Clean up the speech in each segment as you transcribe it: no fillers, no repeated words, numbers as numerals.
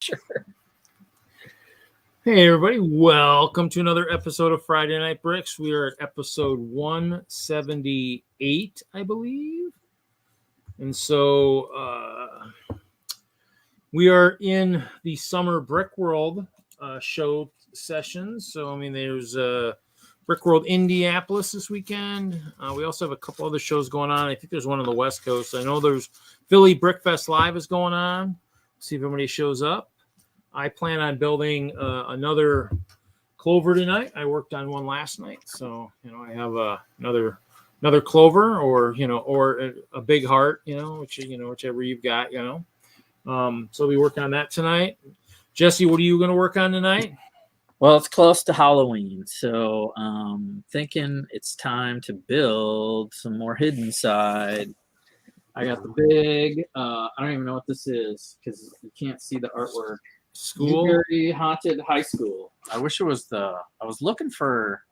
Sure. Hey everybody, welcome to another episode of Friday Night Bricks. We are at episode 178, I believe. And so we are in the summer Brickworld show sessions. So, I mean, there's Brickworld Indianapolis this weekend. We also have a couple other shows going on. I think there's one on the West Coast. I know there's Philly Brickfest Live is going on. See if everybody shows up. I plan on building another clover tonight. I worked on one last night, so I have another clover, or or a big heart, whichever you've got, So I'll be working on that tonight. Jesse, what are you going to work on tonight? Well, it's close to Halloween, so thinking it's time to build some more hidden side. I got the big. I don't even know what this is because you can't see the artwork. School? Newberry Haunted High School. I wish it was I was looking for.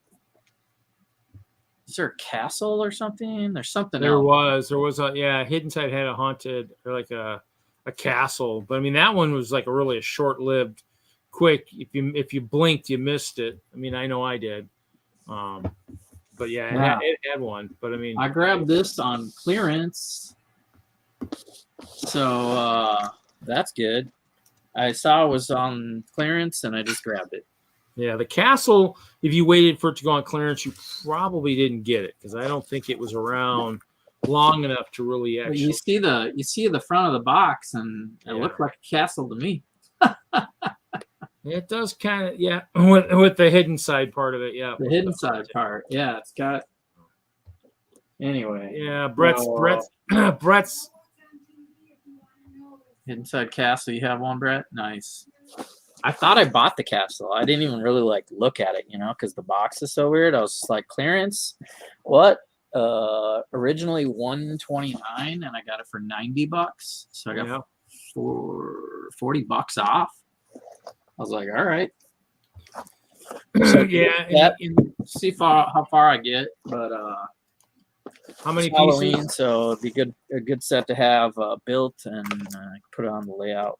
Is there a castle or something? There's something else. There was Hidden Side had a haunted, or like a castle. But I mean, that one was like a short-lived, quick. If you blinked, you missed it. I mean, I know I did. But yeah, it had one. But I mean, I grabbed this on clearance. So that's good. I saw it was on clearance, and I just grabbed it. Yeah, the castle, if you waited for it to go on clearance, you probably didn't get it, because I don't think it was around long enough to really actually. You see the front of the box, and it looked like a castle to me. It does kind of, with the hidden side part of it, The hidden side part, it's got. Anyway. Yeah, Brett's Hidden side castle. You have one, Brett? Nice. I thought I bought the castle. I didn't even really look at it, because the box is so weird. I was just like, clearance? What? Originally $129, and I got it for $90. So I got $40 off. I was like, all right. So, see how far I get, but how many Halloween, pieces? So it'd be a good set to have built and put it on the layout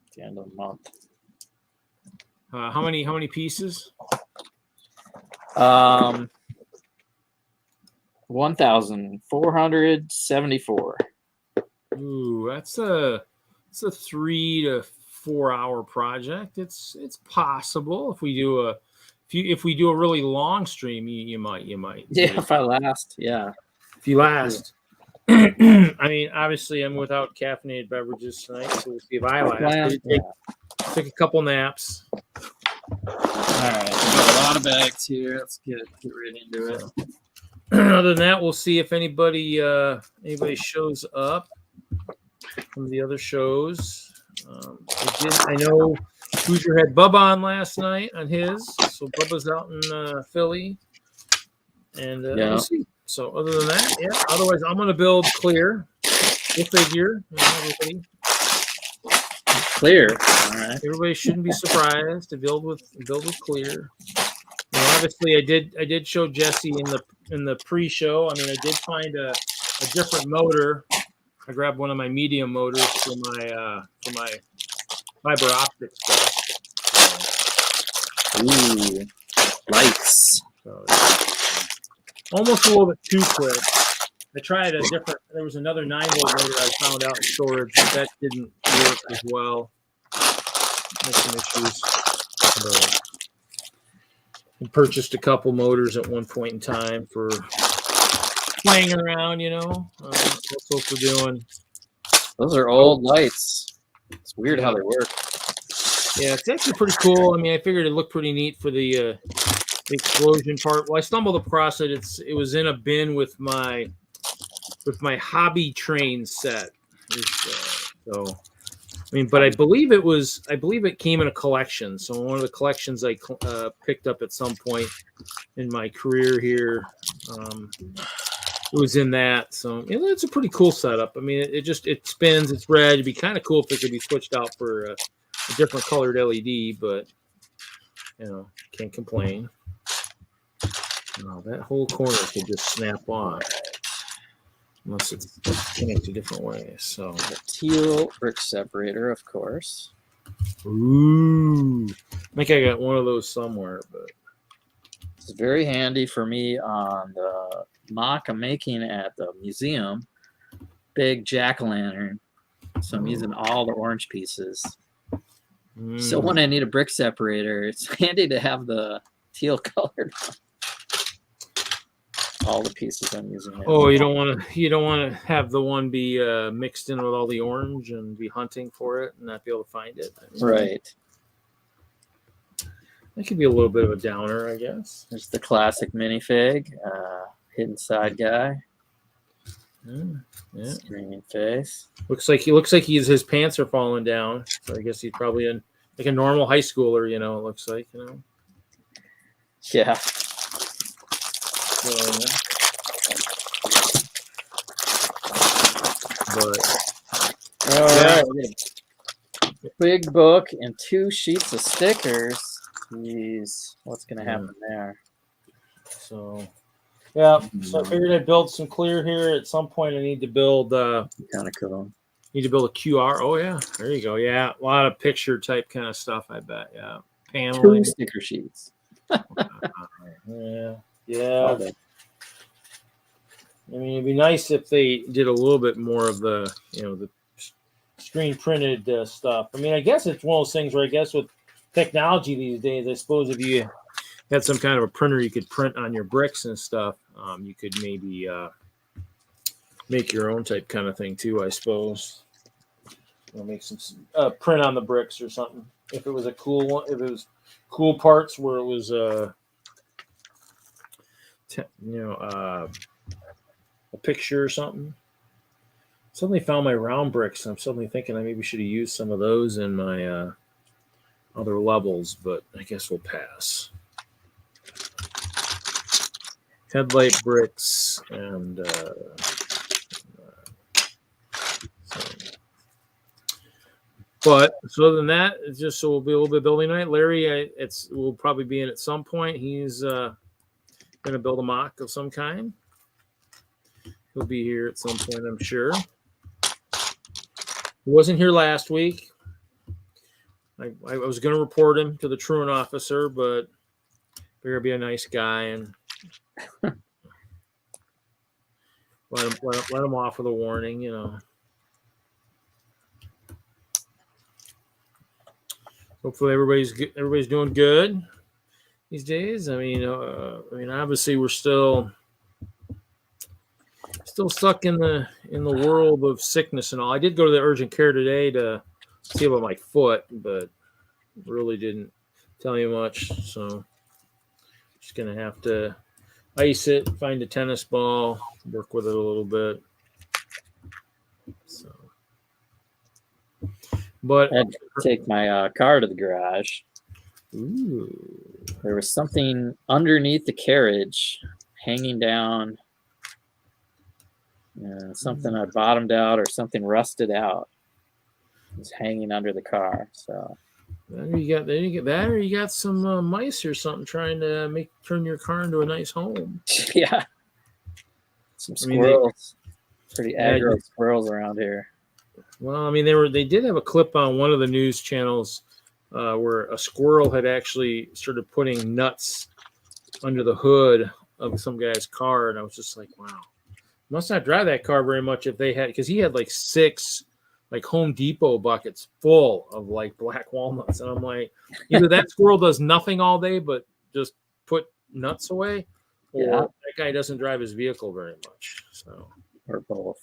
at the end of the month. How many pieces? 1,474. Ooh, that's a 3 to 4 hour project. It's possible if we do a really long stream, you might. Yeah, if I last. Yeah. If you last. I mean, obviously, I'm without caffeinated beverages tonight, so we'll see if I last. Take a couple naps. All right, we got a lot of bags here. Let's get right into it. Other than that, we'll see if anybody shows up from the other shows. I know Hoosier had Bubba on last night on his, so Bubba's out in Philly, and we'll see. So other than that, otherwise I'm going to build clear. We'll figure, everybody. Clear. All right. Everybody shouldn't be surprised to build with clear. Obviously, I did show Jesse in the pre-show. I mean, I did find a different motor. I grabbed one of my medium motors for my fiber optic stuff. Ooh, lights. So, almost a little bit too quick. I tried there was another 9-volt motor I found out in storage, but that didn't work as well. Had some issues. But I purchased a couple motors at one point in time for playing around, that's what we're doing. Those are old lights. It's weird how they work. Yeah, it's actually pretty cool. I mean, I figured it looked pretty neat for the explosion part. Well, I stumbled across it. It was in a bin with my hobby train set. So, I mean, but I believe it came in a collection. So one of the collections I picked up at some point in my career here, it was in that. So it's a pretty cool setup. I mean, it spins. It's red. It'd be kind of cool if it could be switched out for a different colored LED, but can't complain. That whole corner could just snap on. unless it's connected different ways. So the teal brick separator, of course. Ooh. I think I got one of those somewhere, but It's very handy for me on the mock I'm making at the museum. Big jack-o'-lantern. So I'm using all the orange pieces. So when I need a brick separator, it's handy to have the teal colored one. All the pieces I'm using. Oh, you don't want to have the one be mixed in with all the orange and be hunting for it and not be able to find it. Right. That could be a little bit of a downer, I guess. There's the classic minifig, hidden side guy. Yeah. Screaming face. Looks like his pants are falling down. So I guess he's probably like a normal high schooler, it looks like, Yeah. All right. Big book and 2 sheets of stickers. Jeez, what's gonna happen there? So, yeah. So I figured I'd build some clear here. At some point, I need to build. Kind of cool. Need to build a QR. Oh yeah, there you go. Yeah, a lot of picture type kind of stuff. I bet. Yeah, paneling. 2 sticker sheets. Yeah. I mean, it'd be nice if they did a little bit more of the, the screen printed stuff. I mean, I guess it's one of those things where I guess with technology these days, I suppose if you had some kind of a printer you could print on your bricks and stuff, you could maybe make your own type kind of thing too, I suppose. Make some print on the bricks or something. If it was a cool one, if it was cool parts where it was a picture or something. Suddenly found my round bricks. I'm suddenly thinking I maybe should have used some of those in my other levels, but I guess we'll pass. Headlight bricks and but so other than that, it's just so we'll be a little bit building night. Larry, we'll probably be in at some point. He's going to build a mock of some kind. He'll be here at some point, I'm sure. He wasn't here last week. I was going to report him to the truant officer, but figured he'd be a nice guy and let him off with a warning, Hopefully everybody's doing good these days. I mean, obviously we're still stuck in the world of sickness and all. I did go to the urgent care today to see about my foot, but really didn't tell you much. So just gonna have to ice it, find a tennis ball, work with it a little bit. So, but I had to take my car to the garage. Ooh. There was something underneath the carriage hanging down. Something I bottomed out or something rusted out. It's hanging under the car. So there you got some mice or something trying to turn your car into a nice home. Yeah, some squirrels. Pretty aggro squirrels around here. Well, I mean they did have a clip on one of the news channels where a squirrel had actually started putting nuts under the hood of some guy's car, and I was just like, wow. Must not drive that car very much if they had, because he had like 6 like Home Depot buckets full of like black walnuts, and I'm like, either that squirrel does nothing all day but just put nuts away, or that guy doesn't drive his vehicle very much. So or both.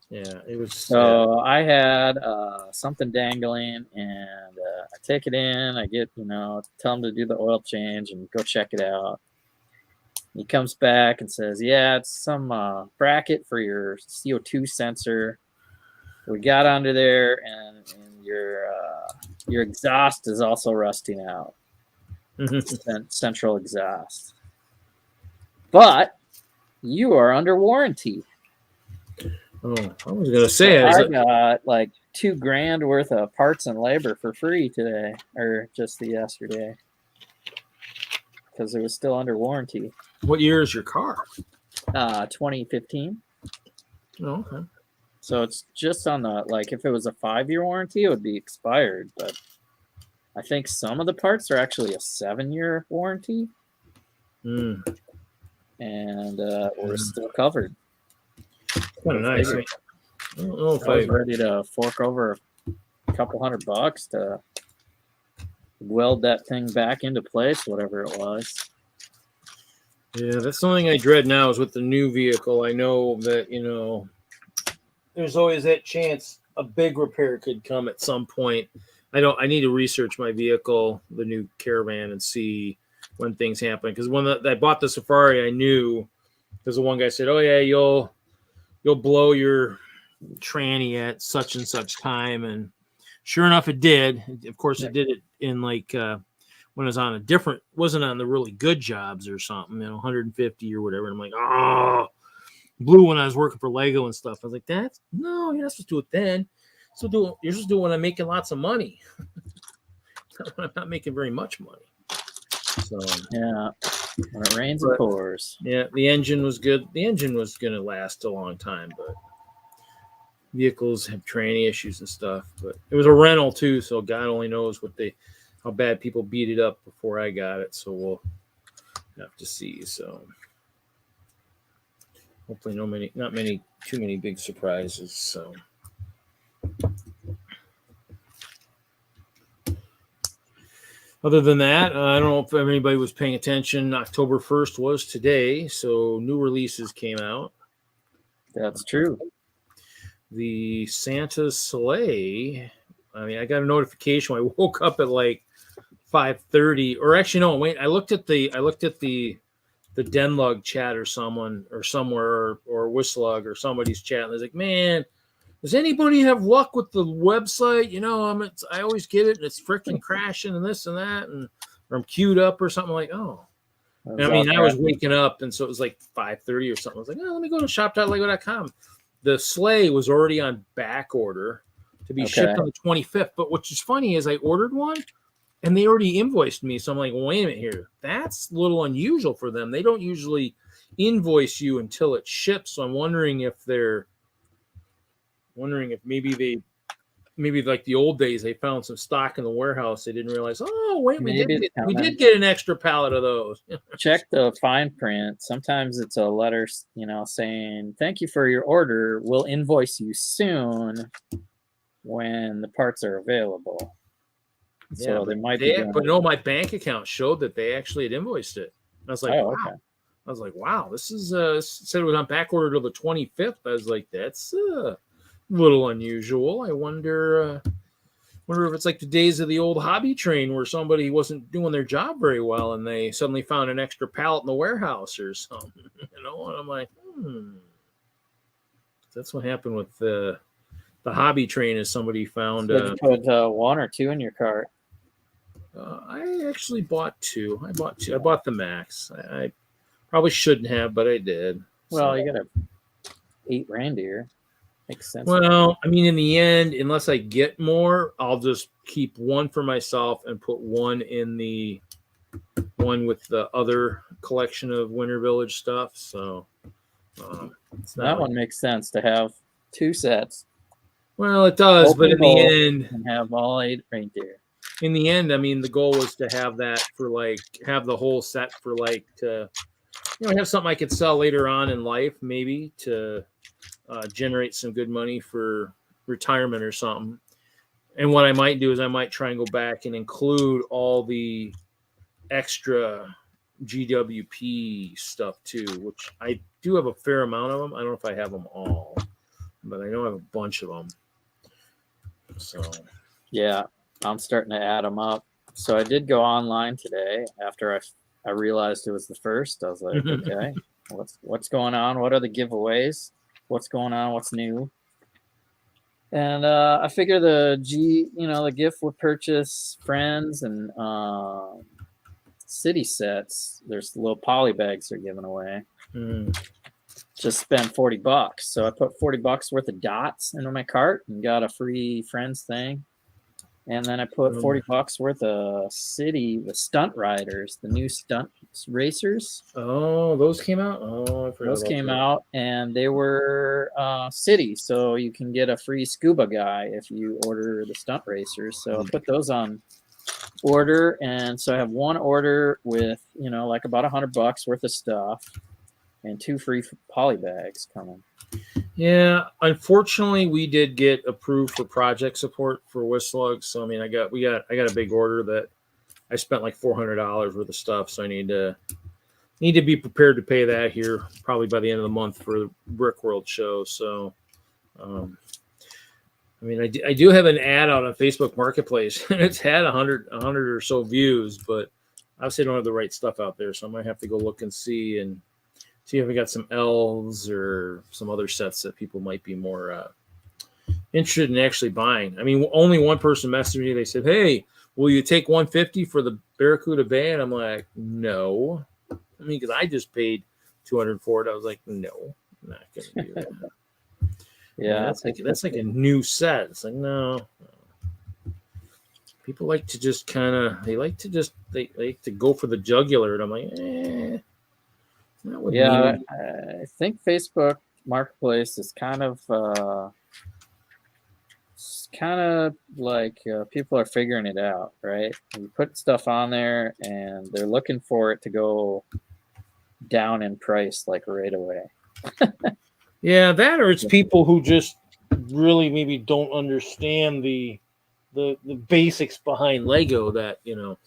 Yeah, it was. So I had something dangling, and I take it in. I get tell him to do the oil change and go check it out. He comes back and says, yeah, it's some bracket for your CO2 sensor. We got under there, and your exhaust is also rusting out. Central exhaust. But you are under warranty. Oh, I was going to say. I got like $2,000 worth of parts and labor for free today, or just yesterday, because it was still under warranty. What year is your car? 2015. Oh, okay. So it's just on the, like, if it was a 5-year warranty, it would be expired. But I think some of the parts are actually a 7-year warranty. And we're still covered. Kind of nice. I don't know if I was ready to fork over a couple $100 to weld that thing back into place, whatever it was. Yeah, that's something I dread now is with the new vehicle. I know that, you know, there's always that chance a big repair could come at some point. I need to research my vehicle, the new Caravan, and see when things happen. Because when I bought the Safari, I knew, because the one guy said, "Oh yeah, you'll blow your tranny at such and such time," and sure enough, it did. Of course, it did it in like when it was on wasn't on the really good jobs or something, 150 or whatever. And I'm like, oh, blew when I was working for Lego and stuff. I was like, you're not supposed to do it then. You're supposed to do it when I'm making lots of money. When I'm not making very much money. So yeah, when it rains, it pours. Yeah, the engine was good. The engine was going to last a long time, but vehicles have tranny issues and stuff. But it was a rental too, so God only knows how bad people beat it up before I got it. So we'll have to see. So hopefully not too many big surprises. So. Other than that, I don't know if anybody was paying attention. October 1st was today, so new releases came out. That's true. The Santa sleigh. I mean, I got a notification. I woke up at like 5:30, or actually no, wait. I looked at the DENLUG chat or somewhere or WISLUG or somebody's chat, and I was like, man, does anybody have luck with the website? I always get it, and it's freaking crashing and this and that, or I'm queued up or something. Like, oh. I mean, I was waking up, and so it was like 5:30 or something. I was like, let me go to shop.lego.com. The sleigh was already on back order to be shipped on the 25th. But which is funny is I ordered one, and they already invoiced me. So I'm like, wait a minute here. That's a little unusual for them. They don't usually invoice you until it ships. So I'm wondering if maybe like the old days, they found some stock in the warehouse. They didn't realize, oh, wait, we did get an extra pallet of those. Check the fine print. Sometimes it's a letter, saying, thank you for your order. We'll invoice you soon when the parts are available. Yeah, so they might but no, my bank account showed that they actually had invoiced it. I was like, wow. Okay. I was like, wow, this is said it was on back order till the 25th. I was like, that's a little unusual. I wonder if it's like the days of the old hobby train where somebody wasn't doing their job very well and they suddenly found an extra pallet in the warehouse or something. And I'm like, that's what happened with the hobby train. Is somebody found put one or two in your cart? I actually bought two. I bought the Max. I probably shouldn't have, but I did. Well, you got 8 reindeer. Makes sense. Well, I mean, in the end, unless I get more, I'll just keep one for myself and put one in the one with the other collection of Winter Village stuff. So that one makes sense to have 2 sets. Well, it does, but in the end, and have all 8 reindeer. In the end, I mean, the goal was to have that have the whole set for to have something I could sell later on in life, maybe to generate some good money for retirement or something. And what I might do is I might try and go back and include all the extra GWP stuff too, which I do have a fair amount of them. I don't know if I have them all, but I know I have a bunch of them. So yeah, I'm starting to add them up. So I did go online today after I realized it was the first. I was like, okay, what's going on? What are the giveaways? What's going on? What's new? And I figure the gift with purchase friends and city sets. There's little poly bags they're giving away. Just spend $40. So I put $40 worth of dots into my cart and got a free friends thing. And then I put $40 worth of the stunt riders, the new stunt racers. Oh, those came out? Oh, I forgot Those about came that. out, and they were city, so you can get a free scuba guy if you order the stunt racers. So I put those on order, and so I have one order with, you know, like about $100 worth of stuff, and 2 free poly bags coming. Yeah, unfortunately, we did get approved for project support for WISLUG. So I mean, I got a big order that I spent like $400 worth of stuff. So I need to be prepared to pay that here probably by the end of the month for the Brickworld show. So, I mean, I do have an ad out on Facebook Marketplace, and it's had 100 or so views, but obviously I don't have the right stuff out there, so I might have to go look and see if we got some elves or some other sets that people might be more interested in actually buying. I mean, only one person messaged me. They said, "Hey, will you take $150 for the Barracuda Bay?" And I'm like, "No." I mean, because I just paid $200 for it. I was like, "No, I'm not gonna do that." Yeah, that's like a new set. It's like, no. People like to just they like to go for the jugular, and I'm like, yeah, I think Facebook Marketplace is kind of like people are figuring it out, right? You put stuff on there, and they're looking for it to go down in price like right away. Yeah, that, or it's people who just really maybe don't understand the basics behind Lego, that, you know,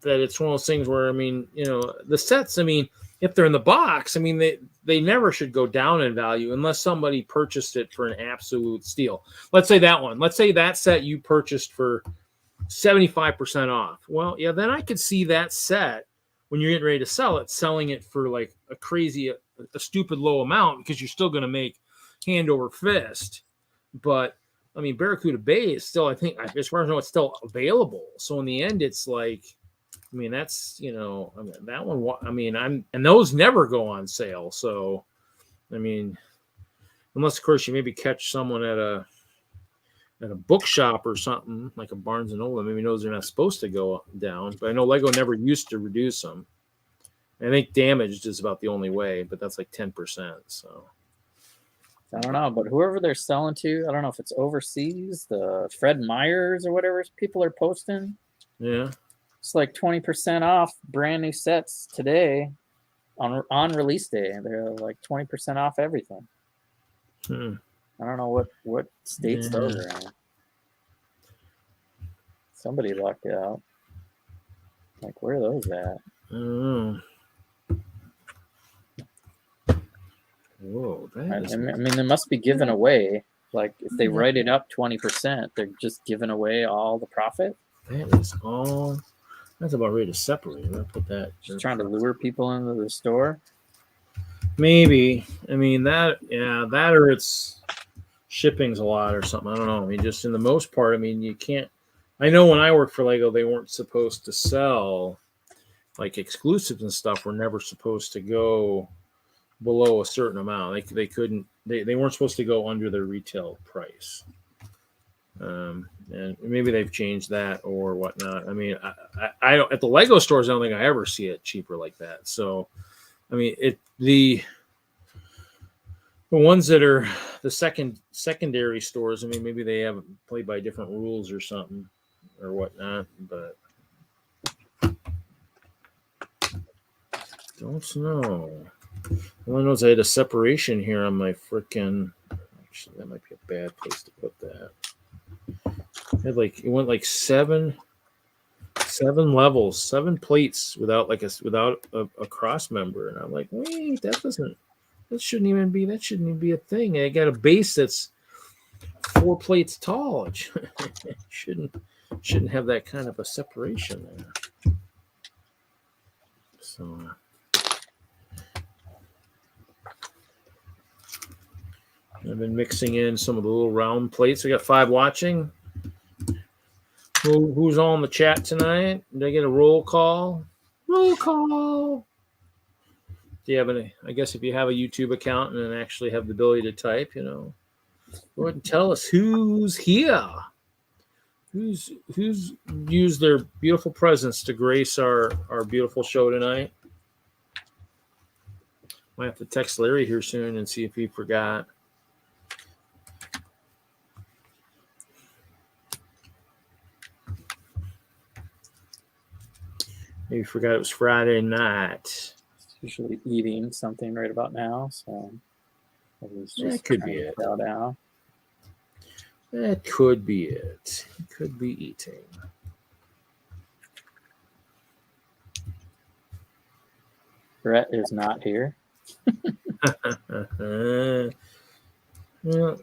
that it's one of those things where, I mean, you know, the sets, I mean, if they're in the box, I mean, they never should go down in value unless somebody purchased it for an absolute steal. Let's say that set you purchased for 75% off. Well, yeah, then I could see that set when you're getting ready to sell it, selling it for like a stupid low amount, because you're still going to make hand over fist. But I mean, Barracuda Bay is still, I think, as far as I know, it's still available. So in the end, it's like, I mean, that's, you know, I mean, that one, I mean, and those never go on sale. So, I mean, unless of course you maybe catch someone at a bookshop or something like a Barnes and Noble, maybe knows they're not supposed to go down. But I know Lego never used to reduce them. I think damaged is about the only way, but that's like 10%. So I don't know, but whoever they're selling to, I don't know if it's overseas, the Fred Meyers or whatever people are posting. Yeah, it's like 20% off brand new sets today on release day. They're like 20% off everything. I don't know what states those are in. Somebody lucked out. Like, where are those at? I don't know. Whoa, I mean, they must be giving away. Like, if they write it up 20%, they're just giving away all the profit. That is all. That's about ready to separate. I'll put that. Just trying to lure people into the store. Maybe. I mean, that or it's shipping's a lot or something. I don't know. I mean, just in the most part, I mean, you can't. I know when I worked for Lego, they weren't supposed to sell like exclusives and stuff. Were never supposed to go below a certain amount. They couldn't. They weren't supposed to go under their retail price. And maybe they've changed that or whatnot. I mean, I don't, at the Lego stores, I don't think I ever see it cheaper like that. So, I mean, the ones that are the secondary stores, I mean, maybe they haven't played by different rules or something or whatnot, but don't know. All I know is I had a separation here on my frickin'. Actually, that might be a bad place to put that. It went like seven levels, 7 plates without a cross member, and I'm like, wait, that shouldn't even be a thing. I got a base that's 4 plates tall. It shouldn't have that kind of a separation there. So I've been mixing in some of the little round plates. We got 5 watching. Who's on the chat tonight? Did I get a roll call? Roll call. Do you have any? I guess if you have a YouTube account and actually have the ability to type, you know, go ahead and tell us who's here. Who's used their beautiful presence to grace our beautiful show tonight? Might have to text Larry here soon and see if he forgot. Maybe forgot it was Friday night. Usually eating something right about now, so That could be it. Down. That could be it. He could be eating. Brett is not here. Well,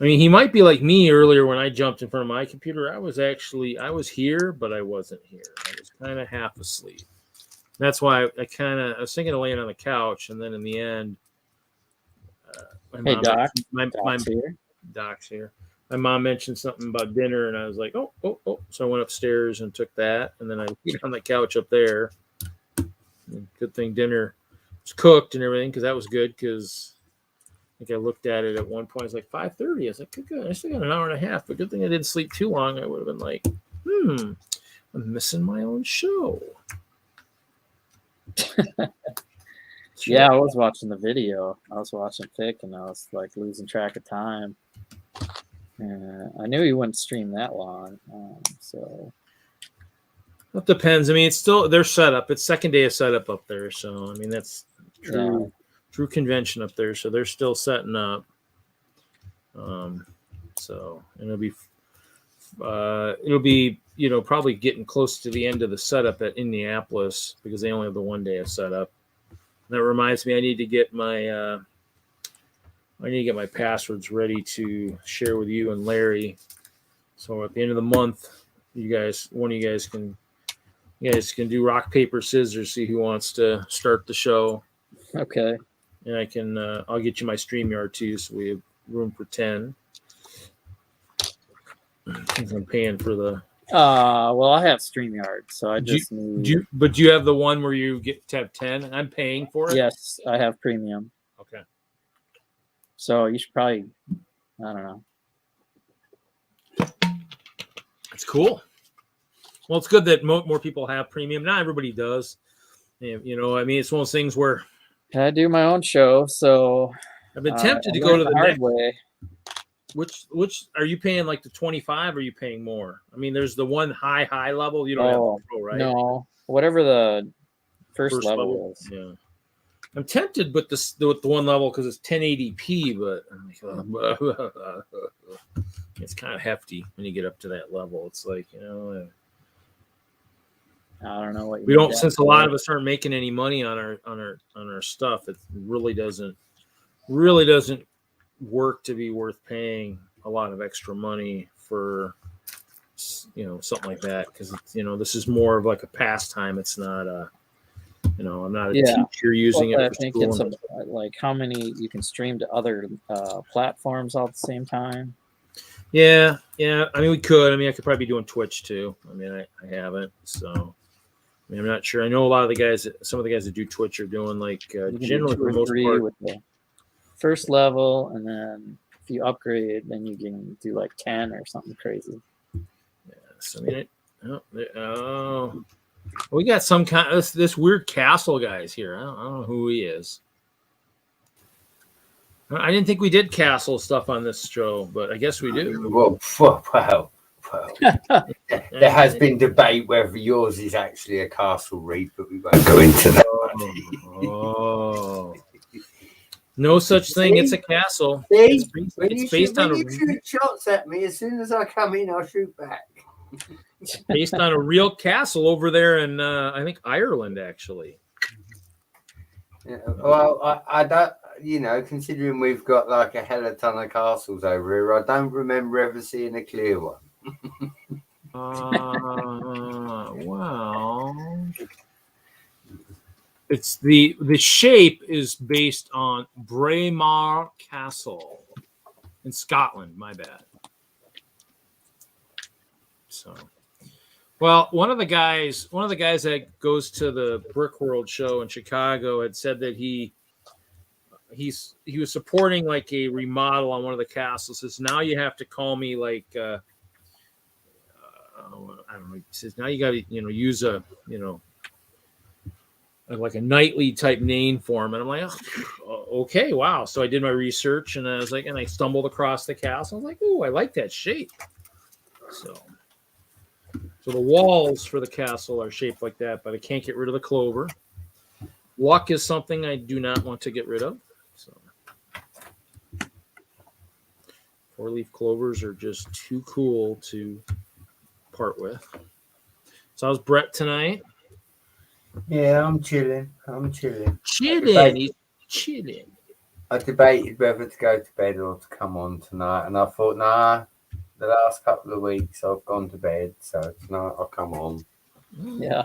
I mean, he might be like me earlier when I jumped in front of my computer. I was here, but I wasn't here. I was kind of half asleep. That's why I was thinking of laying on the couch, and then in the end, Doc's here. My mom mentioned something about dinner, and I was like, oh. So I went upstairs and took that, and then I was on the couch up there. And good thing dinner was cooked and everything, because that was good, because I think I looked at it at one point. It's like 5:30. I was like, good. I still got an hour and a half, but good thing I didn't sleep too long. I would have been like, I'm missing my own show. Yeah, I was watching the video. I was watching Pick, and I was like losing track of time. I knew he wouldn't stream that long, so it depends. I mean, it's still their setup. It's second day of setup up there, so I mean that's true convention up there. So they're still setting up. So it'll be probably getting close to the end of the setup at Indianapolis, because they only have the 1 day of setup. That reminds me, I need to get my passwords ready to share with you and Larry. So at the end of the month, one of you guys can do rock, paper, scissors, see who wants to start the show. Okay. And I'll get you my StreamYard too, so we have room for 10. I'm paying for the. Well, I have StreamYard, so I just need. But do you have the one where you get to have 10? I'm paying for it. Yes, I have premium. Okay. So you should probably, I don't know. That's cool. Well, it's good that more people have premium. Not everybody does. You know, I mean, it's one of those things where I do my own show, so I've been tempted to go to the hard next way. Which are you paying, like the 25? Or are you paying more? I mean, there's the one high level. You don't have the pro, right? No, whatever the first level is. Yeah, I'm tempted with the one level because it's 1080p, but I'm like, it's kind of hefty when you get up to that level. It's like, you know, I don't know what we don't. Since a lot of us aren't making any money on our stuff, it really doesn't work to be worth paying a lot of extra money for, you know, something like that, because this is more of like a pastime. It's not I'm not a teacher using it. I think it's like how many you can stream to other platforms all at the same time. Yeah. I mean, we could. I mean, I could probably be doing Twitch too. I mean, I haven't, so I mean, I'm not sure. I know a lot of the guys. Some of the guys that do Twitch are doing like generally for the most part with the first level, and then if you upgrade, then you can do like 10 or something crazy. Yes, I mean, we got some kind of this weird castle guys here. I don't know who he is. I didn't think we did castle stuff on this show, but I guess we do. Well. There has been debate whether yours is actually a castle read, but we won't go into that. No such thing. It's a castle. See? It's based on you shoot shots at me, as soon as I come in, I'll shoot back. Based on a real castle over there in, I think, Ireland, actually. Yeah, well, I don't, considering we've got like a hell of a ton of castles over here, I don't remember ever seeing a clear one. Well, it's the shape is based on Braemar Castle in Scotland. My bad. So, well, one of the guys that goes to the Brickworld show in Chicago had said that he was supporting like a remodel on one of the castles. Says now you have to call me like I don't know. He says now you got to use a like a nightly type name form, and I'm like, oh, okay, wow. So I did my research, and I was like, and I stumbled across the castle. I was like, oh, I like that shape. So the walls for the castle are shaped like that, but I can't get rid of the clover. Luck is something I do not want to get rid of. So 4-leaf clovers are just too cool to part with. So how's Brett tonight? Yeah, I'm chilling. Chilling. I debated whether to go to bed or to come on tonight, and I thought, nah, the last couple of weeks I've gone to bed, so tonight I'll come on. Yeah.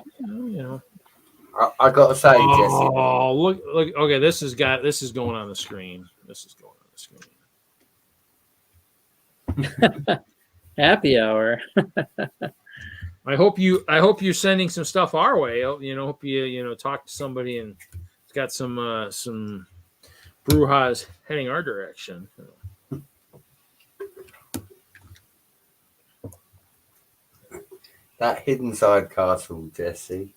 I got to say, Jesse. Oh, look. Okay, this is going on the screen. Happy hour. I hope you're sending some stuff our way. Hope you talk to somebody and it's got some brouhahas heading our direction. That hidden side castle, Jesse.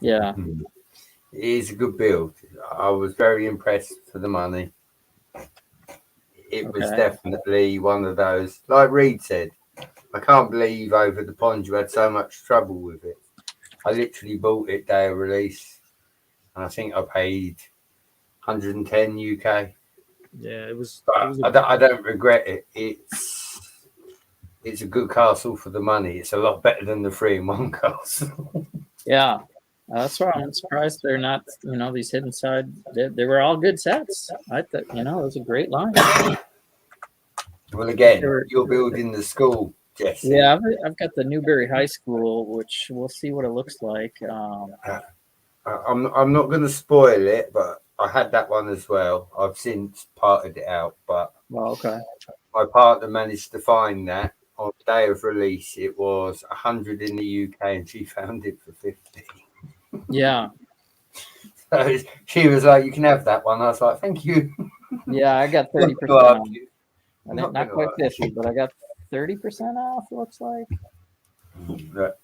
Yeah. It is a good build. I was very impressed for the money. It was definitely one of those, like Reed said, I can't believe over the pond you had so much trouble with it. I literally bought it day of release, and I think I paid 110 UK. Yeah, it was. I don't regret it. It's a good castle for the money. It's a lot better than the 3-in-1 castle. Yeah. That's why I'm surprised they're not, these hidden side. They were all good sets. I thought, it was a great line. Well, again, you're building the school, Jesse. Yeah, I've got the Newberry High School, which we'll see what it looks like. I'm not going to spoil it, but I had that one as well. I've since parted it out, but okay. My partner managed to find that on the day of release. It was 100 in the UK, and she found it for 50. Yeah. So she was like, "You can have that one." I was like, "Thank you." Yeah, I got 30%. Not quite 50, but I got 30% off. Looks like.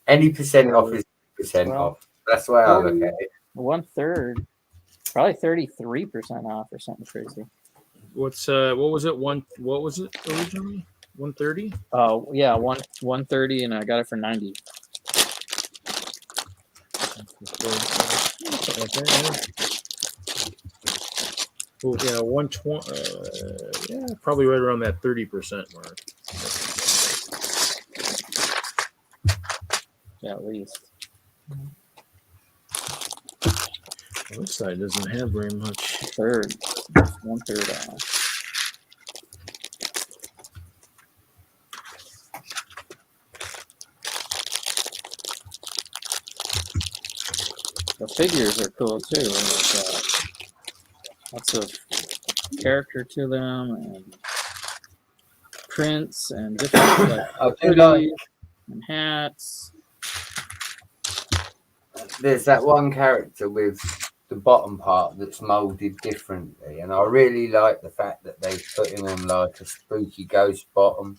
Any percent off is percent off. That's the way I look at it. 1/3, probably 33% off or something crazy. What was it? What was it originally? 130? Oh yeah, 130, and I got it for 90. Oh yeah, 120. Yeah, probably right around that 30% mark. Yeah, at least. Well, this side doesn't have very much. 1/3 off. The figures are cool too. There's, lots of character to them and prints and different like and hats. There's that one character with the bottom part that's molded differently, and I really like the fact that they put him on like a spooky ghost bottom.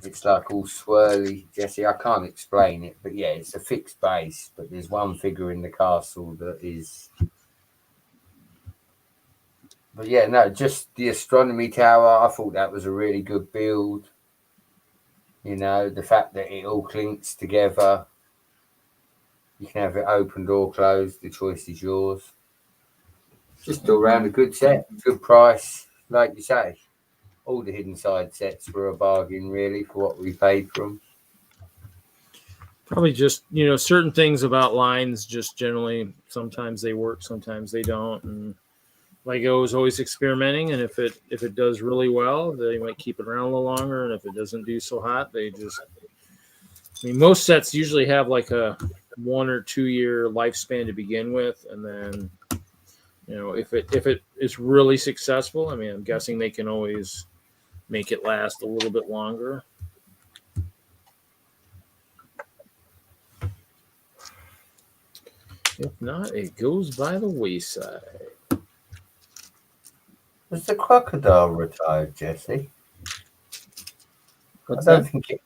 It's like all swirly, Jesse. I can't explain it, but yeah, it's a fixed base. But there's one figure in the castle that is. But yeah, no, just the astronomy tower. I thought that was a really good build. The fact that it all clinks together. You can have it opened or closed. The choice is yours. Just all around a good set, good price, like you say. All the hidden side sets were a bargain, really, for what we paid for them. Probably just, certain things about lines just generally, sometimes they work, sometimes they don't. And Lego is always experimenting, and if it does really well, they might keep it around a little longer. And if it doesn't do so hot, they just... most sets usually have like a 1 or 2 year lifespan to begin with, and then, if it is really successful, I'm guessing they can always make it last a little bit longer. If not, it goes by the wayside. Was the crocodile retired, Jesse? What's I don't that? think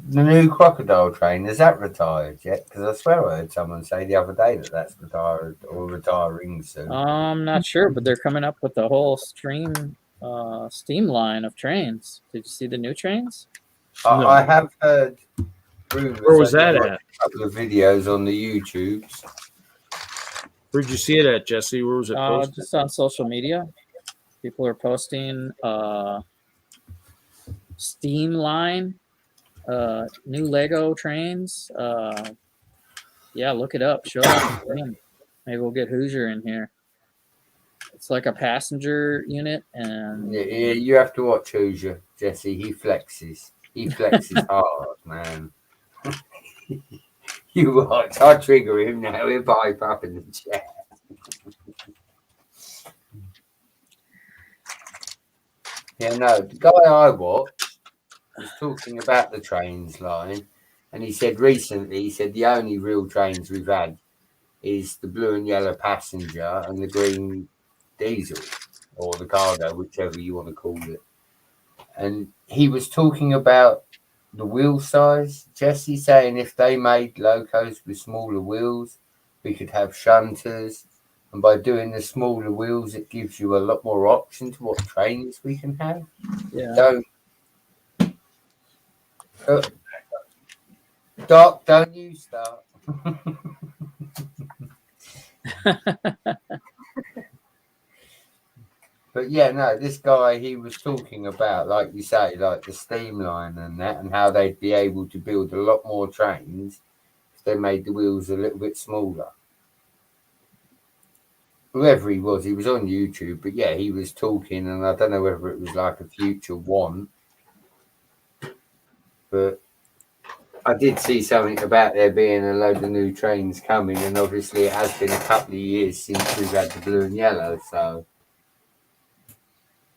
The new crocodile train, is that retired yet? Because I swear I heard someone say the other day that that's retired or retiring soon. I'm not sure, but they're coming up with a whole steam line of trains. Did you see the new trains? No. I have heard rumors. Where was I that watched at? a couple of videos on the YouTubes. Where'd you see it at, Jesse? Where was it posted? Just on social media. People are posting steam line, new Lego trains. Yeah, look it up. Show us. Maybe we'll get Hoosier in here. It's like a passenger unit, and Yeah, you have to watch Hoosier, Jesse. He flexes. He flexes hard, man. You watch. I'll trigger him now. He'll pipe up in the chat. Yeah, no, the guy I watched was talking about the trains line, and he said recently, the only real trains we've had is the blue and yellow passenger and the green diesel, or the cargo, whichever you want to call it. And he was talking about the wheel size. Jesse saying if they made locos with smaller wheels, we could have shunters. And by doing the smaller wheels, it gives you a lot more option to what trains we can have. yeah. Doc, don't you start. But yeah, no, this guy, he was talking about, like you say, like the steam line and that, and how they'd be able to build a lot more trains if they made the wheels a little bit smaller. Whoever he was on YouTube, but yeah, he was talking, and I don't know whether it was like a future one, but I did see something about there being a load of new trains coming, and obviously it has been a couple of years since we've had the blue and yellow, so.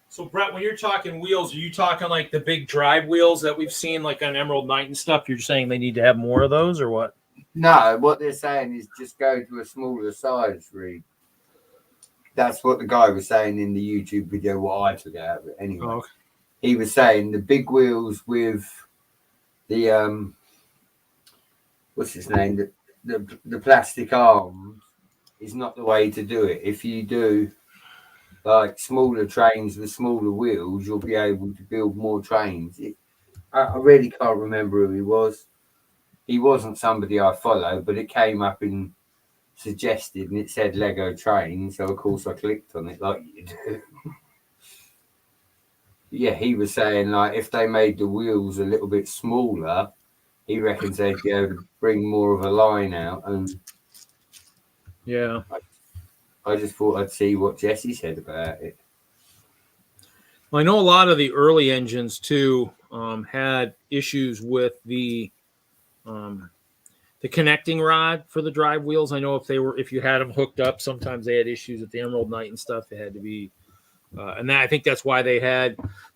So, Brett, when you're talking wheels, are you talking like the big drive wheels that we've seen like on Emerald Knight and stuff? You're saying they need to have more of those or what? No, what they're saying is just go to a smaller size, Reed. That's what the guy was saying in the YouTube video, what I took out of it anyway. Oh, okay. He was saying the big wheels with the, what's his name? The plastic arms is not the way to do it. If you do like smaller trains with smaller wheels, you'll be able to build more trains. I really can't remember who he was. He wasn't somebody I follow, but it came up in suggested and it said Lego train, so of course I clicked on it like you do. Yeah, he was saying like if they made the wheels a little bit smaller, he reckons they'd be able to bring more of a line out. And yeah, I just thought I'd see what Jesse said about it. Well, I know a lot of the early engines too had issues with the connecting rod for the drive wheels. I know if you had them hooked up, sometimes they had issues with the Emerald Knight and stuff. They had to be, and I think that's why they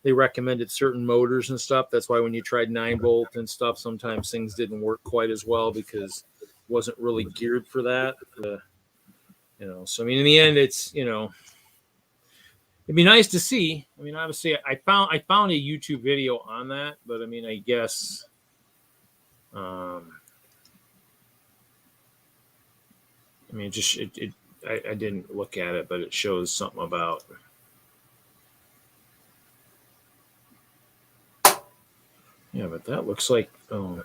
recommended certain motors and stuff. That's why when you tried 9-volt and stuff, sometimes things didn't work quite as well because it wasn't really geared for that. So I mean, in the end, it's it'd be nice to see. I mean, obviously, I found a YouTube video on that, but I mean, I guess. I mean, I didn't look at it, but it shows something about. Yeah, but that looks like. Oh.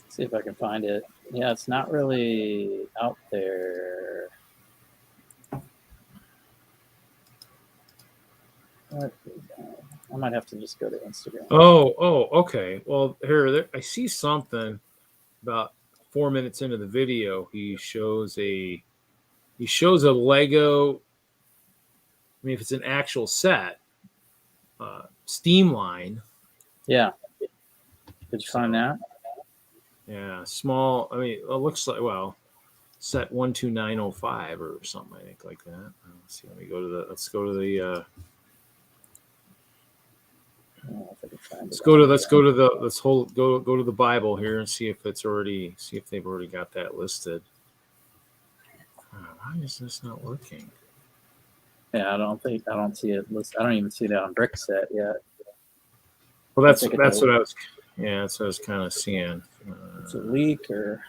See if I can find it. Yeah, it's not really out there. I might have to just go to Instagram. Oh, okay. Well, here I see something about 4 minutes into the video. He shows a Lego. I mean, if it's an actual set, steam line. Yeah. Did you find that? Yeah, small. I mean, it looks like set 12905 or something. I think like that. Let's see. Let's go to the. I don't know if I can find Let's it go on to here. go to the Bible here and see if they've already got that listed. Why is this not working? Yeah, I don't see it. I don't even see that on Brickset yet. Well, that's think what it's a- I was. Yeah, that's what I was kind of seeing. It's a leak or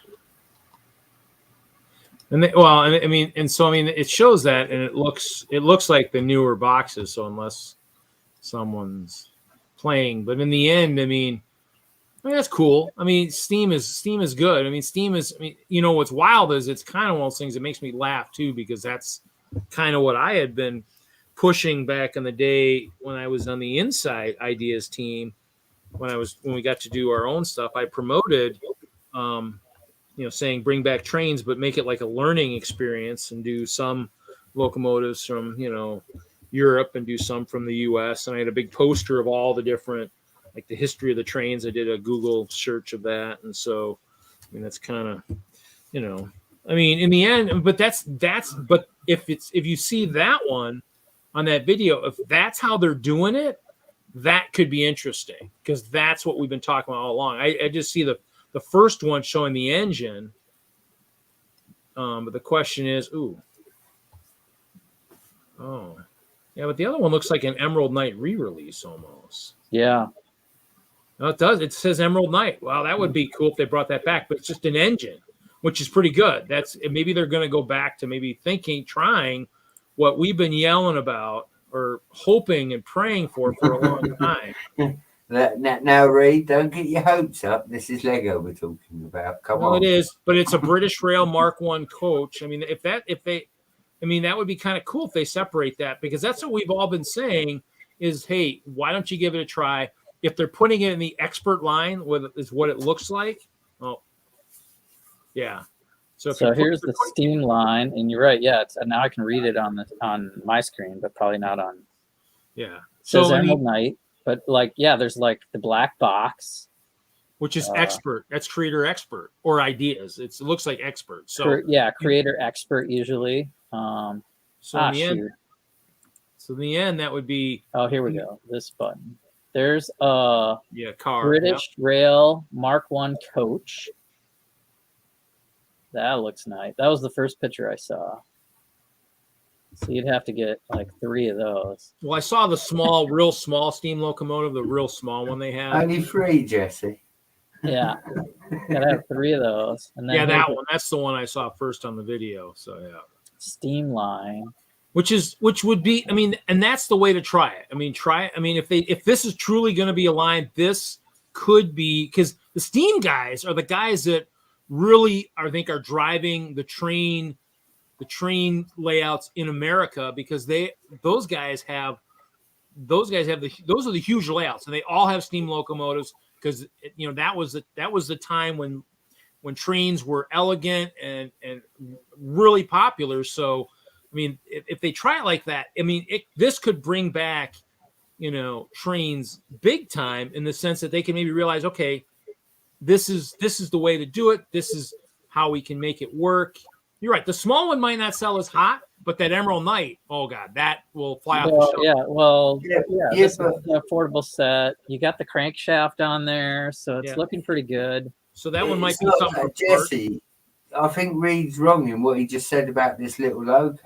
And it shows that, and it looks like the newer boxes. So unless someone's playing, but in the end, I mean that's cool. I mean, Steam is good. I mean, what's wild is it's kind of one of those things that makes me laugh too, because that's kind of what I had been pushing back in the day when I was on the Inside Ideas team. When we got to do our own stuff, I promoted, saying bring back trains, but make it like a learning experience and do some locomotives from, Europe and do some from the US. And I had a big poster of all the different, like the history of the trains. I did a Google search of that. And so, I mean, that's kind of, I mean, in the end, but but if you see that one on that video, if that's how they're doing it, that could be interesting, because that's what we've been talking about all along. I just see the first one showing the engine. But the question is, yeah, but the other one looks like an Emerald Knight re-release almost. yeah. No, it does. It says Emerald Knight. Wow, that would be cool if they brought that back, but it's just an engine, which is pretty good. Maybe they're going to go back to maybe trying what we've been yelling about or hoping and praying for a long time. Now, Reed, don't get your hopes up. This is Lego we're talking about. Come on. It is, but it's a British Rail Mark I coach. I mean, that would be kind of cool if they separate that, because that's what we've all been saying is, hey, why don't you give it a try? If they're putting it in the expert line, is what it looks like. Oh, yeah. So here's the Steam line, and you're right. Yeah, now I can read it on my screen, but probably not on. Yeah. It says Emerald Knight, but there's like the black box, which is expert. That's creator expert or ideas. It looks like expert. So creator expert usually. So in the end, that would be. Oh, here we go. This button. There's a car. British Rail Mark I coach. That looks nice. That was the first picture I saw. So you'd have to get like 3 of those. Well, I saw the real small steam locomotive, the real small one they had. Only 3, Jesse. Yeah. Gotta have 3 of those. And then that one. That's the one I saw first on the video. So yeah. Steam line. Which would be, I mean, and that's the way to try it. I mean, if this is truly going to be a line, this could be, because the Steam guys are the guys that really are driving the train layouts in America, because those are the huge layouts, and they all have steam locomotives, because that was the time when trains were elegant and really popular. So I mean, if they try it like that, I mean, this could bring back, trains big time, in the sense that they can maybe realize, okay, this is the way to do it. This is how we can make it work. You're right. The small one might not sell as hot, but that Emerald Knight, oh God, that will fly off the shelf. This is an affordable set. You got the crankshaft on there, so it's looking pretty good. So that one might be something. Jesse, I think Reed's wrong in what he just said about this little logo.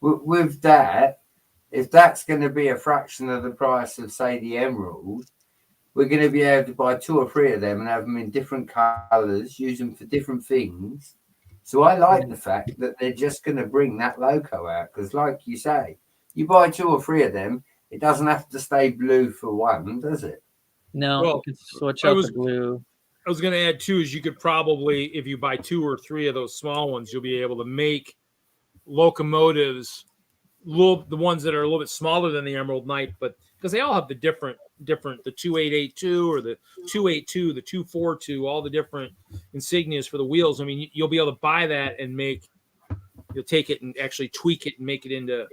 With that, if that's going to be a fraction of the price of, say, the Emerald, we're going to be able to buy 2 or 3 of them and have them in different colors, use them for different things. So I like the fact that they're just going to bring that logo out, because, like you say, you buy 2 or 3 of them, it doesn't have to stay blue for one, does it? No, you can switch out the blue. I was going to add too, is you could probably, if you buy 2 or 3 of those small ones, you'll be able to make locomotives, the ones that are a little bit smaller than the Emerald Knight, but because they all have the different the 2882 or the 282, the 242, all the different insignias for the wheels. I mean, you'll be able to buy that and you'll take it and actually tweak it and make it into,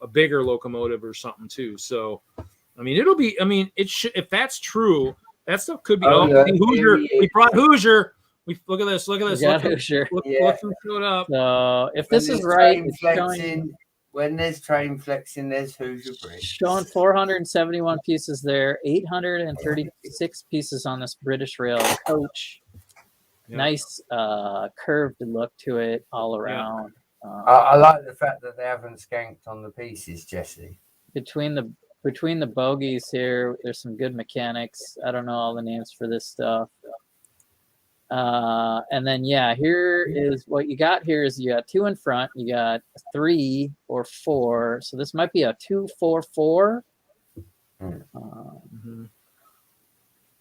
a bigger locomotive or something too. So, I mean, if that's true, that stuff could be. Hoosier. We brought Hoosier. Look at this. Look at this. Hoosier. Look who showed up. So if this is right, it's showing when there's train flexing, there's Hoosier bricks. Showing 471 pieces there, 836 pieces on this British Rail coach. Yeah. Nice curved look to it all around. I like the fact that they haven't skanked on the pieces, Jesse. Between the bogies here, there's some good mechanics. I don't know all the names for this stuff. And then yeah, here is what you got. Here is you got 2 in front, you got 3 or 4. So this might be a 2-4-4.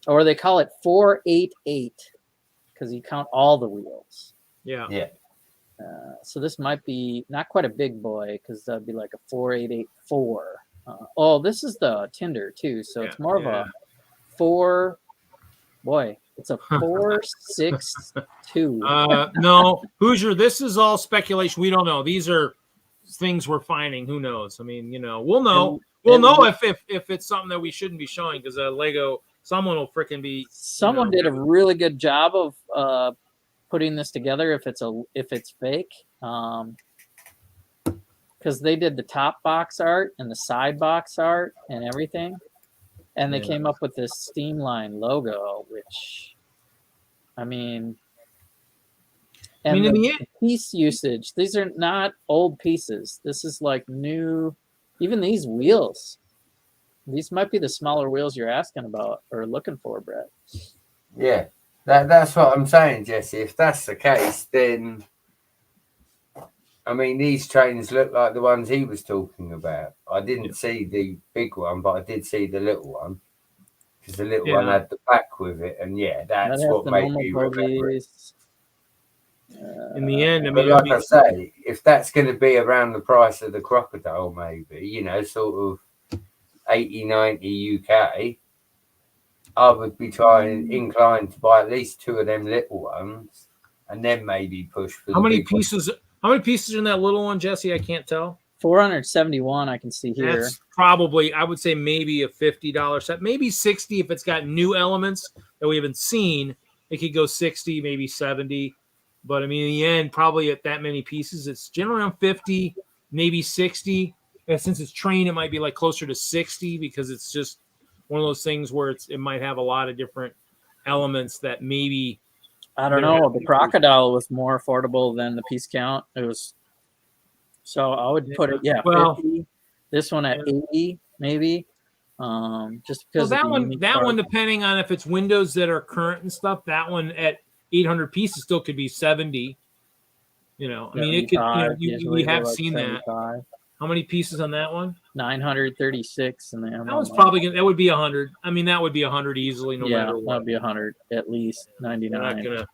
Or they call it 4-8-8 because you count all the wheels. Yeah. Yeah. So this might be not quite a big boy because that'd be like a 4-8-8-4. Oh, this is the Tinder too, so it's more of a 4. Boy, it's a 4-6-2. No, Hoosier. This is all speculation. We don't know. These are things we're finding. Who knows? I mean, we'll know. We'll know if it's something that we shouldn't be showing because Lego. Someone will freaking be. Someone did a really good job of putting this together. If it's fake, because they did the top box art and the side box art and everything, and they came up with this Steamline logo, which, I mean, and the piece usage. These are not old pieces. This is like new. Even these wheels. These might be the smaller wheels you're asking about or looking for, Brett. Yeah, that's what I'm saying, Jesse. If that's the case, then I mean these trains look like the ones he was talking about. I didn't see the big one, but I did see the little one because the little one had the back with it, and that's what made me remember it. In the end, I mean, like I say, if that's going to be around the price of the crocodile, maybe sort of 80-90 UK, I would be inclined to buy at least 2 of them little ones, and then maybe push for. How many pieces? How many pieces are in that little one, Jesse? I can't tell. 471. I can see here. That's probably, I would say, maybe a $50 set, maybe 60 if it's got new elements that we haven't seen. It could go 60, maybe 70. But I mean, in the end, probably at that many pieces, it's generally around 50, maybe 60. And since it's train, it might be like closer to 60 because it's just one of those things where it might have a lot of different elements that maybe. I don't know. The crocodile was more affordable than the piece count. It was. So I would put it, 50. This one at 80, maybe. Just because that one, depending on if it's windows that are current and stuff, that one at 800 pieces still could be 70. I mean, it could. We have seen 75. That. How many pieces on that one? 936, and that one's probably that would be 100. I mean, that would be 100 easily, no matter what. That would be 100 at least. 99.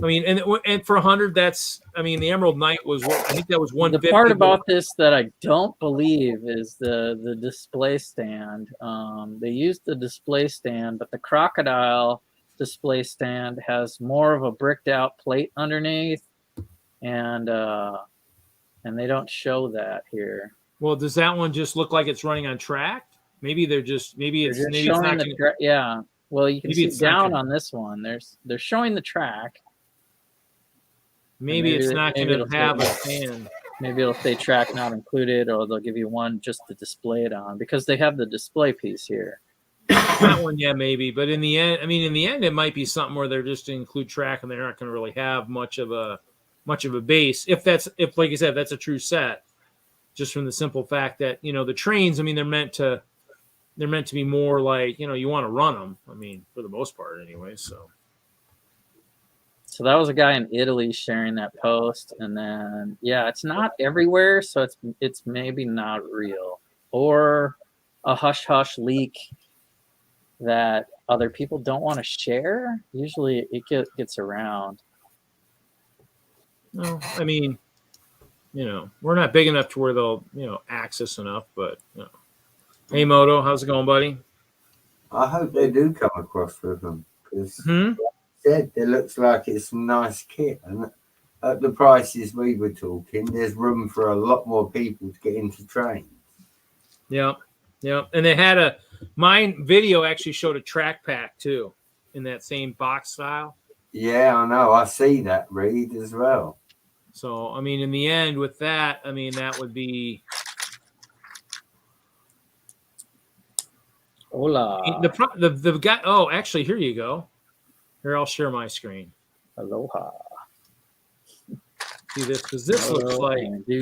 I mean, and for 100, that's. I mean, the Emerald Knight was. I think that was 150. The part about this that I don't believe is the display stand. They used the display stand, but the crocodile display stand has more of a bricked out plate underneath, and they don't show that here. Well, does that one just look like it's running on track? Maybe they're just it's showing the yeah. Well, you can see down on this one. They're showing the track. Maybe it's not going to have a stand. Maybe it'll say track not included, or they'll give you one just to display it on because they have the display piece here. That one, maybe. But in the end, it might be something where they're just to include track and they're not going to really have much of a base. If like I said, that's a true set, just from the simple fact that the trains. I mean, they're meant to be more like you want to run them. I mean, for the most part, anyway. So that was a guy in Italy sharing that post, and then it's not everywhere, so it's maybe not real or a hush leak that other people don't want to share. Usually, it gets around. No, I mean, we're not big enough to where they'll access enough. But hey, Moto, how's it going, buddy? I hope they do come across with them because. Said it looks like it's some nice kit, and at the prices we were talking, there's room for a lot more people to get into trains. Yeah, and they had mine video actually showed a track pack too, in that same box style. Yeah, I know. I see that, Reed, as well. So I mean, in the end, with that, I mean that would be Hola. The guy. Oh, actually, here you go. Here, I'll share my screen. Aloha. See this, because this looks like.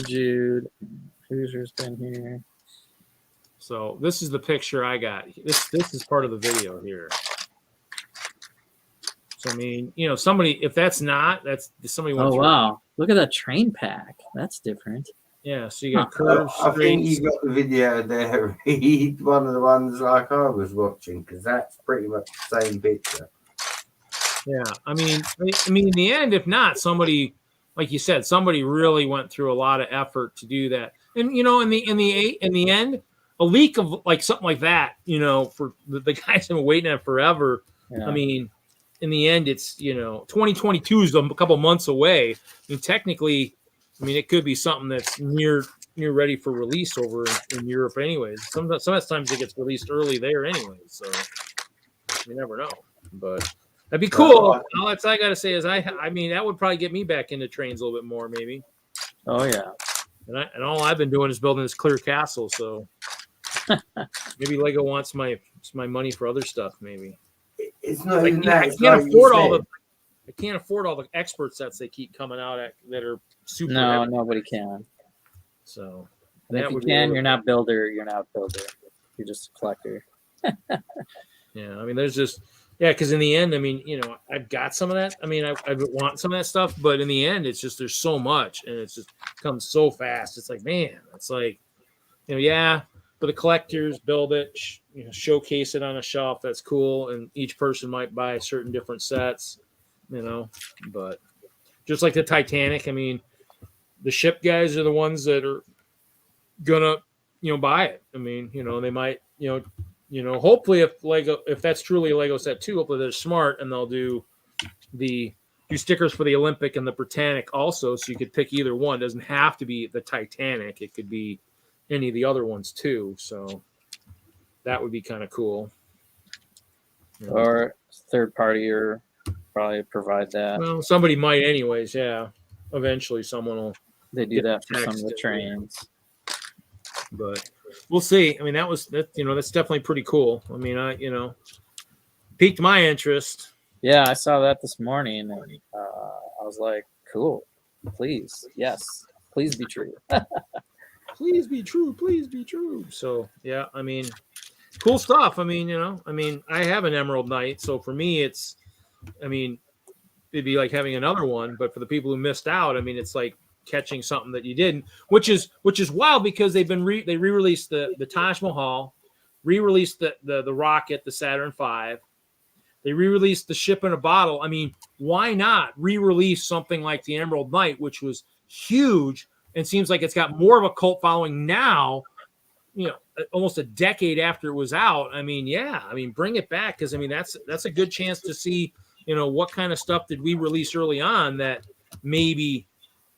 Jude. Hoosier's been here. So this is the picture I got. This is part of the video here. So I mean, you know, somebody, if that's not, that's somebody went through. Wow. Look at that train pack. That's different. Yeah, so you got curves. I think you got the video there. Read one of the ones like I was watching, because that's pretty much the same picture. Yeah, I mean, in the end, if not, somebody, like you said, somebody really went through a lot of effort to do that. And you know, in the end, a leak of like something like that, you know, for the guys have been waiting on forever. Yeah. I mean, in the end, it's, you know, 2022 is a couple months away. I mean, technically, I mean, it could be something that's near ready for release over in Europe, anyways. Sometimes it gets released early there, anyways. So you never know, but that'd be cool. All that's I gotta say is I mean, that would probably get me back into trains a little bit more, maybe. Oh yeah. And all I've been doing is building this clear castle. So maybe Lego wants my money for other stuff. Maybe It's not like, even that. I can't afford all the expert sets they keep coming out at that are super. No, heavy. nobody can. So And if you can, you're not builder. You're not builder. You're just a collector. Yeah, I mean, there's just because in the end, I mean, you know, I've got some of that. I mean, I want some of that stuff, but in the end, it's just there's so much, and it's just comes so fast. It's like, man, it's like, you know, yeah. For the collectors, build it, you know, showcase it on a shelf. That's cool, and each person might buy certain different sets, you know. But just like the Titanic, I mean, the ship guys are the ones that are gonna, you know, buy it. I mean, you know, they might, you know, hopefully if that's truly a Lego set too, hopefully they're smart and they'll do stickers for the Olympic and the Britannic also, so you could pick either one. It doesn't have to be the Titanic. It could be any of the other ones too. So that would be kind of cool. You know. Or third party or probably provide that. Well, somebody might anyways. Yeah. Eventually someone will. They do that for some of the trains. But we'll see. I mean, that's definitely pretty cool. I mean, piqued my interest. Yeah, I saw that this morning, and I was like, "Cool, please, yes, please be true." Please be true. Please be true. So yeah, I mean, cool stuff. I mean, I have an Emerald Knight, so for me, it'd be like having another one. But for the people who missed out, I mean, it's like catching something that you didn't, which is wild because they re-released the Taj Mahal, re-released the rocket, the Saturn V. They re-released the ship in a bottle. I mean, why not re-release something like the Emerald Knight, which was huge and seems like it's got more of a cult following now, you know, almost a decade after it was out. I mean, yeah, I mean, bring it back, because I mean that's a good chance to see, you know, what kind of stuff did we release early on that maybe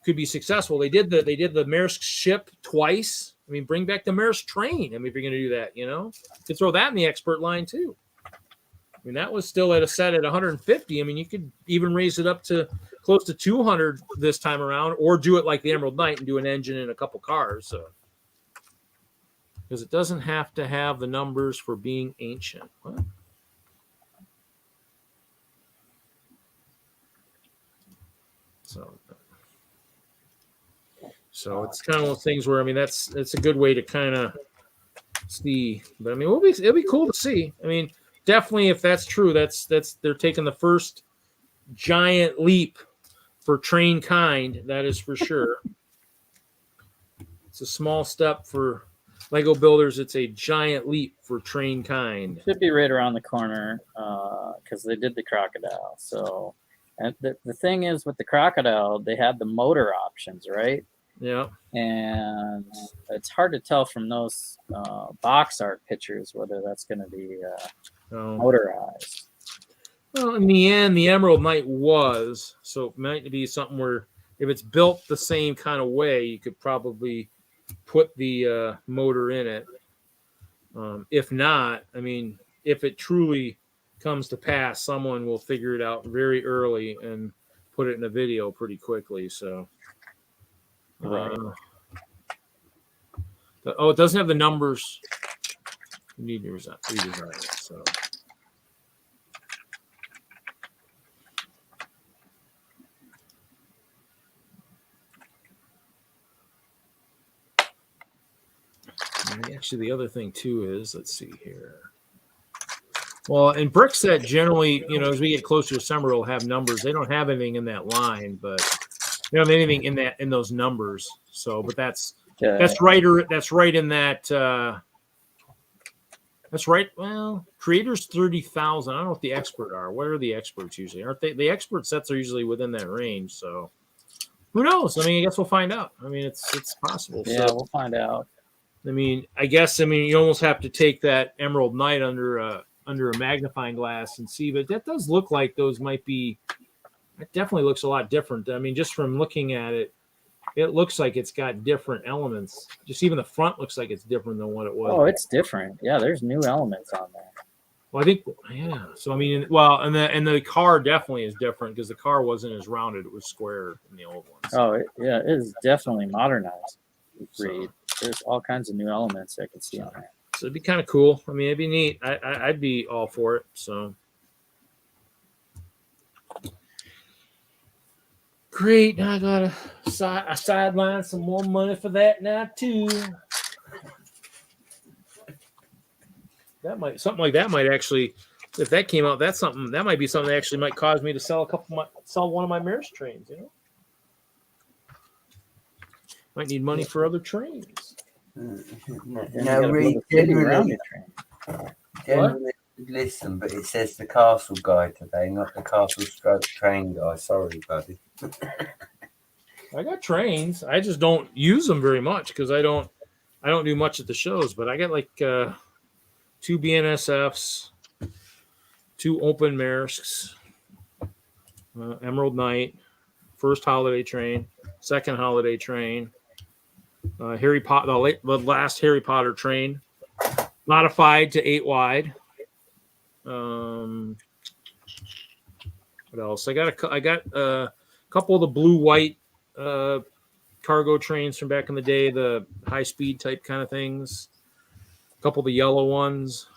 could be successful. They did the Maersk ship twice. I mean, bring back the Maersk train. I mean, if you're going to do that, you know, you could throw that in the expert line too. I mean, that was still at a set at 150. I mean, you could even raise it up to close to 200 this time around, or do it like the Emerald Knight and do an engine and a couple cars. So, because it doesn't have to have the numbers for being ancient. What? So it's kind of those things where, I mean, that's a good way to kind of see. But I mean, it'll be cool to see. I mean, definitely, if that's true, that's they're taking the first giant leap for train kind. That is for sure. It's a small step for Lego builders. It's a giant leap for train kind. Should be right around the corner because they did the crocodile. So, and the thing is with the crocodile, they had the motor options, right? Yeah. And it's hard to tell from those box art pictures whether that's going to be motorized. Well, in the end, the Emerald Knight was. So it might be something where if it's built the same kind of way, you could probably put the motor in it. If not, I mean, if it truly comes to pass, someone will figure it out very early and put it in a video pretty quickly. So, Right. it doesn't have the numbers You need to redesign it. So. And actually, the other thing too is, let's see here. Well, in Brickset, generally, as we get closer to summer, we'll have numbers. They don't have anything in that line, but they don't have anything in those numbers. So, but that's right in that. That's right. Well, creators 30,000. I don't know what the expert are. What are the experts usually? Aren't they? The expert sets are usually within that range. So, who knows? I mean, I guess we'll find out. I mean, it's possible. Yeah, so, we'll find out. I mean, you almost have to take that Emerald Knight under a magnifying glass and see, but that does look like those might be. It definitely looks a lot different. I mean, just from looking at it, it looks like it's got different elements. Just even the front looks like it's different than what it was. Oh, it's different. Yeah, there's new elements on there. Well, I think, yeah. So I mean, well, and the car definitely is different because the car wasn't as rounded; it was square in the old ones. Oh, it is definitely modernized. So, There's all kinds of new elements I can see on there. So it'd be kind of cool. I mean, it'd be neat. I'd be all for it. So great. Now I got a sideline some more money for that now too. Something like that might actually, if that came out, that might be something that actually might cause me to sell one of my Maris trains. Might need money for other trains. Generally listen, but it says the castle guy today, not the castle stroke train guy. Sorry, buddy. I got trains. I just don't use them very much because I don't do much at the shows. But I got like 2 BNSFs, 2 open Maersks, Emerald Knight, first holiday train, second holiday train. Harry Potter, the last Harry Potter train, modified to 8 wide. What else? I got a couple of the blue-white cargo trains from back in the day, the high-speed type kind of things. A couple of the yellow ones.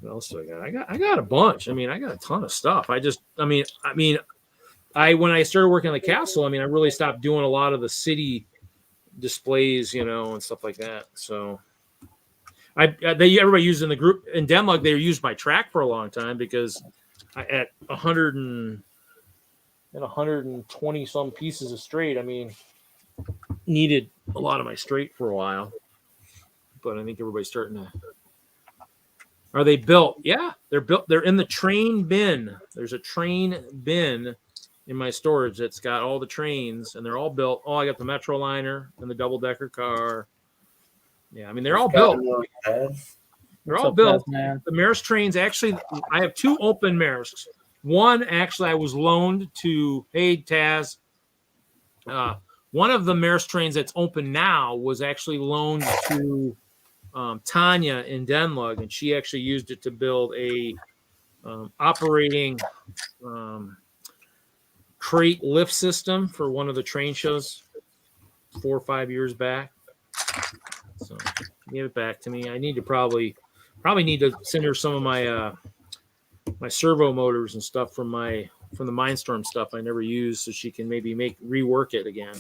What else do I got? I got a bunch. I mean, I got a ton of stuff. When I started working at the castle, I really stopped doing a lot of the city displays, and stuff like that. So everybody used in the group in DENLUG, they were used by track for a long time because at 120 some pieces of straight, needed a lot of my straight for a while. But I think everybody's starting to. Are they built? Yeah, they're built. They're in the train bin. There's a train bin in my storage that's got all the trains, and they're all built. Oh, I got the Metroliner and the double-decker car. Yeah, they're all built. They're all built. Man? The Maersk trains, actually, I have 2 open Maersks. One, actually, I was loaned to, hey, Taz. One of the Maersk trains that's open now was actually loaned to Tanya in DENLUG, and she actually used it to build a operating crate lift system for one of the train shows 4 or 5 years back. So give it back to me. I need to probably need to send her some of my my servo motors and stuff from the Mindstorm stuff I never used, so she can maybe rework it again.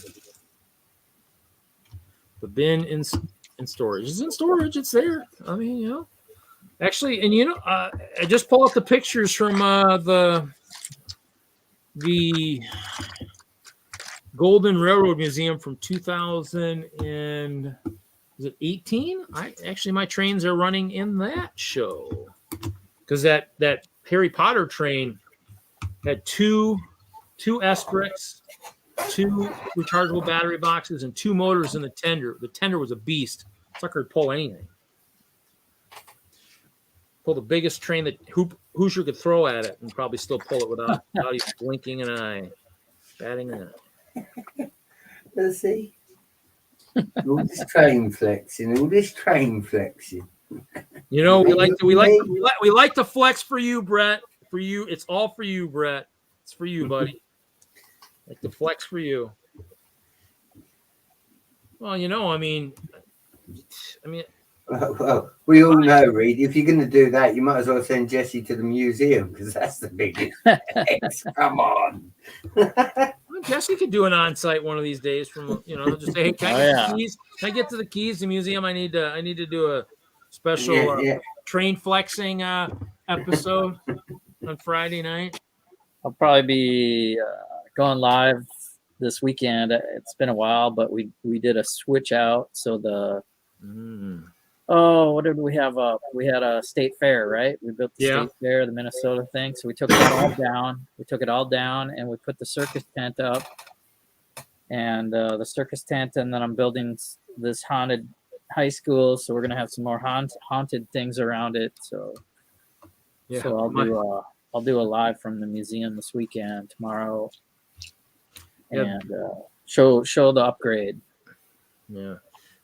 The bin in storage. It's in storage. It's there. Actually, and I just pull out the pictures from the Golden Railroad Museum from 2018. My trains are running in that show because that Harry Potter train had two S-bricks, 2 rechargeable battery boxes, and 2 motors in the tender. The tender was a beast. Sucker could pull anything. Pull the biggest train that Hoosier could throw at it and probably still pull it without even blinking an eye, batting an eye. Let's see. All this train flexing. We like to flex for you, Brett. For you, it's all for you, Brett. It's for you, buddy. Like to flex for you. Well, Well, we all know, Reed, if you're going to do that, you might as well send Jesse to the museum because that's the biggest. Come on. Well, Jesse could do an on-site one of these days. From just say, hey, can I get the keys? Can I get to the keys? The museum. I need to do a special train flexing episode on Friday night. I'll probably be going live this weekend. It's been a while, but we did a switch out. So what did we have up? We had a state fair, right? We built the state fair, the Minnesota thing. So we took that all down. We took it all down and we put the circus tent up. And the circus tent, and then I'm building this haunted high school. So we're gonna have some more haunted things around it. So I'll do a live from the museum this weekend, tomorrow, and show the upgrade. Yeah.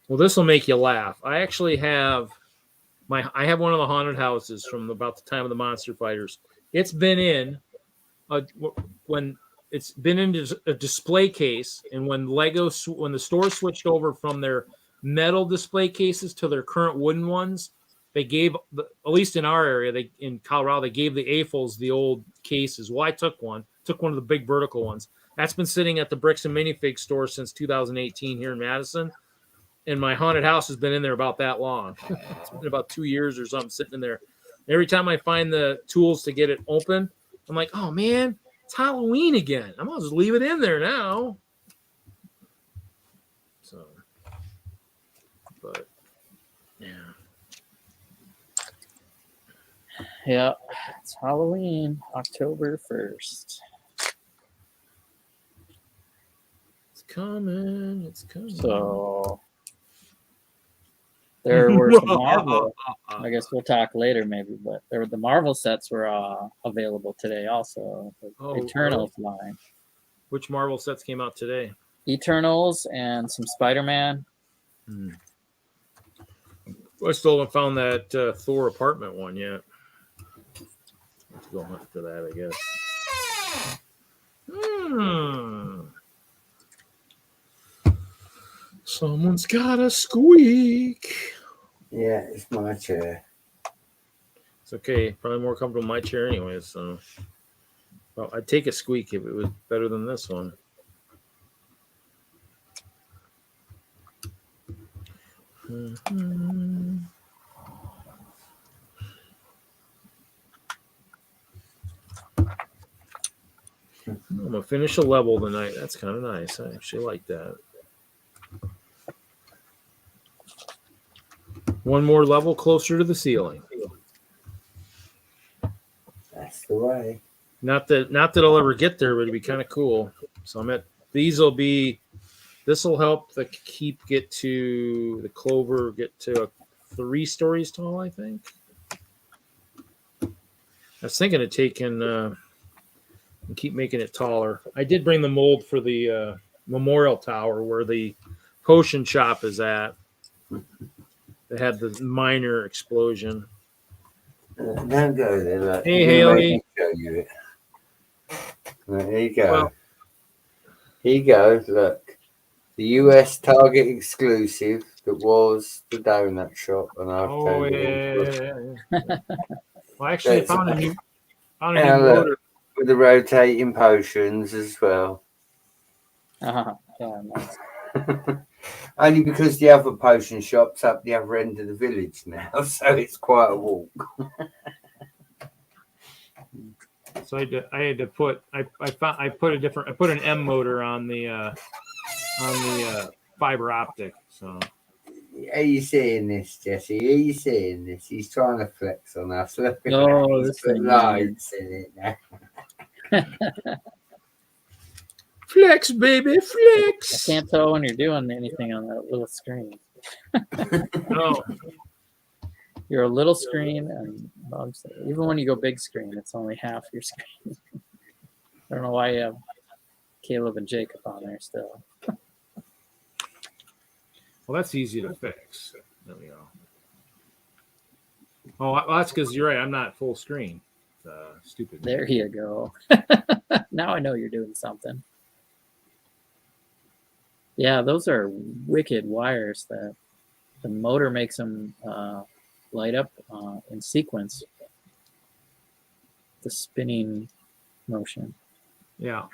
Well, this will make you laugh. I actually have I have one of the haunted houses from about the time of the Monster Fighters. It's been in when it's been in a display case, and when the store switched over from their metal display cases to their current wooden ones, they gave, at least in our area, in Colorado, they gave the AFOLs the old cases. Well, I took one of the big vertical ones. That's been sitting at the Bricks and Minifig store since 2018 here in Madison. And my haunted house has been in there about that long. It's been about 2 years or something sitting in there. Every time I find the tools to get it open, I'm like, oh, man, it's Halloween again. I might as well leave it in there now. So, but, yeah. Yeah, it's Halloween, October 1st. It's coming. So there were some Marvel. I guess we'll talk later, maybe. But the Marvel sets were available today, also. The Eternals line. Which Marvel sets came out today? Eternals and some Spider-Man. I still haven't found that Thor apartment one yet. Let's go hunt for that, I guess. Someone's got a squeak. Yeah, it's my chair. It's okay. Probably more comfortable in my chair anyway. So, well, I'd take a squeak if it was better than this one. I'm going to finish a level tonight. That's kind of nice. I actually like that. One more level closer to the ceiling. That's the way. Not that I'll ever get there, but it'd be kind of cool. So this will help the clover get to 3 stories tall, I think. I was thinking of taking and keep making it taller. I did bring the mold for the memorial tower where the potion shop is at. They had the minor explosion. Don't go there. Look. Hey, Haley. Show you it. There you go. Well, here you go. Look. The US Target exclusive that was the donut shop. And Well, actually, I found a new motor. With the rotating potions as well. Yeah, nice. Only because the other potion shop's up the other end of the village now, so it's quite a walk. So I had to put I put an M motor on the fiber optic. So are you seeing this, Jesse? Are you seeing this? He's trying to flex on us. Look at that. This thing lights in it now. Flex, baby, flex. I can't tell when you're doing anything on that little screen. No. You're a little screen, and even when you go big screen, it's only half your screen. I don't know why you have Caleb and Jacob on there still. Well, that's easy to fix. There we go. Oh, well, that's because you're right. I'm not full screen. Stupid. There you go. Now I know you're doing something. Yeah, those are wicked wires that the motor makes them light up in sequence. The spinning motion. Yeah.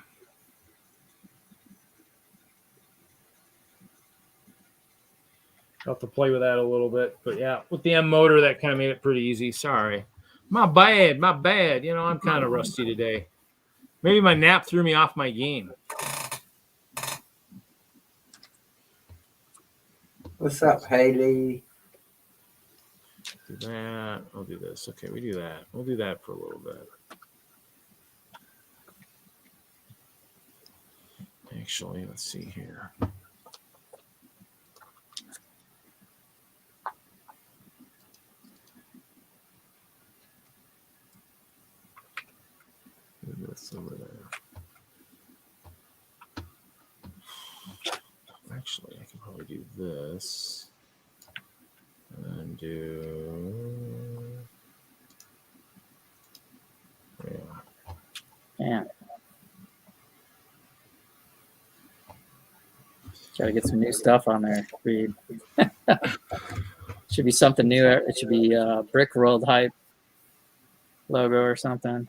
I'll have to play with that a little bit, but yeah, with the M motor, that kind of made it pretty easy. Sorry, my bad. You know, I'm kind of rusty today. Maybe my nap threw me off my game. What's up, Haley? Do that. I'll do this. Okay, we do that. We'll do that for a little bit. Actually, let's see here. Do this over there. Actually, I can probably do this. And do... Yeah. Gotta get some new stuff on there, Reed. Should be something new. It should be Brickworld Hype logo or something.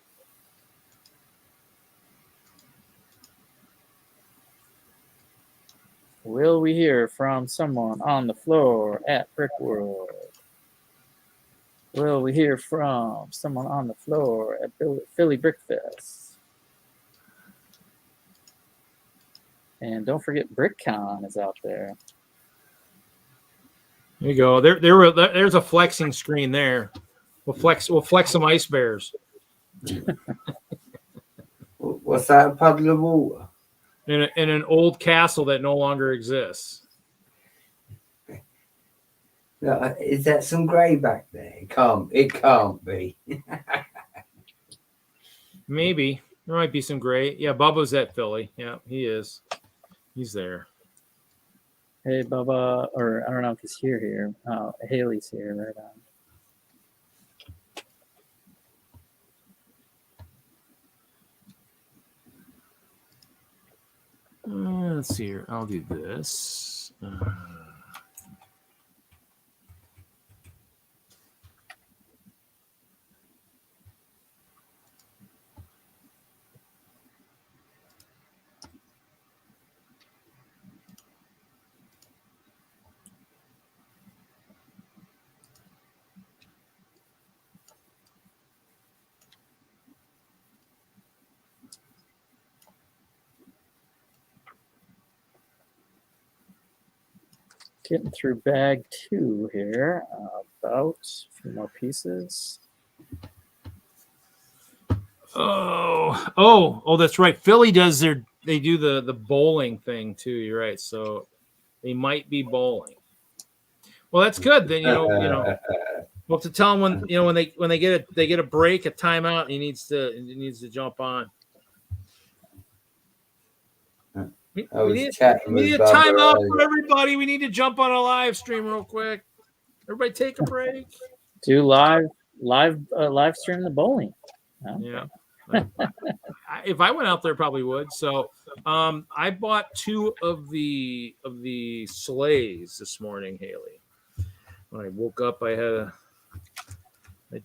Will we hear from someone on the floor at Brickworld? Will we hear from someone on the floor at Philly Brickfest? And don't forget BrickCon is out there. There you go. There's a flexing screen there. We'll flex some ice bears. What's that, a puddle of water? In an old castle that no longer exists. No, is that some grey back there? It can't be. Maybe. There might be some gray. Yeah, Bubba's at Philly. Yeah, he is. He's there. Hey, Bubba, or I don't know if he's here. Haley's here, right on. Let's see here. I'll do this. Getting through bag 2 here. About a few more pieces. Oh, that's right. Philly they do the bowling thing too. You're right. So they might be bowling. Well, that's good. Then we'll have to tell them when they get a break, a timeout. He needs to jump on. We need a timeout for everybody. We need to jump on a live stream real quick. Everybody take a break. Do live stream the bowling. Yeah. If I went out there, probably would. So I bought 2 of the sleighs this morning, Haley. When I woke up, I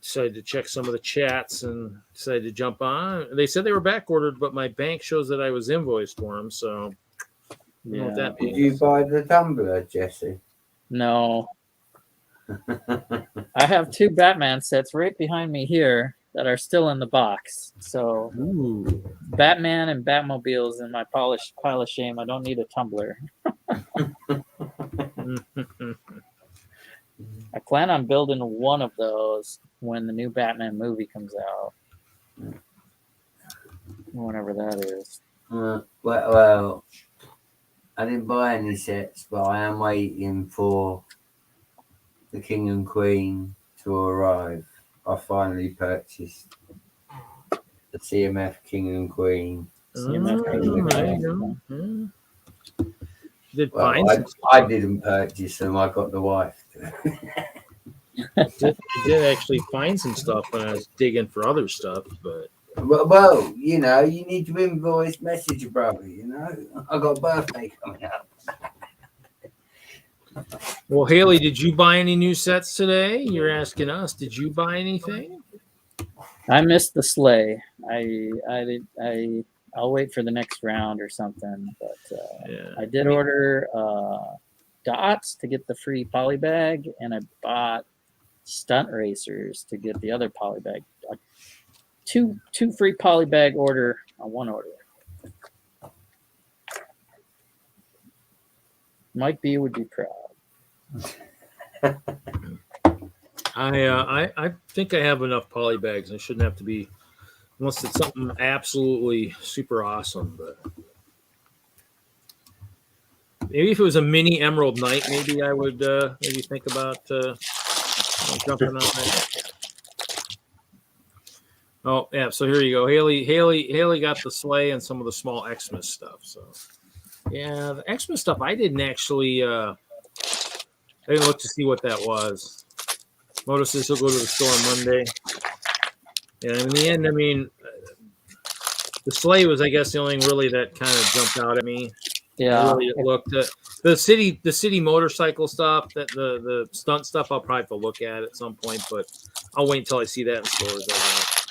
decided to check some of the chats and decided to jump on. They said they were back ordered, but my bank shows that I was invoiced for them. So, yeah. Did you buy the tumbler, Jesse? No. I have 2 Batman sets right behind me here that are still in the box. So, Batman and Batmobiles in my polished pile of shame. I don't need a tumbler. I plan on building one of those when the new Batman movie comes out. Whenever that is. Well, I didn't buy any sets, but I am waiting for the King and Queen to arrive. I finally purchased the CMF King and Queen. I didn't purchase them. I got the wife to. I did actually find some stuff when I was digging for other stuff, but well, you need to invoice message, brother. I got a birthday coming up. Well, Haley, did you buy any new sets today? You're asking us. Did you buy anything? I missed the sleigh. I'll wait for the next round or something. But Yeah. I did order dots to get the free poly bag, and I bought stunt racers to get the other poly bag. Two free poly bag order on one order. Mike B would be proud. I think I have enough poly bags. I shouldn't have to be, unless it's something absolutely super awesome. But maybe if it was a mini Emerald Knight, maybe I would maybe think about jumping on that. Oh yeah, so here you go. Haley got the sleigh and some of the small Xmas stuff. So yeah, the Xmas stuff I didn't actually I didn't look to see what that was. Moto says he'll go to the store on Monday. Yeah, in the end, I mean, the sleigh was, I guess, the only thing really that kind of jumped out at me. Yeah, Really, it looked the city motorcycle stuff, that the stunt stuff, I'll probably have to look at some point, but I'll wait until I see that in stores. I guess.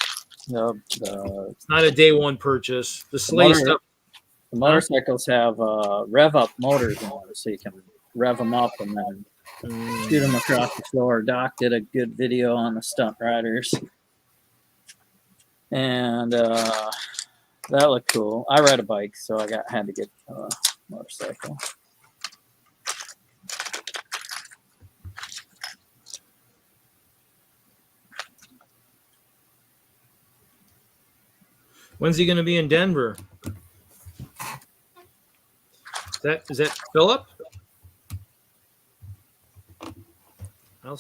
It's not a day one purchase. The sleigh stuff. The motorcycles have rev up motors in there, so you can rev them up and then shoot them across the floor. Doc did a good video on the stunt riders, and that looked cool. I ride a bike, so I had to get a motorcycle. When's he going to be in Denver? Is that Philip? I'll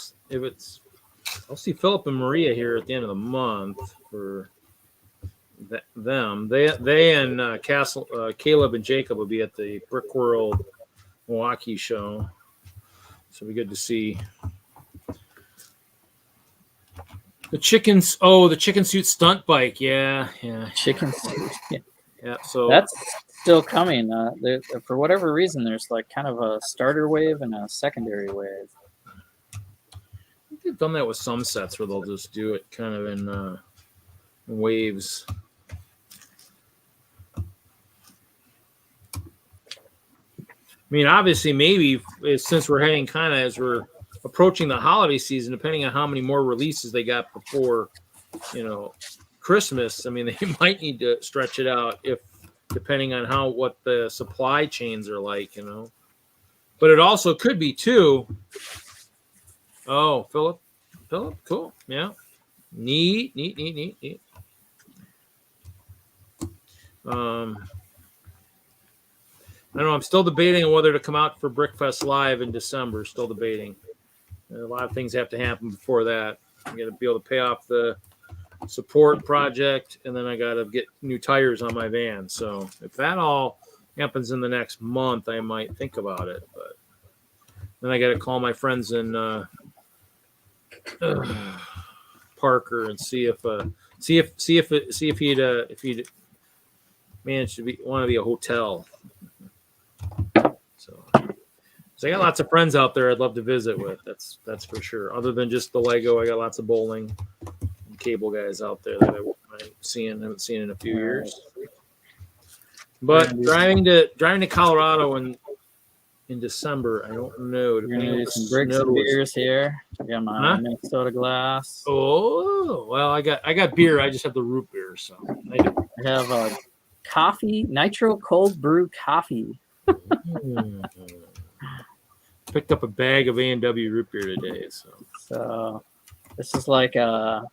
see Philip and Maria here at the end of the month for them. They and Caleb and Jacob will be at the Brickworld Milwaukee show, so it'll be good to see. The chicken suit stunt bike. Yeah. Chicken suit. Yeah. So that's still coming. For whatever reason, there's like kind of a starter wave and a secondary wave. They've done that with some sets where they'll just do it kind of in waves. I mean, obviously, maybe since we're heading kind of as we're approaching the holiday season, depending on how many more releases they got before, Christmas. I mean, they might need to stretch it out depending on what the supply chains are like, But it also could be too. Oh, Philip, cool, yeah, neat. I don't know. I'm still debating on whether to come out for Brickfest Live in December. Still debating. A lot of things have to happen before that. I got to be able to pay off the support project, and then I got to get new tires on my van. So if that all happens in the next month, I might think about it. But then I got to call my friends in Parker and see if he'd managed to want to be a hotel. So I got lots of friends out there I'd love to visit with. That's for sure. Other than just the Lego, I got lots of bowling and cable guys out there that I haven't seen in a few years. But driving to Colorado in December, I don't know. We're gonna do some bricks and beers here. I got my Minnesota glass. Oh well, I got beer. I just have the root beer, so I have a coffee, nitro cold brew coffee. Picked up a bag of A&W root beer today, so this is like it's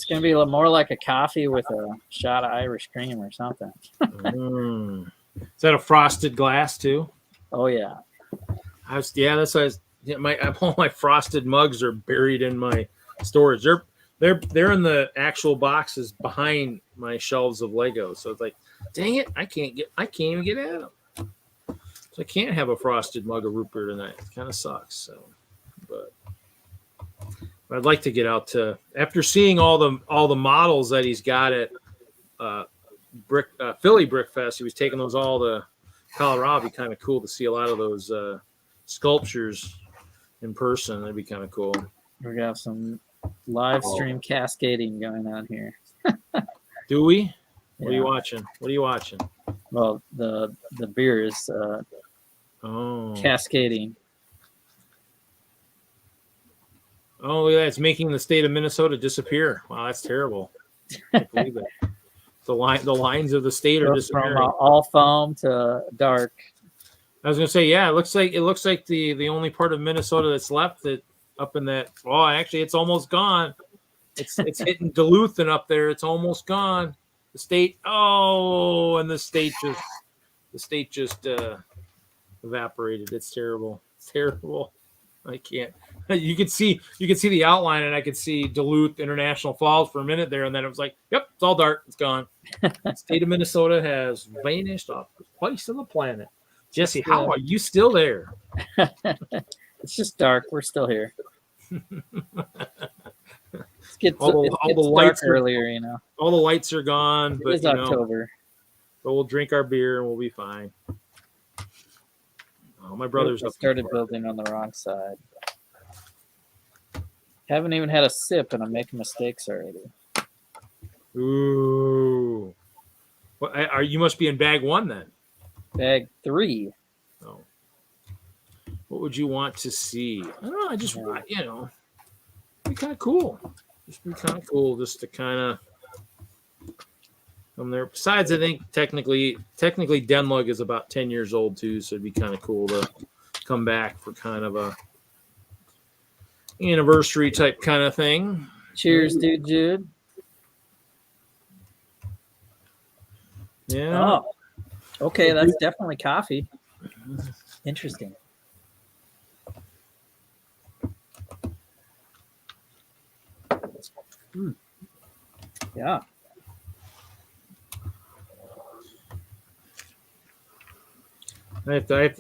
gonna be more like a coffee with a shot of Irish cream or something. Is that a frosted glass too? Oh yeah. That's why all my frosted mugs are buried in my storage. They're in the actual boxes behind my shelves of Lego. So it's like, dang it, I can't even get at them. So I can't have a frosted mug of root beer tonight. It kind of sucks. So, but I'd like to get out to, after seeing all the models that he's got at Philly Brickfest. He was taking those all to Colorado, it'd be kind of cool to see a lot of those sculptures in person. That'd be kind of cool. We're gonna have some live stream cascading going on here. Do we? What are Yeah. you watching? What are you watching? Well, the beer is Oh, cascading. oh, yeah, it's making the state of Minnesota disappear. Wow, that's terrible. I can't believe it. The lines of the state are Goes disappearing. from all foam to dark. I was gonna say, yeah, it looks like the only part of Minnesota that's left that up in that. Oh, actually, it's almost gone. It's hitting Duluth and up there. It's almost gone. The state. Oh, and the state just evaporated. It's terrible. It's terrible. I can't. You could see the outline, and I could see Duluth International Falls for a minute there, and then it was like, yep, it's all dark. It's gone. The state of Minnesota has vanished off the face of the planet. Jesse, how are you still there? It's just dark. We're still here. It gets All the dark lights earlier, you know. All the lights are gone, It but is October. but we'll drink our beer and we'll be fine. Oh, my brother's I up. started building on the wrong side. Haven't even had a sip, and I'm making mistakes already. Ooh. Well, you must be in bag 1 then. Bag 3. Oh. What would you want to see? I don't know. I just, be kind of cool. Just be kind of cool just to kind of come there. Besides, I think technically DENLUG is about 10 years old too, so it'd be kind of cool to come back for kind of a anniversary type kind of thing. Cheers, dude, Jude. Yeah. Oh, okay, that's definitely coffee. Interesting. Yeah. I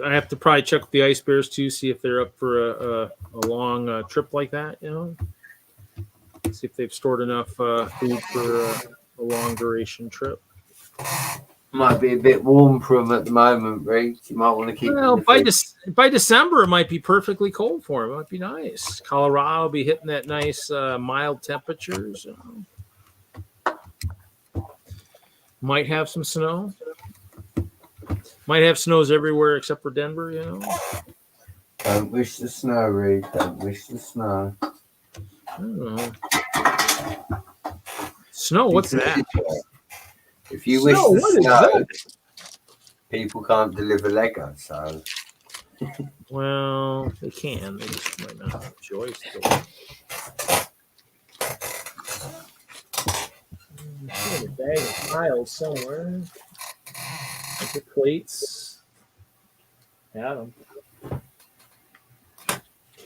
have to probably check with the Ice Bears too, see if they're up for a long trip like that. See if they've stored enough food for a long duration trip. Might be a bit warm for them at the moment, Reed. You might want to keep. Well, by December, it might be perfectly cold for them. It might be nice. Colorado will be hitting that nice mild temperatures. Might have some snow. Might have snows everywhere except for Denver, Don't wish the snow, Reed. Don't wish the snow. I don't know. Snow? What's that? If you wish Snow, the what is snow, that? people can't deliver Lego, so. Well, they can. They just might not have a choice. A bag of tiles somewhere. The plates. Adam.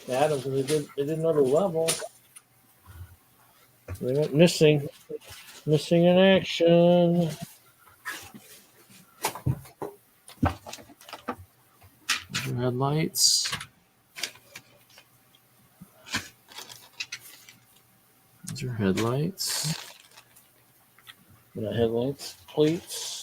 They did another level. They went missing. Missing in action. There's your headlights. Those are headlights. Headlights, plates.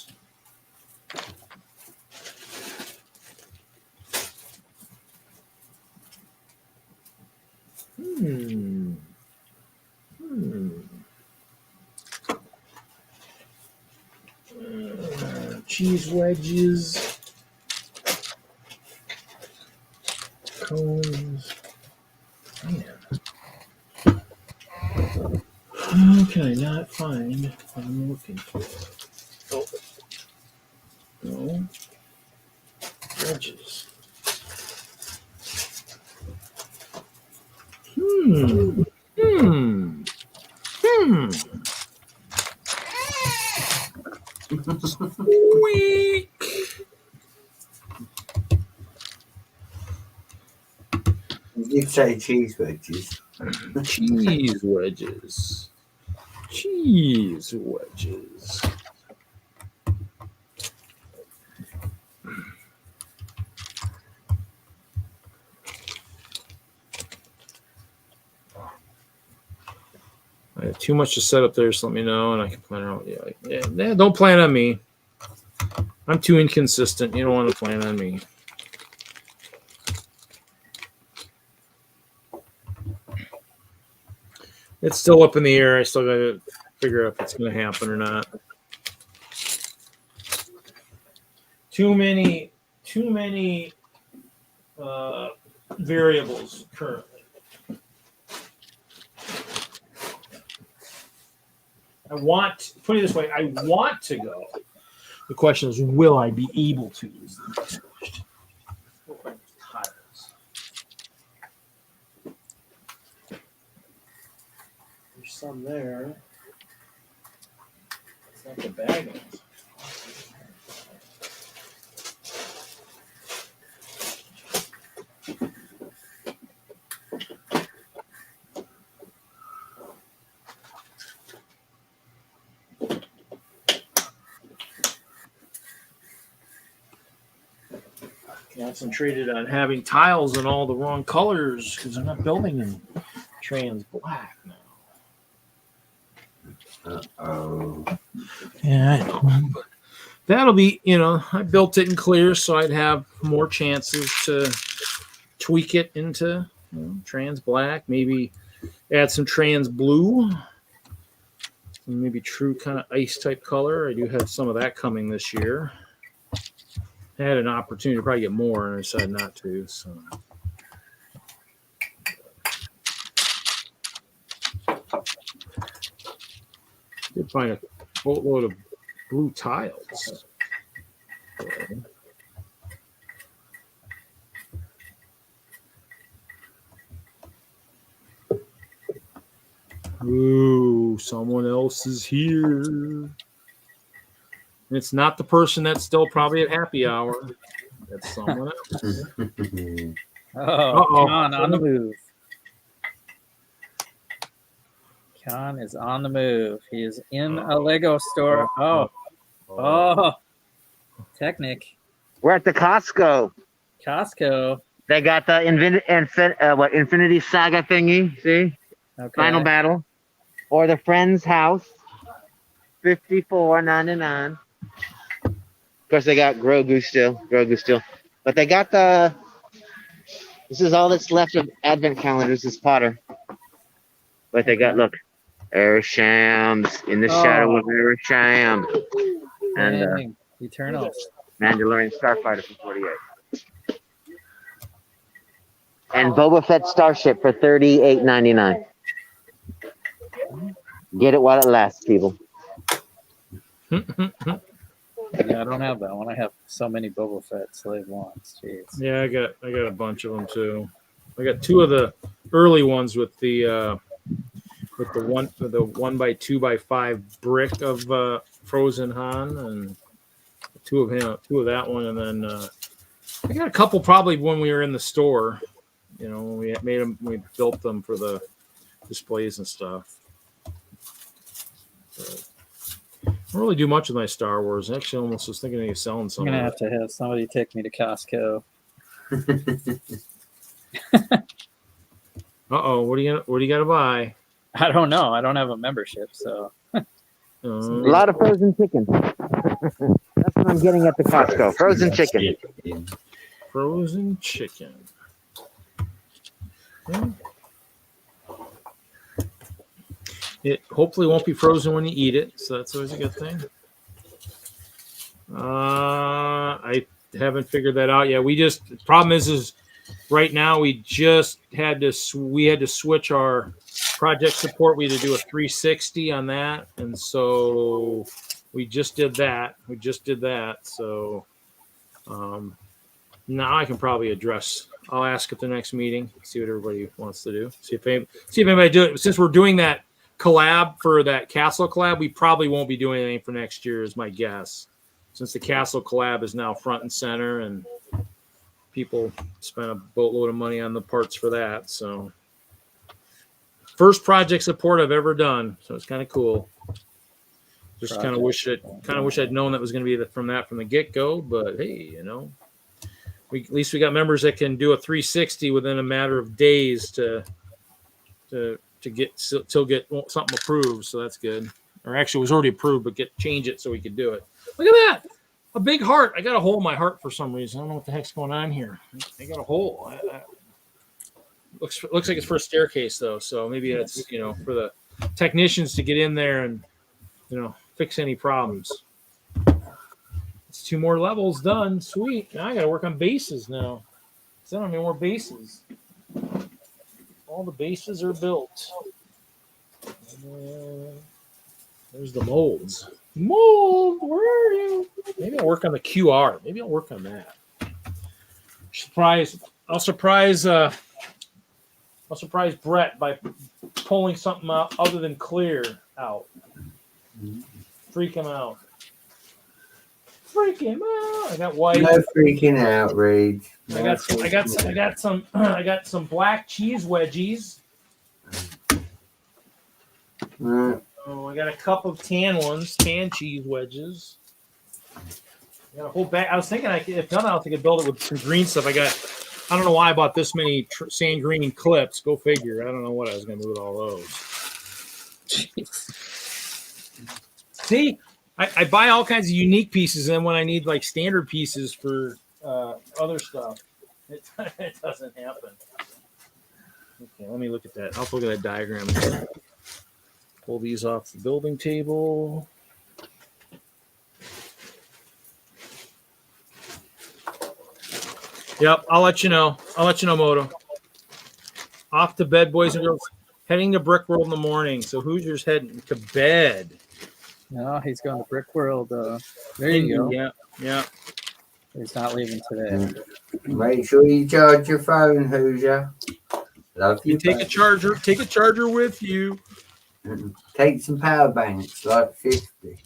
Cheese wedges. Cones. Man. How can I not find what I'm looking for? Oh. No. Wedges. Squeak. You did say cheese wedges. Cheese wedges. Cheese wedges. I have too much to set up there, so let me know, and I can plan out. Yeah, don't plan on me. I'm too inconsistent. You don't want to plan on me. It's still up in the air. I still got to figure out if it's going to happen or not. Too many variables currently. Put it this way, I want to go. The question is, will I be able to? Is the next question. There's some there. It's not the bag of it. Concentrated on having tiles in all the wrong colors because I'm not building in trans black now. Uh-oh. Yeah, I know. But that'll be, I built it in clear so I'd have more chances to tweak it into trans black, maybe add some trans blue, maybe true kind of ice type color. I do have some of that coming this year. I had an opportunity to probably get more, and I decided not to. So, did find a boatload of blue tiles. Ooh, someone else is here. It's not the person that's still probably at happy hour. That's someone else. Con on the move. Con is on the move. He is in a Lego store. Oh. Technic. We're at the Costco. They got the Infinity Saga thingy. See, Final Battle, or the Friends House, $54.99. Of course, they got Grogu still, but they got the. This is all that's left of Advent calendars. Is Potter, but they got Airshams in the shadow of Airsham, and Eternals. Mandalorian Starfighter from 48. And Boba Fett Starship for $38.99. Get it while it lasts, people. Yeah, I don't have that one. I have so many Boba Fett slave ones. Jeez. Yeah, I got a bunch of them too. I got two of the early ones with the 1x2x5 brick of Frozen Han, and two of that one, and then I got a couple probably when we were in the store. When we made them, we built them for the displays and stuff. But I don't really do much with my Star Wars. Actually, I almost was thinking of selling some. I'm gonna have to have somebody take me to Costco. Uh-oh, what do you got to buy? I don't know. I don't have a membership, so. A lot of frozen chicken. That's what I'm getting at the Costco. Frozen chicken. Frozen chicken. Yeah. It hopefully won't be frozen when you eat it, so that's always a good thing. I haven't figured that out yet. The problem is right now we had to switch our project support. We had to do a 360 on that, and so we just did that. So now I can probably address. I'll ask at the next meeting, see what everybody wants to do. See if anybody do it. Since we're doing that collab for that castle collab, we probably won't be doing anything for next year, is my guess. Since the castle collab is now front and center, and people spent a boatload of money on the parts for that. So first project support I've ever done, so it's kind of cool. Just kind of wish I'd known that was going to be from the get-go, but hey, at least we got members that can do a 360 within a matter of days to get something approved. So that's good. Or actually, it was already approved, but change it so we could do it. Look at that! A big heart. I got a hole in my heart for some reason. I don't know what the heck's going on here. I got a hole. Looks like it's for a staircase though, so maybe it's for the technicians to get in there and fix any problems. It's 2 more levels done. Sweet. Now I got to work on bases now. So I don't have any more bases. All the bases are built. There's the molds. Mold, where are you? Maybe I'll work on the QR. Maybe I'll work on that. I'll surprise Brett by pulling something out other than clear out. Freak him out. Freak him out. I got white. No freaking out, Reed. I got some black cheese wedgies. Oh, I got a cup of tan cheese wedges. I got a whole bag. I was thinking if done, I could build it with some green stuff. I don't know why I bought this many sand green clips. Go figure. I don't know what I was going to do with all those. Jeez. See, I buy all kinds of unique pieces, and then when I need like standard pieces for other stuff, it doesn't happen. Okay, let me look at that. I'll look at that diagram. Pull these off the building table. Yep, I'll let you know. Moto. Off to bed, boys and girls. Heading to Brickworld in the morning. So Hoosier's heading to bed. No, he's going to Brickworld. There you go. Yeah. He's not leaving today. Make sure you charge your phone, Hoosier. Love you. Take a charger. Take a charger with you. Take some power banks, like 50.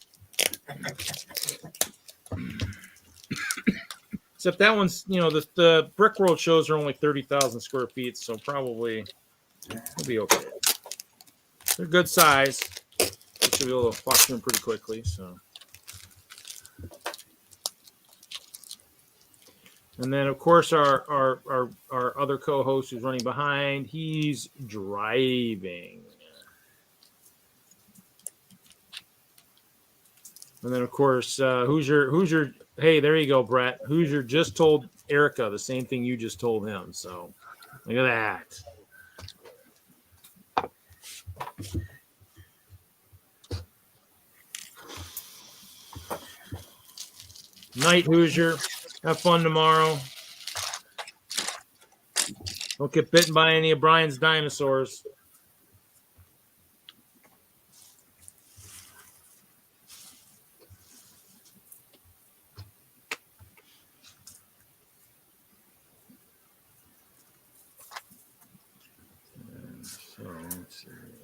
Except that one's, the Brickworld shows are only 30,000 square feet, so probably it'll be okay. They're good size. Should be able to walk through them pretty quickly. So, and then of course our other co-host who's running behind, he's driving. And then, of course, Hoosier. Hey, there you go, Brett. Hoosier just told Erica the same thing you just told him. So, look at that. Night, Hoosier. Have fun tomorrow. Don't get bitten by any of Brian's dinosaurs.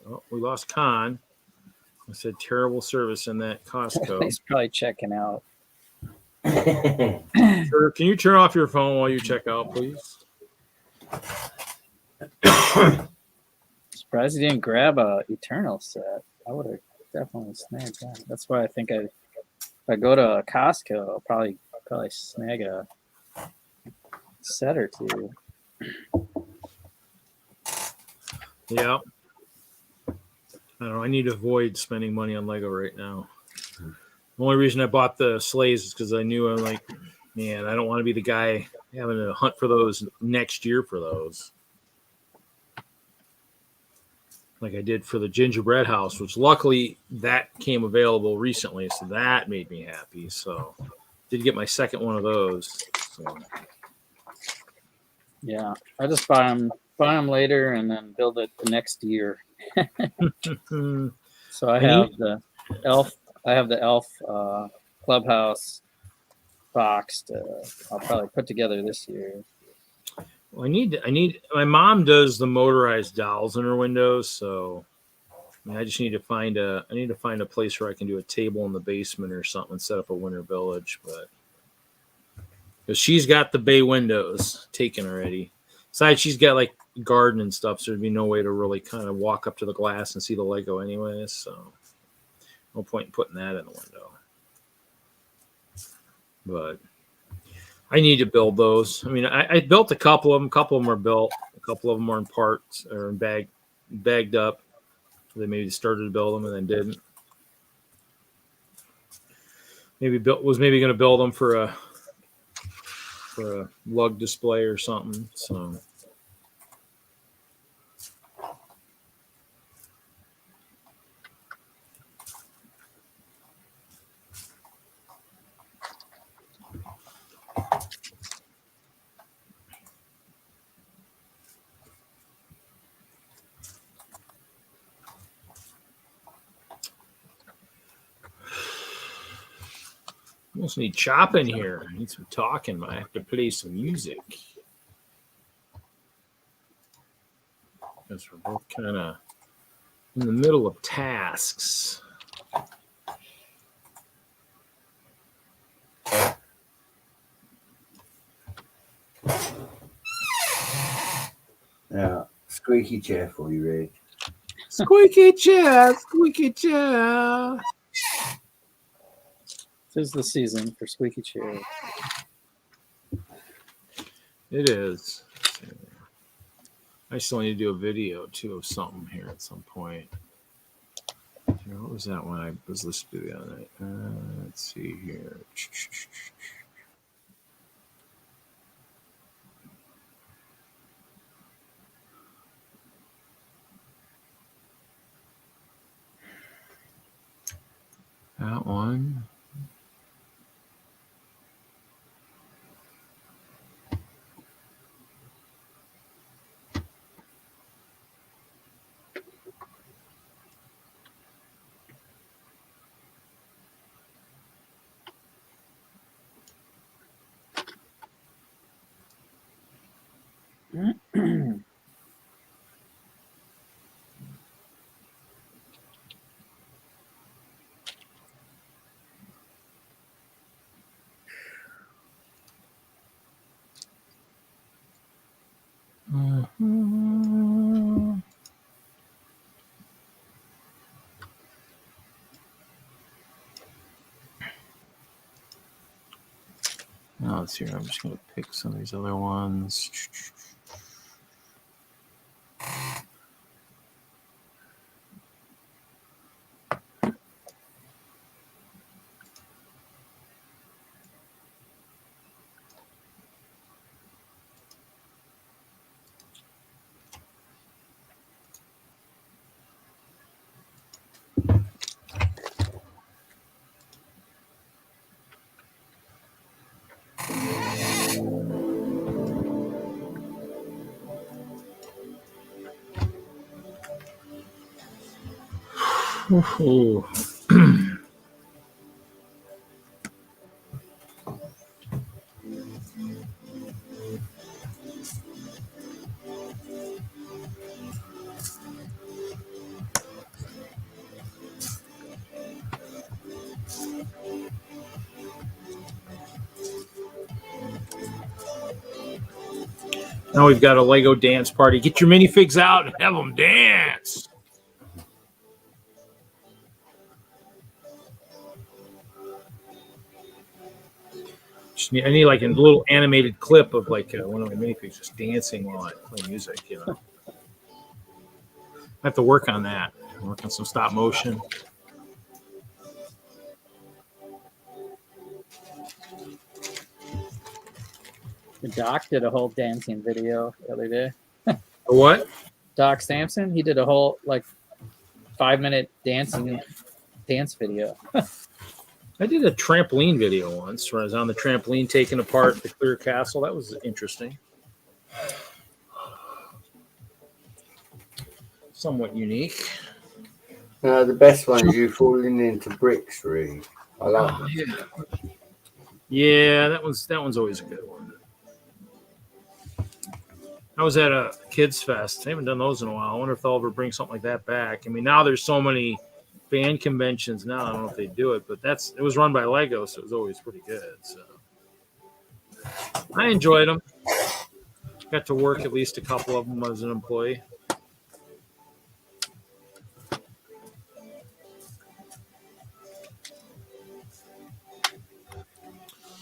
Oh, we lost Con. I said terrible service in that Costco. He's probably checking out. Sir, can you turn off your phone while you check out, please? Surprised he didn't grab a Eternal set. I would have definitely snagged that. That's why I think if I go to Costco, I'll probably snag a set or two. Yeah. I don't know. I need to avoid spending money on Lego right now. The only reason I bought the sleighs is because I knew I'm like, man, I don't want to be the guy having to hunt for those next year for those. Like I did for the gingerbread house, which luckily that came available recently, so that made me happy. So did get my second one of those. So. Yeah, I just buy them later and then build it the next year. So I have the elf clubhouse box I'll probably put together this year. Well, I need my mom does the motorized dowels in her windows, so I just need to find a place where I can do a table in the basement or something, set up a winter village, but because she's got the bay windows taken already. Besides, she's got like garden and stuff, so there'd be no way to really kind of walk up to the glass and see the Lego anyways, so no point in putting that in the window. But I need to build those. I mean, I built a couple of them. A couple of them are built. A couple of them are in parts or bagged up. They maybe started to build them and then didn't. maybe going to build them for a lug display or something. So. Almost need chopping here. I need some talking. Might have to play some music. Because we're both kind of in the middle of tasks. Yeah, squeaky chair for you, Ray. Squeaky chair, squeaky chair. This is the season for squeaky chair. It is. I still need to do a video too of something here at some point. What was that one I was listening to the other night? Let's see here. That one. Now let's see here. I'm just going to pick some of these other ones. Oh. Now we've got a Lego dance party. Get your minifigs out and have them dance. I need like a little animated clip of like one of my minifigs just dancing while I play music. You know, I have to work on that. Work on some stop motion. The Doc did a whole dancing video the other day. What? Doc Sampson, he did a whole like 5-minute dance video. I did a trampoline video once where I was on the trampoline taking apart the clear castle. That was interesting. Somewhat unique. The best one is you falling into bricks, really. I like that. Yeah. Yeah, that one's always a good one. I was at a kids fest. I haven't done those in a while. I wonder if they'll ever bring something like that back. I mean, now there's so many fan conventions now. I don't know if they do it, but it was run by Lego, so it was always pretty good. So I enjoyed them. Got to work at least a couple of them as an employee.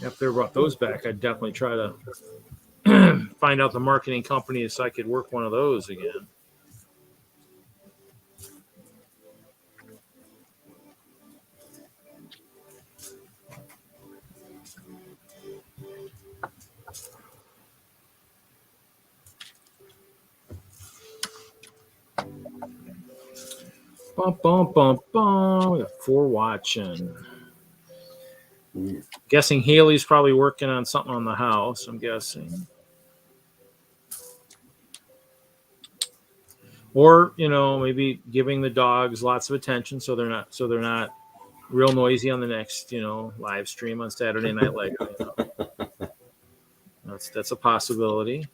If they brought those back, I'd definitely try to find out the marketing company so I could work one of those again. Bum, bum, bum, bum. We got 4 watching. Guessing Haley's probably working on something on the house. I'm guessing. Or, you know, maybe giving the dogs lots of attention so they're not real noisy on the next, you know, live stream on Saturday Night Lego. You know? That's a possibility.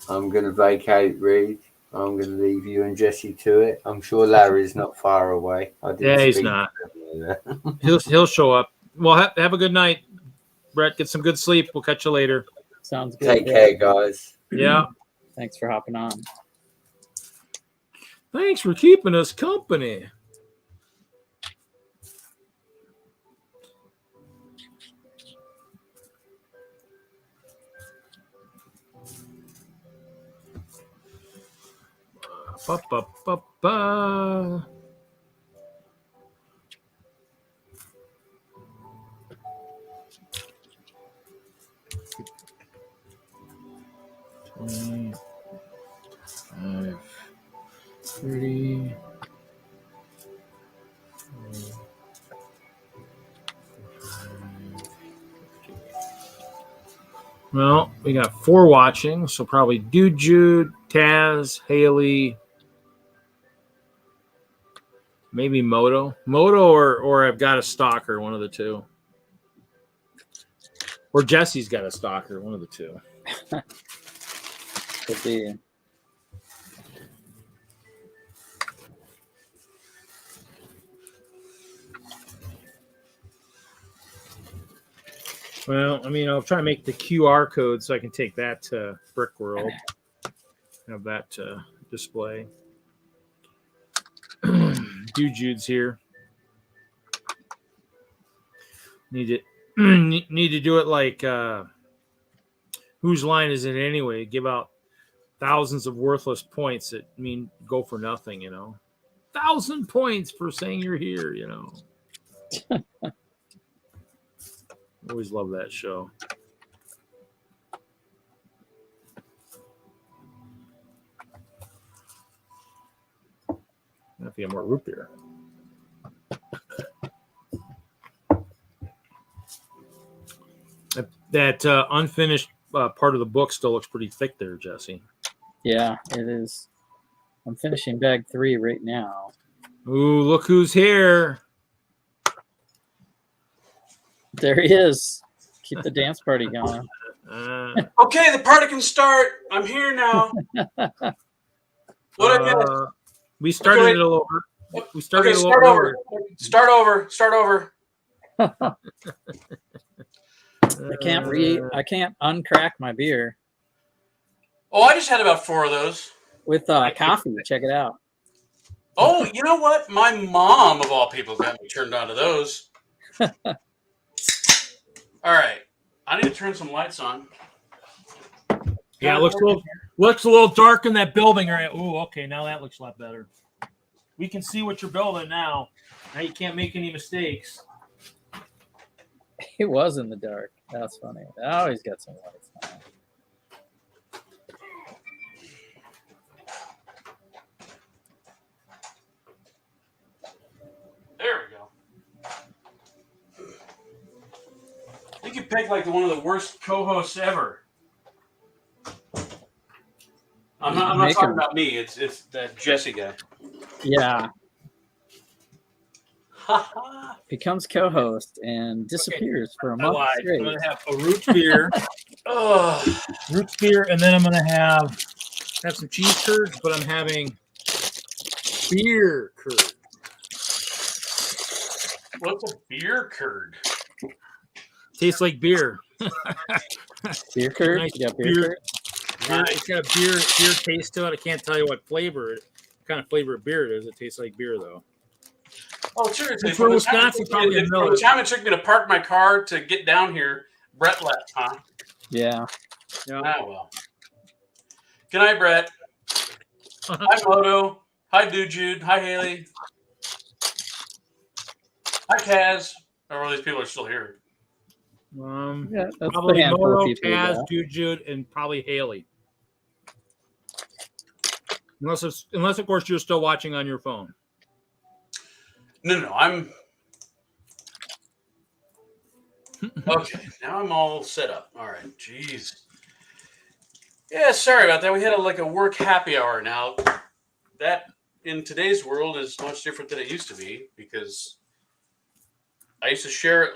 I'm going to vacate, Reed. I'm going to leave you and Jesse to it. I'm sure Larry's not far away. Yeah, he's not. He'll show up. Well, have a good night, Brett. Get some good sleep. We'll catch you later. Sounds good. Take care, guys. Yeah. Thanks for hopping on. Thanks for keeping us company. Ba, ba, ba, ba. Five, 30. Well, we got 4 watching, so probably Dude Jude, Taz, Haley, maybe Moto, or I've got a stalker, one of the two, or Jesse's got a stalker, one of the two. Could be. Well, I mean, I'll try to make the QR code so I can take that to Brickworld, have that display. Dude Jude's here. Need to do it like whose line is it anyway? Give out thousands of worthless points that mean go for nothing, you know. 1,000 points for saying you're here, you know. Always love that show. I have to get more root beer. That unfinished part of the book still looks pretty thick there, Jesse. Yeah, it is. I'm finishing bag 3 right now. Ooh, look who's here. There he is. Keep the dance party going. Okay, the party can start. I'm here now. What I missed? We started Okay, it a little. We started Okay, a start little over. Start over. Start over. I can't uncrack my beer Oh, I just had about 4 of those. with coffee. Check it out. Oh, you know what? My mom, of all people, got me turned on to those. All right. I need to turn some lights on. Yeah, it looks a little dark in that building. Right? Ooh, okay. Now that looks a lot better. We can see what you're building now. Now you can't make any mistakes. It was in the dark. That's funny. Oh, he's got some lights on. There we go. I think you picked like one of the worst co-hosts ever. I'm not talking about me. It's that Jesse guy. Yeah. Becomes co-host and disappears for a month straight. I'm gonna have a root beer, root beer, and then I'm gonna have some cheese curds. But I'm having beer curd. What's a beer curd? Tastes like beer. Beer curd? Nice You got beer curd? It's got a beer taste to it. I can't tell you what kind of flavor of beer it is. It tastes like beer though. Oh, seriously. For Wisconsin, probably a From the time it took me to park my car to get down here, Brett left, huh? Yeah. Ah, well. Good night, Brett. Hi, Moto. Hi, Dude Jude. Hi, Haley. Hi, Kaz. Oh, all these people are still here. Yeah, that's Probably a handful Moto, of people. Taz, Yeah. Jude, and probably Haley. Unless of course you're still watching on your phone. No, I'm okay. Now I'm all set up. All right, jeez. Yeah, sorry about that. We had a work happy hour. Now that in today's world is much different than it used to be because I used to share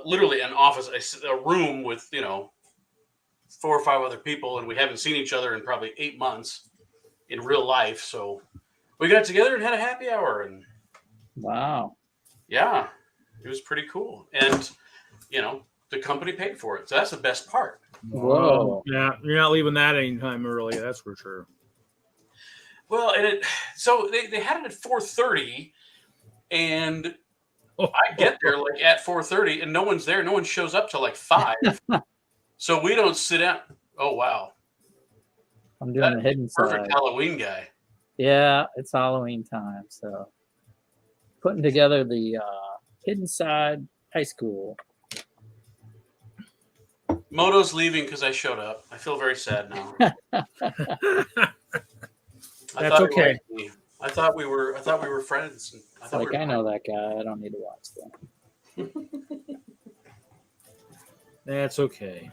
literally an office, a room with 4 or 5 other people, and we haven't seen each other in probably 8 months in real life. So we got together and had a happy hour, and Wow. yeah, it was pretty cool. And the company paid for it, so that's the best part. Whoa. Yeah, you're not leaving that anytime early. That's for sure. Well, and so they had it at 4:30, and I get there at 4:30, and no one's there. No one shows up till 5. So we don't sit down. Oh wow, I'm doing the hidden perfect side. Halloween guy. Yeah, it's Halloween time, so putting together the hidden side high school. Moto's leaving because I showed up. I feel very sad now. That's okay. I thought we were friends. I know that guy. I don't need to watch that. That's okay.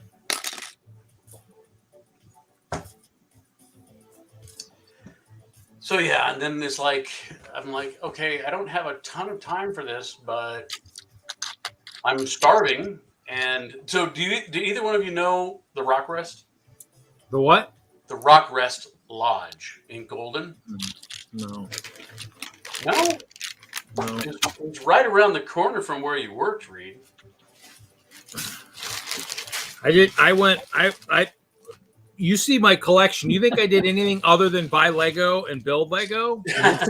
So yeah, and then it's I'm like, okay, I don't have a ton of time for this, but I'm starving. And so, do either one of you know the Rock Rest? The what? The Rock Rest Lodge in Golden? No. No? No. It's right around the corner from where you worked, Reed. You see my collection. You think I did anything other than buy Lego and build Lego?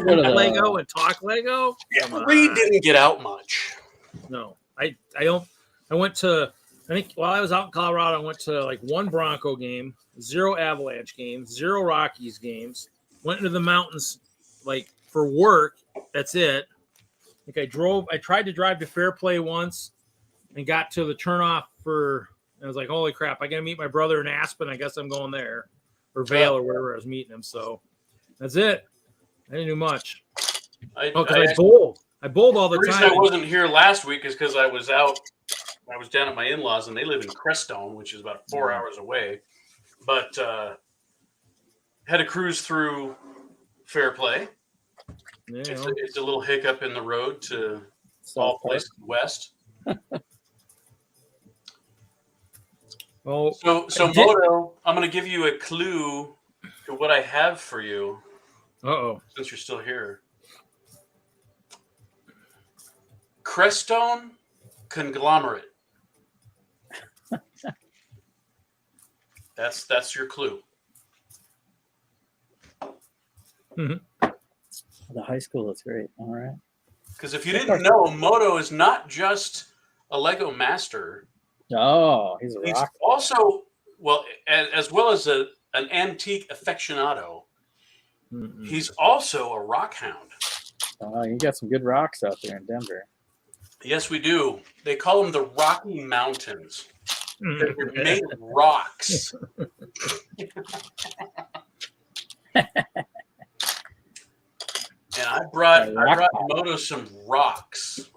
Lego and talk Lego? Yeah, Reed didn't get out much. No. I don't. I went to, I think while I was out in Colorado, I went to 1 Bronco game, 0 Avalanche games, 0 Rockies games. Went into the mountains for work. That's it. I tried to drive to Fairplay once and got to the turnoff I was like, holy crap, I got to meet my brother in Aspen. I guess I'm going there, or Vail, or wherever I was meeting him. So that's it. I didn't do much. I bowled. I bowled all the time. The reason I wasn't here last week is because I was out. I was down at my in-laws, and they live in Crestone, which is about 4 hours away. But had to cruise through Fairplay. Yeah, it's a little hiccup in the road to all places west. Oh, so Moto, I'm going to give you a clue to what I have for you. Uh-oh. Since you're still here. Crestone conglomerate. That's your clue. Mm-hmm. The high school is great. All right. Because if you didn't know, Moto is not just a Lego master. Oh, he's rock. Also, as well as an antique aficionado, he's also a rock hound. You got some good rocks out there in Denver. Yes, we do. They call them the Rocky Mountains. They're made of rocks. And I brought Moto some rocks.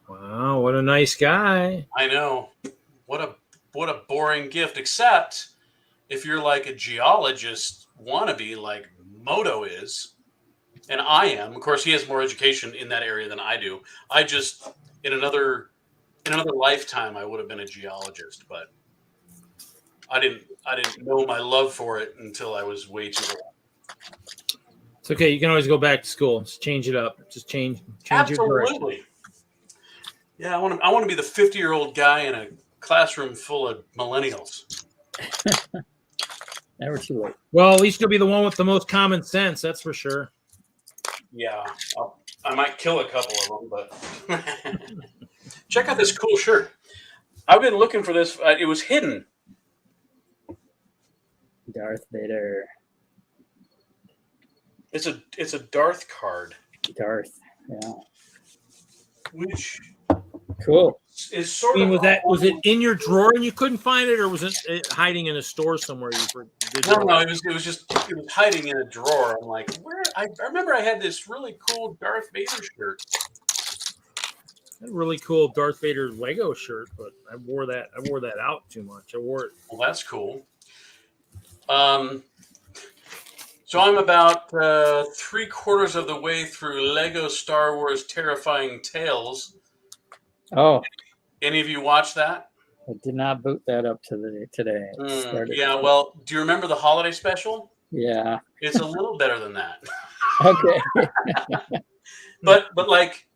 Wow, what a nice guy. I know. What a boring gift, except if you're like a geologist wannabe like Moto is, and I am. Of course, he has more education in that area than I do. I just in another lifetime I would have been a geologist, but I didn't know my love for it until I was way too old. It's okay. You can always go back to school. Just change it up. Just change your direction. Absolutely. Yeah, I want to be the 50-year-old guy in a classroom full of millennials. Never too late. Well, at least you'll be the one with the most common sense. That's for sure. Yeah, I might kill a couple of them, but check out this cool shirt. I've been looking for this. It was hidden. Darth Vader. It's a Darth card. Darth. Yeah. Which cool. is sort I mean, of was it in your drawer and you couldn't find it, or was it hiding in a store somewhere? No, it was hiding in a drawer. I'm like, where? I remember I had this really cool Darth Vader shirt. A really cool Darth Vader Lego shirt, but I wore that out too much. I wore it. Well, that's cool. So I'm about 3/4 of the way through Lego Star Wars Terrifying Tales. Oh, Any of you watch that? I did not boot that up today. Yeah. Well, do you remember the holiday special? Yeah. It's a little better than that. Okay. but like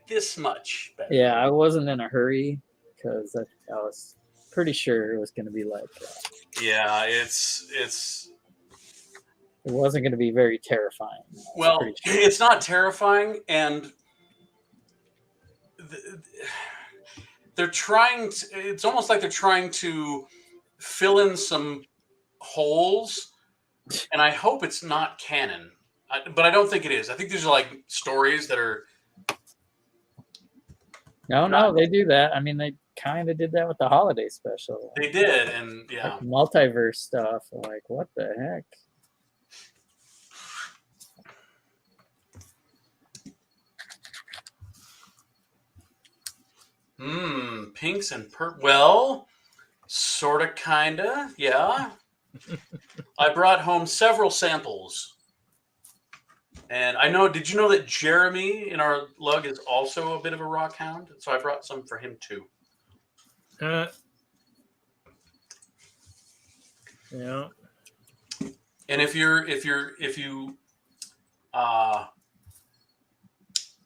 this much better. Yeah, I wasn't in a hurry because I was pretty sure it was going to be like. Yeah, it wasn't going to be very terrifying. Well, sure. It's not terrifying, and they're trying to, it's almost like they're trying to fill in some holes, and I hope it's not canon, but I don't think it is. I think these are like stories that are No, they do that. I mean, they kind of did that with the holiday special. They did, and yeah, like multiverse stuff. Like, what the heck? Pinks and purple. Well, sort of, kind of, yeah. I brought home several samples. And I know, did you know that Jeremy in our lug is also a bit of a rock hound? So I brought some for him too. Yeah. And if you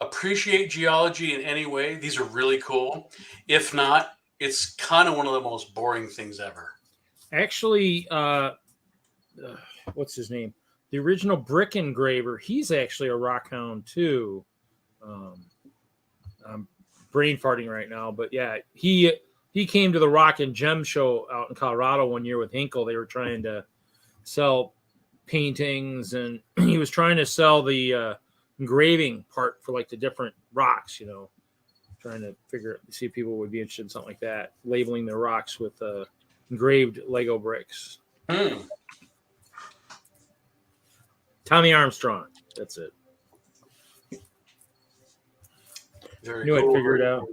appreciate geology in any way, these are really cool. If not, it's kind of one of the most boring things ever. Actually, what's his name? The original brick engraver, he's actually a rock hound too. I'm brain farting right now, but yeah, he came to the Rock and Gem show out in Colorado one year with Hinkle. They were trying to sell paintings, and he was trying to sell the engraving part for like the different rocks, trying to see if people would be interested in something like that, labeling their rocks with engraved Lego bricks. Tommy Armstrong. That's it. Very cool. I'd figure it out.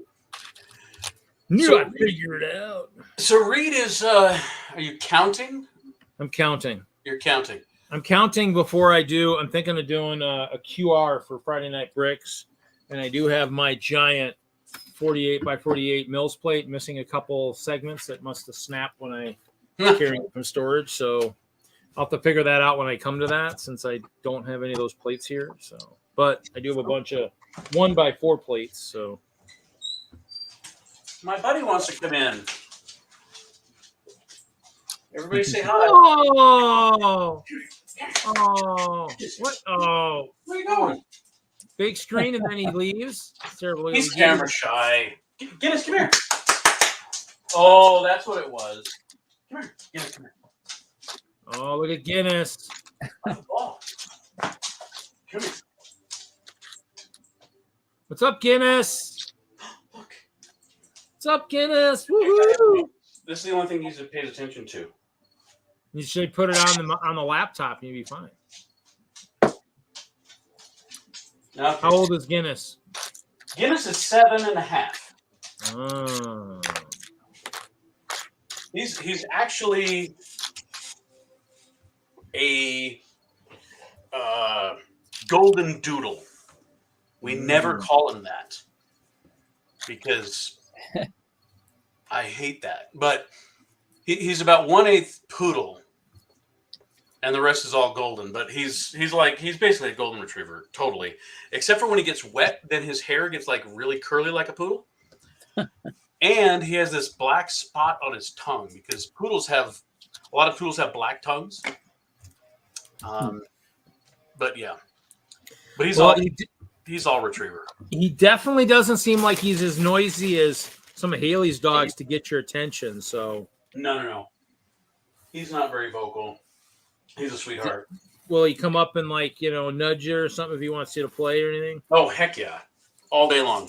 I'd figure it out. So Reed is, are you counting? I'm counting. You're counting. I'm counting before I do. I'm thinking of doing a QR for Friday Night Bricks. And I do have my giant 48 by 48 Mills plate, missing a couple segments that must have snapped when I carried it from storage. So I'll have to figure that out when I come to that, since I don't have any of those plates here. So, but I do have a bunch of 1x4 plates. So my buddy wants to come in. Everybody say hi. Oh, what? Oh, where are you going? Big screen, and then he leaves. It's terrible. He's camera shy. Guinness, come here. Oh, that's what it was. Come here, Guinness, come here. Oh, look at Guinness. Oh. Come here. What's up, Guinness? Look. What's up, Guinness? Woohoo! This is the only thing he pays attention to. You should put it on the laptop, and you'd be fine. Okay. How old is Guinness? Guinness is 7.5. Oh. He's actually a golden doodle. We never call him that because I hate that. But he's about 1/8 poodle, and the rest is all golden. But he's basically a golden retriever, totally. Except for when he gets wet, then his hair gets like really curly like a poodle. And he has this black spot on his tongue because a lot of poodles have black tongues. But yeah, but he's all retriever. He definitely doesn't seem like he's as noisy as some of Haley's dogs to get your attention. So no, he's not very vocal. He's a sweetheart. Will he come up and nudge you or something if he wants you to play or anything? Oh heck yeah, all day long.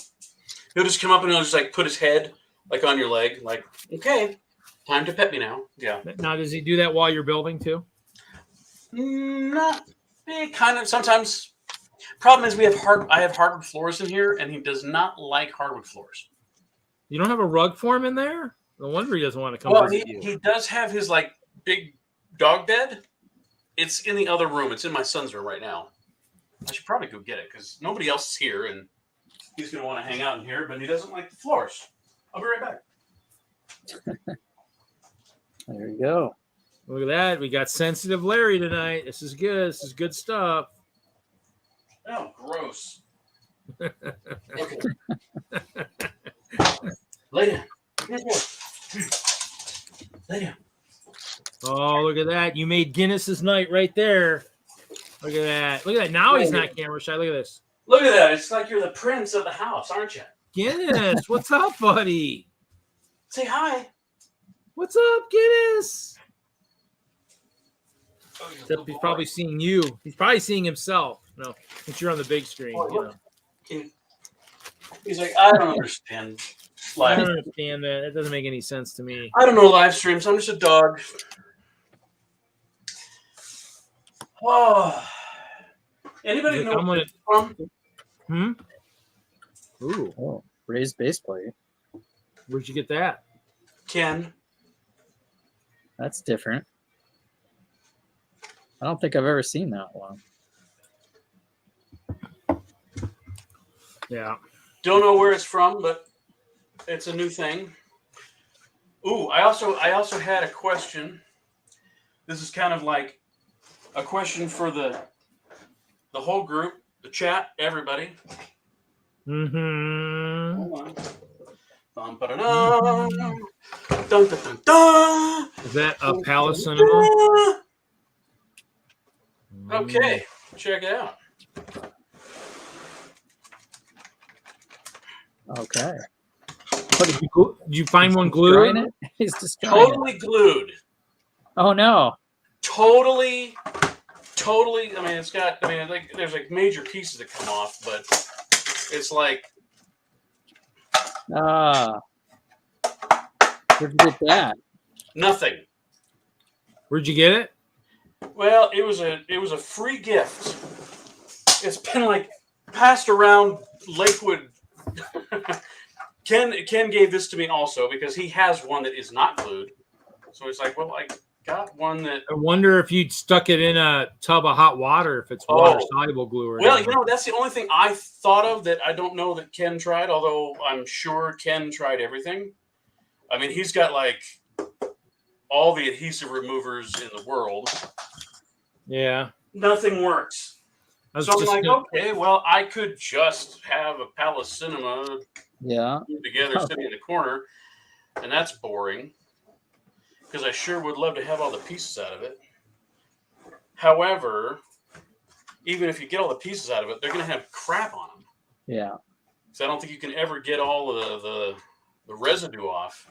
He'll just come up and he'll just like put his head like on your leg, like, okay, time to pet me now. Yeah. Now, does he do that while you're building too? Not kind of sometimes. Problem is I have hardwood floors in here, and he does not like hardwood floors. You don't have a rug for him in there? No wonder he doesn't want to come visit you. He does have his like big dog bed. It's in the other room. It's in my son's room right now. I should probably go get it because nobody else is here, and he's going to want to hang out in here, but he doesn't like the floors. I'll be right back. There you go. Look at that. We got sensitive Larry tonight. This is good. This is good stuff. Oh, gross. Okay. Lay down. Lay down. Oh, look at that. You made Guinness's night right there. Look at that. Look at that. Now he's not camera shy. Look at this. Look at that. It's like you're the prince of the house, aren't you? Guinness, what's up, buddy? Say hi. What's up, Guinness? Oh, Except he's probably seeing you. He's probably seeing himself. No, since you're on the big screen. Oh, you know. He's like, I don't understand I live. don't understand that. That doesn't make any sense to me. I don't know live streams. I'm just a dog. Oh. Anybody know where it's from? Ooh, Oh, raised base plate. where'd you get that? Ken. That's different. I don't think I've ever seen that one. Yeah. Don't know where it's from, but it's a new thing. Ooh, I also had a question. This is kind of like a question for the whole group, the chat, everybody. Mm-hmm. Hold on. Dun, ba-da-dum. Dun, dun, dun, dun. Is that a palace cinema? Okay, check it out. Okay. Did you find one Destroying glued? it? He's destroying it. Totally glued. Oh no. Totally. I mean, it's got. I mean, like there's like major pieces that come off, but it's like. Ah. Where'd you get that? Nothing. Where'd you get it? Well, it was a free gift. It's been like passed around Lakewood. Ken gave this to me also because he has one that is not glued. So he's like, well, I got one that. I wonder if you'd stuck it in a tub of hot water, if it's water soluble glue or Well, anything. you know, that's the only thing I thought of that I don't know that Ken tried, although I'm sure Ken tried everything. I mean, he's got like all the adhesive removers in the world. Yeah. Nothing works. So I'm like, okay, well, I could just have a Palace Cinema together sitting in the corner, and that's boring because I sure would love to have all the pieces out of it. However, even if you get all the pieces out of it, they're going to have crap on them. Yeah. So I don't think you can ever get all of the residue off.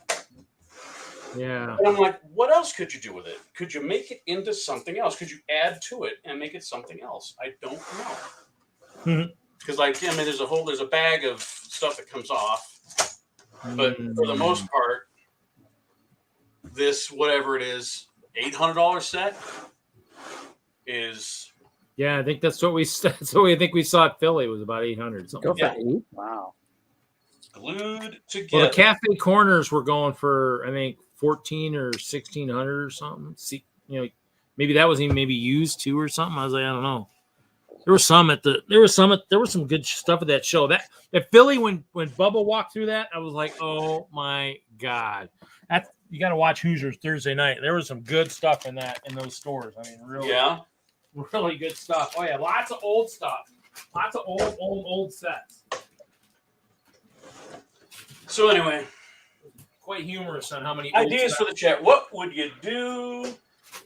Yeah. And I'm like, what else could you do with it? Could you make it into something else? Could you add to it and make it something else? I don't know. Because like, I mean, there's a bag of stuff that comes off, but for the most part, this whatever it is, $800 set is. Yeah, I think that's what we think we saw at Philly was about 800 something. Go for 8? Wow. Glued together. Well, the cafe corners were going for I think 14 or 1600 or something. See, you know, maybe that was even maybe used too or something. I was like, I don't know. There was some good stuff at that show. That at Philly when Bubba walked through that, I was like, oh my god, you got to watch Hoosiers Thursday night. There was some good stuff in those stores. I mean, really good stuff. Oh yeah, lots of old stuff, lots of old sets. So anyway, quite humorous on how many ideas for the chat. What would you do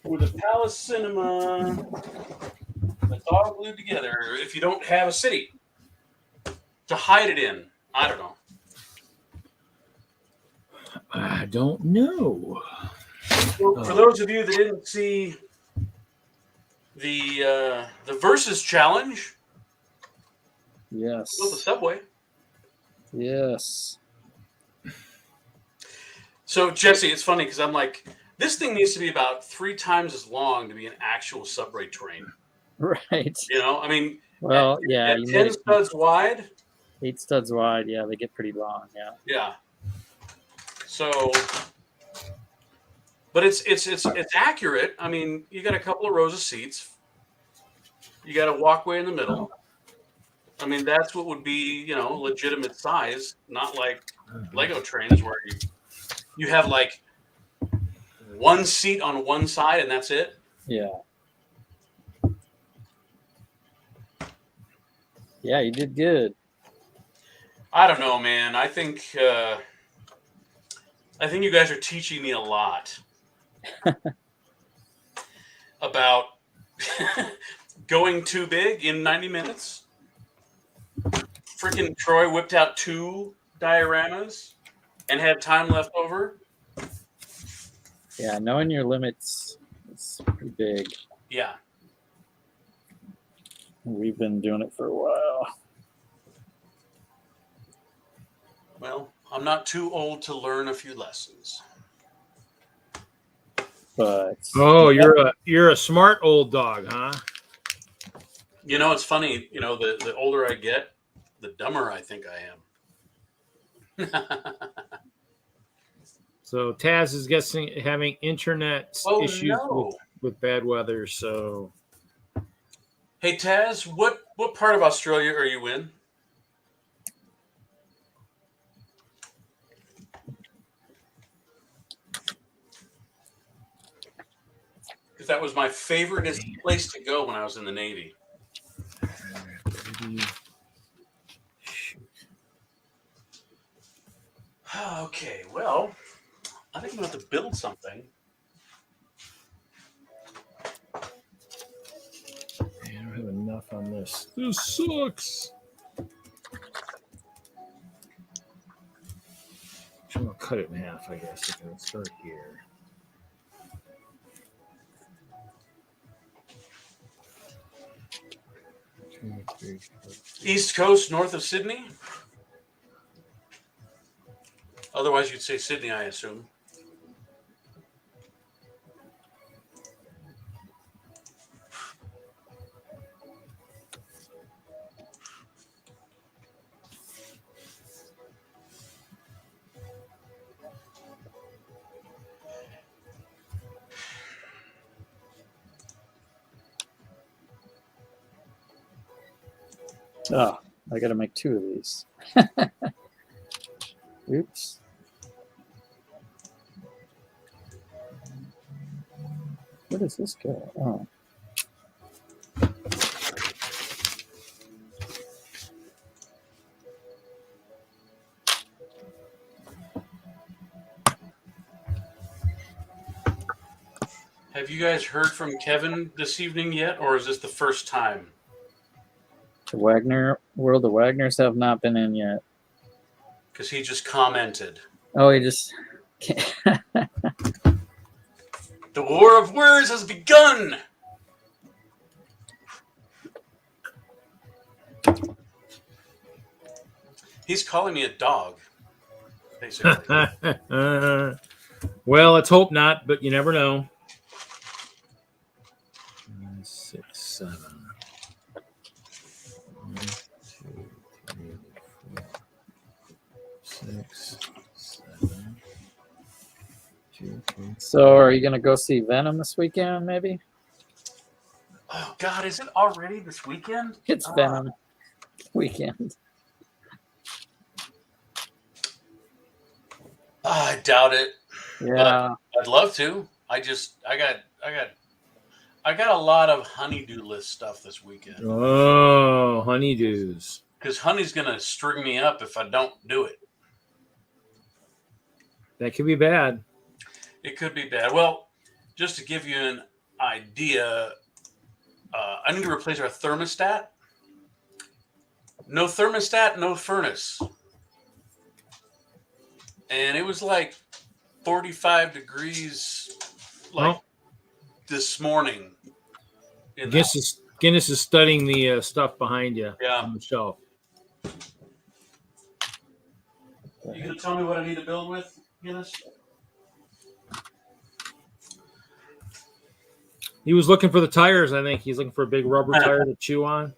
with a Palace Cinema that's all glued together if you don't have a city to hide it in? I don't know. I don't know. Well, for those of you that didn't see the Versus Challenge, Yes. built the subway. Yes. So Jesse, it's funny because I'm like, this thing needs to be about 3 times as long to be an actual subway train. Right. You know, I mean, Well, yeah, at you 10 made it studs wide. 8 studs wide. Yeah, they get pretty long. Yeah. Yeah. So, but it's accurate. I mean, you got a couple of rows of seats. You got a walkway in the middle. I mean, that's what would be, you know, legitimate size, not like Lego trains where you have like one seat on one side and that's it. Yeah. Yeah, you did good. I don't know, man. I think you guys are teaching me a lot about going too big in 90 minutes. Freaking Troy whipped out 2 dioramas and had time left over. Yeah, knowing your limits is pretty big. Yeah. We've been doing it for a while. Well, I'm not too old to learn a few lessons. But you're a smart old dog, huh? You know, it's funny. You know, the older I get, the dumber I think I am. So Taz is having internet issues with bad weather. So, hey Taz, what part of Australia are you in? Because that was my favorite place to go when I was in the Navy. Okay, well, I think I'm going to have to build something. I don't have enough on this. This sucks. I'm going to cut it in half, I guess. I'm going to start here. East Coast, north of Sydney. Otherwise, you'd say Sydney, I assume. Oh, I got to make 2 of these. Oops. Where does this go? Oh. Have you guys heard from Kevin this evening yet, or is this the first time? The World of Wagners have not been in yet. Because he just commented. Oh, he just... The war of words has begun! He's calling me a dog, basically. Well, let's hope not, but you never know. 6, 7. 1, 2, 3, 4, 6, 7. 2, 3. So are you going to go see Venom this weekend, maybe? Oh, God, is it already this weekend? It's Venom weekend. I doubt it. Yeah. I'd love to. I got a lot of honeydew list stuff this weekend. Oh, honeydews. Because honey's going to string me up if I don't do it. That could be bad. It could be bad. Well, just to give you an idea, I need to replace our thermostat. No thermostat, no furnace. And it was like 45 degrees this morning. Guinness is studying the stuff behind you on the shelf. You gonna tell me what I need to build with, Guinness? He was looking for the tires. I think he's looking for a big rubber tire to chew on.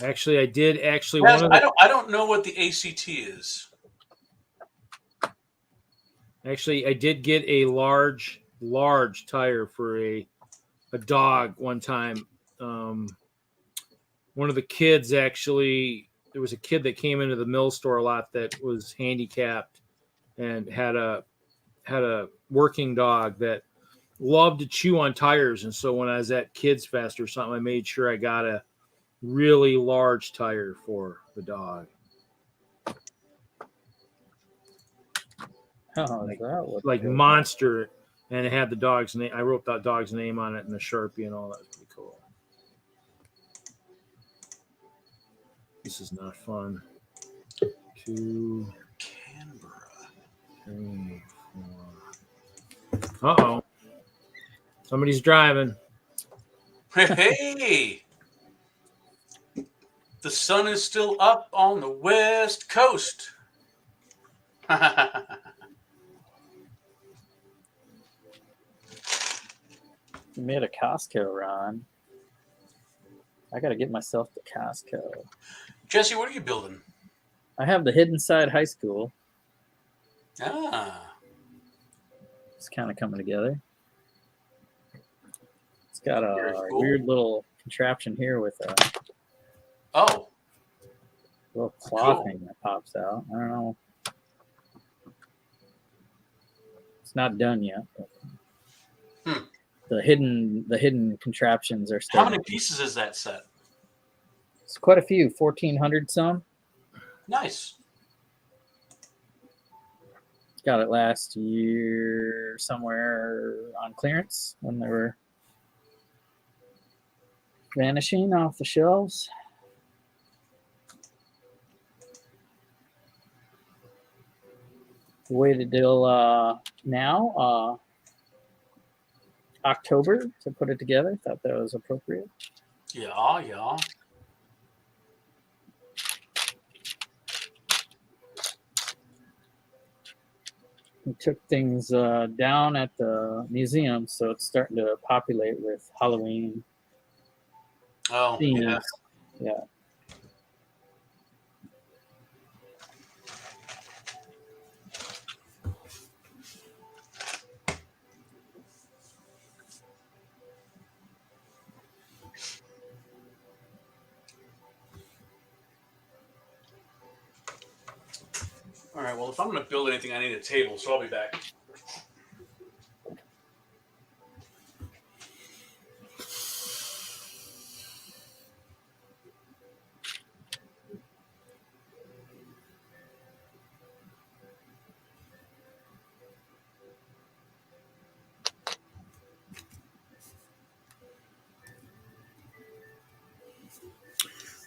Actually, I did actually Yes, one of the, I don't know what the ACT is. Actually, I did get a large tire for a dog one time. One of the kids actually, there was a kid that came into the mill store a lot that was handicapped and had a working dog that loved to chew on tires. And so when I was at Kids Fest or something, I made sure I got a really large tire for the dog. Oh, is that what Like it is? monster, and it had the dog's name. I wrote that dog's name on it and the Sharpie and all that. Was pretty cool. This is not fun. 2, Canberra. 3, 4. Uh-oh. Somebody's driving. Hey! The sun is still up on the West Coast. You made a Costco run. I got to get myself to Costco. Jesse, what are you building? I have the Hidden Side High School. Ah. It's kind of coming together. It's got Very a cool. weird little contraption here with a Oh. little claw Cool. thing that pops out. I don't know. It's not done yet. But the hidden contraptions are still. How many pieces is that set? It's quite a few, 1,400 some. Nice. Got it last year somewhere on clearance when they were vanishing off the shelves. Waited till now, October to put it together. Thought that was appropriate. Yeah, yeah. We took things down at the museum, so it's starting to populate with Halloween Oh, themes. yeah. Yeah. All right, well, if I'm going to build anything, I need a table, so I'll be back.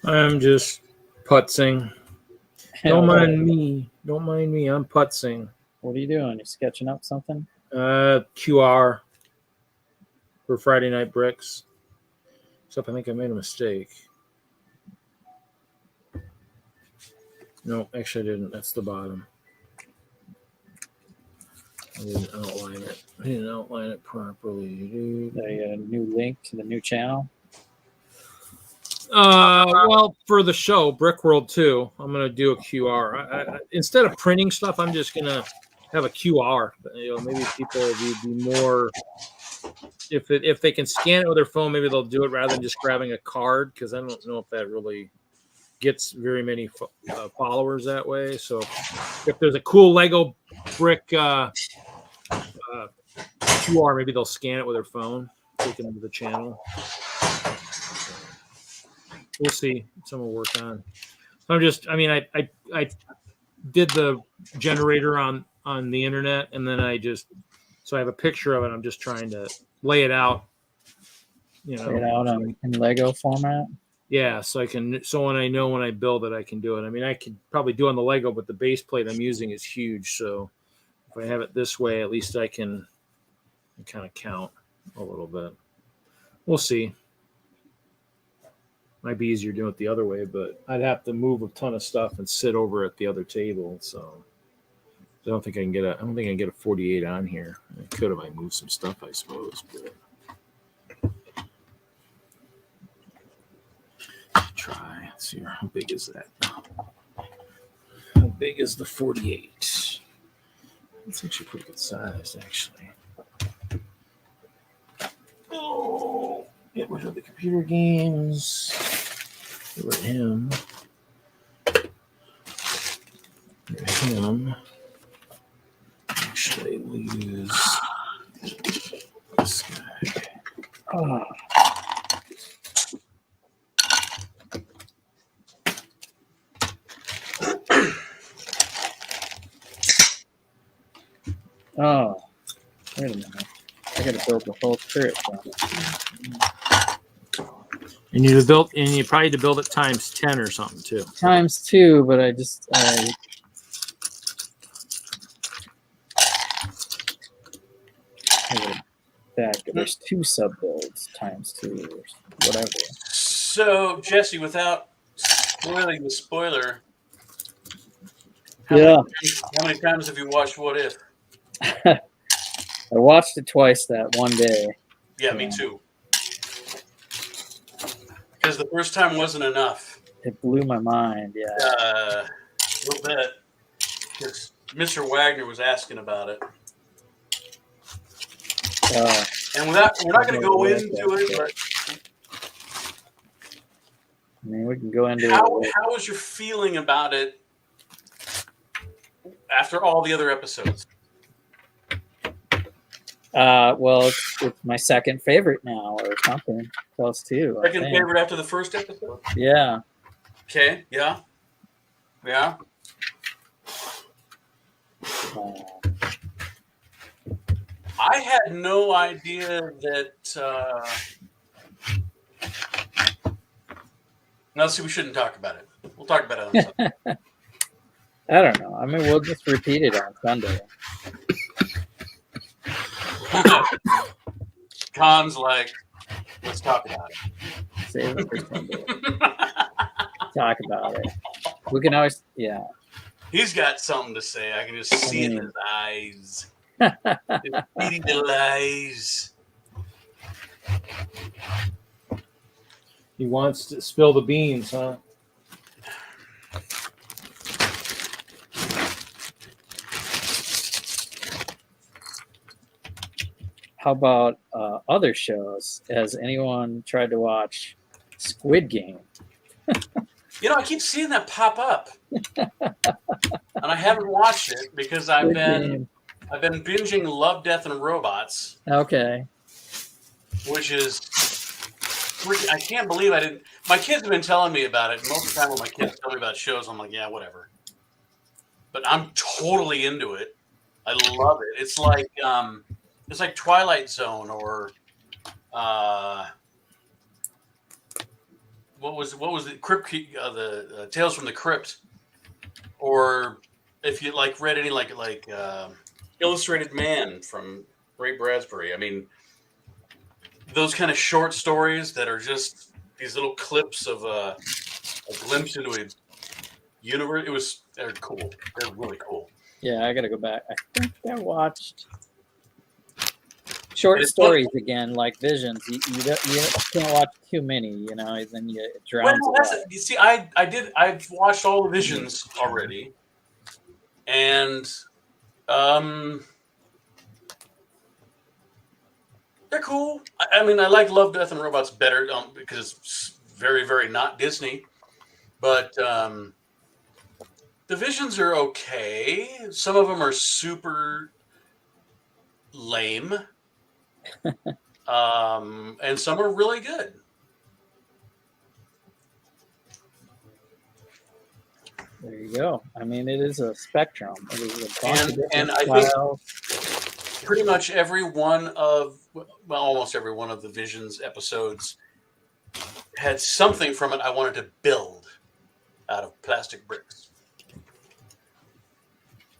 I'm just putzing. Don't mind me. Don't mind me. I'm putzing. What are you doing? You sketching up something? QR for Friday Night Bricks. Except I think I made a mistake. No, actually I didn't. That's the bottom. I didn't outline it. I didn't outline it properly. A new link to the new channel. Well, for the show, Brickworld 2, I'm going to do a QR. Instead of printing stuff, I'm just going to have a QR. You know, maybe people would be more, if they can scan it with their phone, maybe they'll do it rather than just grabbing a card, because I don't know if that really gets very many followers that way. So if there's a cool Lego brick QR, maybe they'll scan it with their phone, take it into the channel. We'll see. Some will work on. I'm just. I mean, I did the generator on the internet, and then I have a picture of it. I'm just trying to lay it out. You know, Lay it out in Lego format. Yeah, so when I know when I build it, I can do it. I mean, I could probably do it on the Lego, but the base plate I'm using is huge. So if I have it this way, at least I can kind of count a little bit. We'll see. Might be easier doing it the other way, but I'd have to move a ton of stuff and sit over at the other table. So I don't think I can get a 48 on here. I could if I moved some stuff, I suppose. But try. Let's see, how big is that? How big is the 48? It's actually pretty good size, actually. Oh, get rid of the computer games. Get rid of him. Get rid of him. Actually, we'll use this guy. Oh. Oh, wait a minute. I gotta build the whole turret. And you probably had to build it times 10 or something too. Times 2, but I there's 2 sub builds times 2 or whatever. So Jesse, without spoiling the spoiler, how many times have you watched What If? I watched it twice that one day. Yeah, me too. Because the first time wasn't enough. It blew my mind. Yeah. A little bit. Because Mr. Wagner was asking about it. And we're not going to go into it, but I mean, we can go into how was your feeling about it after all the other episodes? Well, it's my second favorite now, or something close to. Second favorite after the first episode? Yeah. Okay. Yeah. Yeah. I had no idea that. No, see, we shouldn't talk about it. We'll talk about it on Sunday. I don't know. I mean, we'll just repeat it on Sunday. Khan's like, let's talk about it. Save it for Sunday. Talk about it. We can always, yeah. He's got something to say. I can just see it in his eyes. His beady little eyes. He wants to spill the beans, huh? How about other shows? Has anyone tried to watch Squid Game? You know, I keep seeing that pop up, and I haven't watched it because I've been binging Love, Death, and Robots. Okay. Which is, I can't believe I didn't. My kids have been telling me about it. Most of the time when my kids tell me about shows, I'm like, yeah, whatever. But I'm totally into it. I love it. It's like Twilight Zone or what was the Crypt the Tales from the Crypt, or if you read any Illustrated Man from Ray Bradbury. I mean, those kind of short stories that are just these little clips of a glimpse into a universe. They're cool. They're really cool. Yeah, I gotta go back. I think I watched short stories again, like Visions. You can't watch too many, you know, then you drown. Well, you see, I've watched all the Visions already, and they're cool. I mean, I like Love, Death, and Robots better because it's very, very not Disney. But the Visions are okay. Some of them are super lame. And some are really good. There you go. I mean, it is a spectrum. It is a bunch of different and I styles. think pretty much almost every one of the Visions episodes had something from it I wanted to build out of plastic bricks.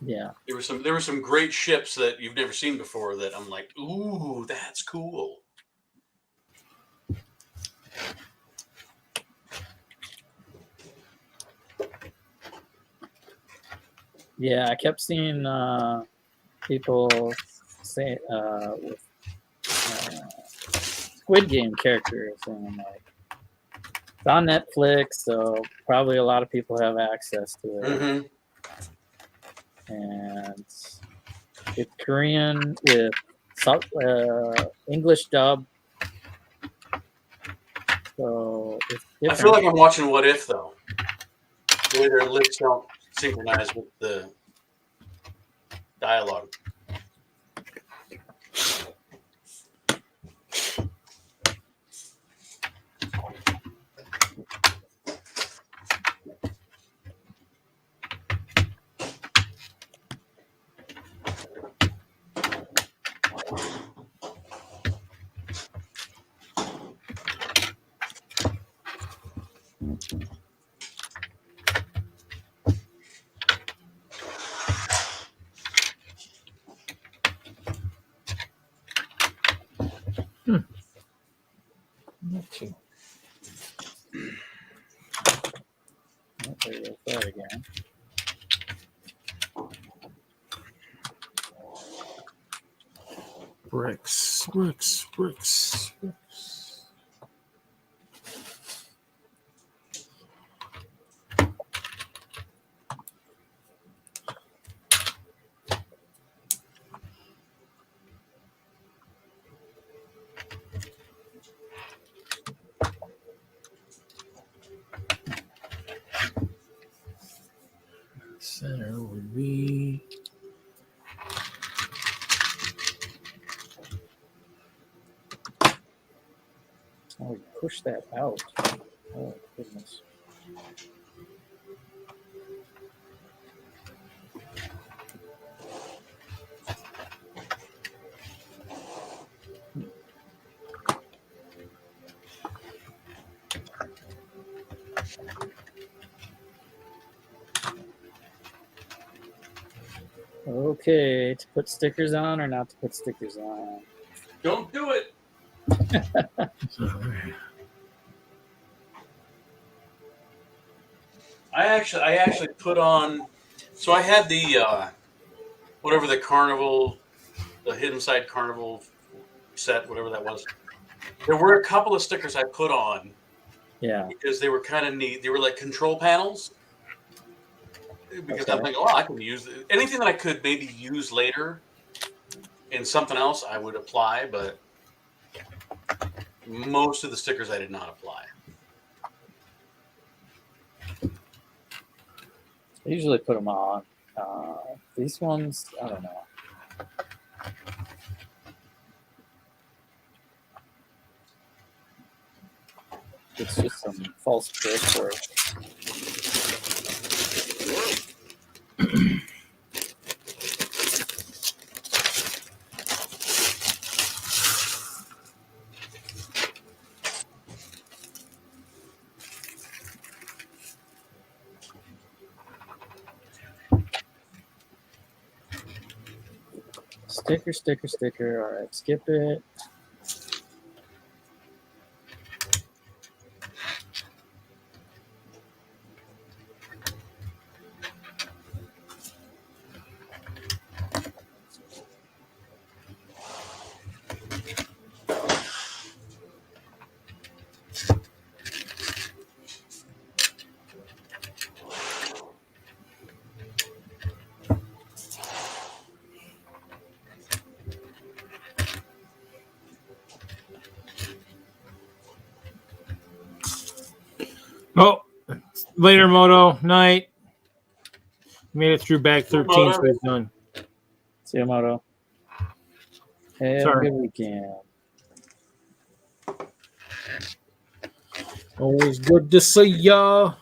Yeah. There were some great ships that you've never seen before that I'm like, ooh, that's cool. Yeah, I kept seeing people say with Squid Game characters, and I'm like, it's on Netflix, so probably a lot of people have access to it. Mm-hmm. And it's Korean with English dub, so it's I different. feel like I'm watching What If, though. The way their lips don't synchronize with the dialogue. Okay. Oh, there goes that again. Bricks, bricks, bricks, bricks. Center would be Oh, you push that out. Oh, goodness. Okay, to put stickers on or not to put stickers on? Don't do it. I actually put on. So I had the whatever the carnival, the hidden side carnival set, whatever that was. There were a couple of stickers I put on Yeah. because they were kind of neat. They were like control panels. Because Okay. I'm thinking, oh, I can use anything that I could maybe use later in something else. I would apply, but most of the stickers I did not apply. I usually put them on. These ones, I don't know. It's just some false brickwork. Sticker, sticker, sticker. All right, skip it. Oh, later, Moto. Night. Made it through back 13, so it's done. See you, Moto. Have Sorry. a good weekend. Always good to see ya.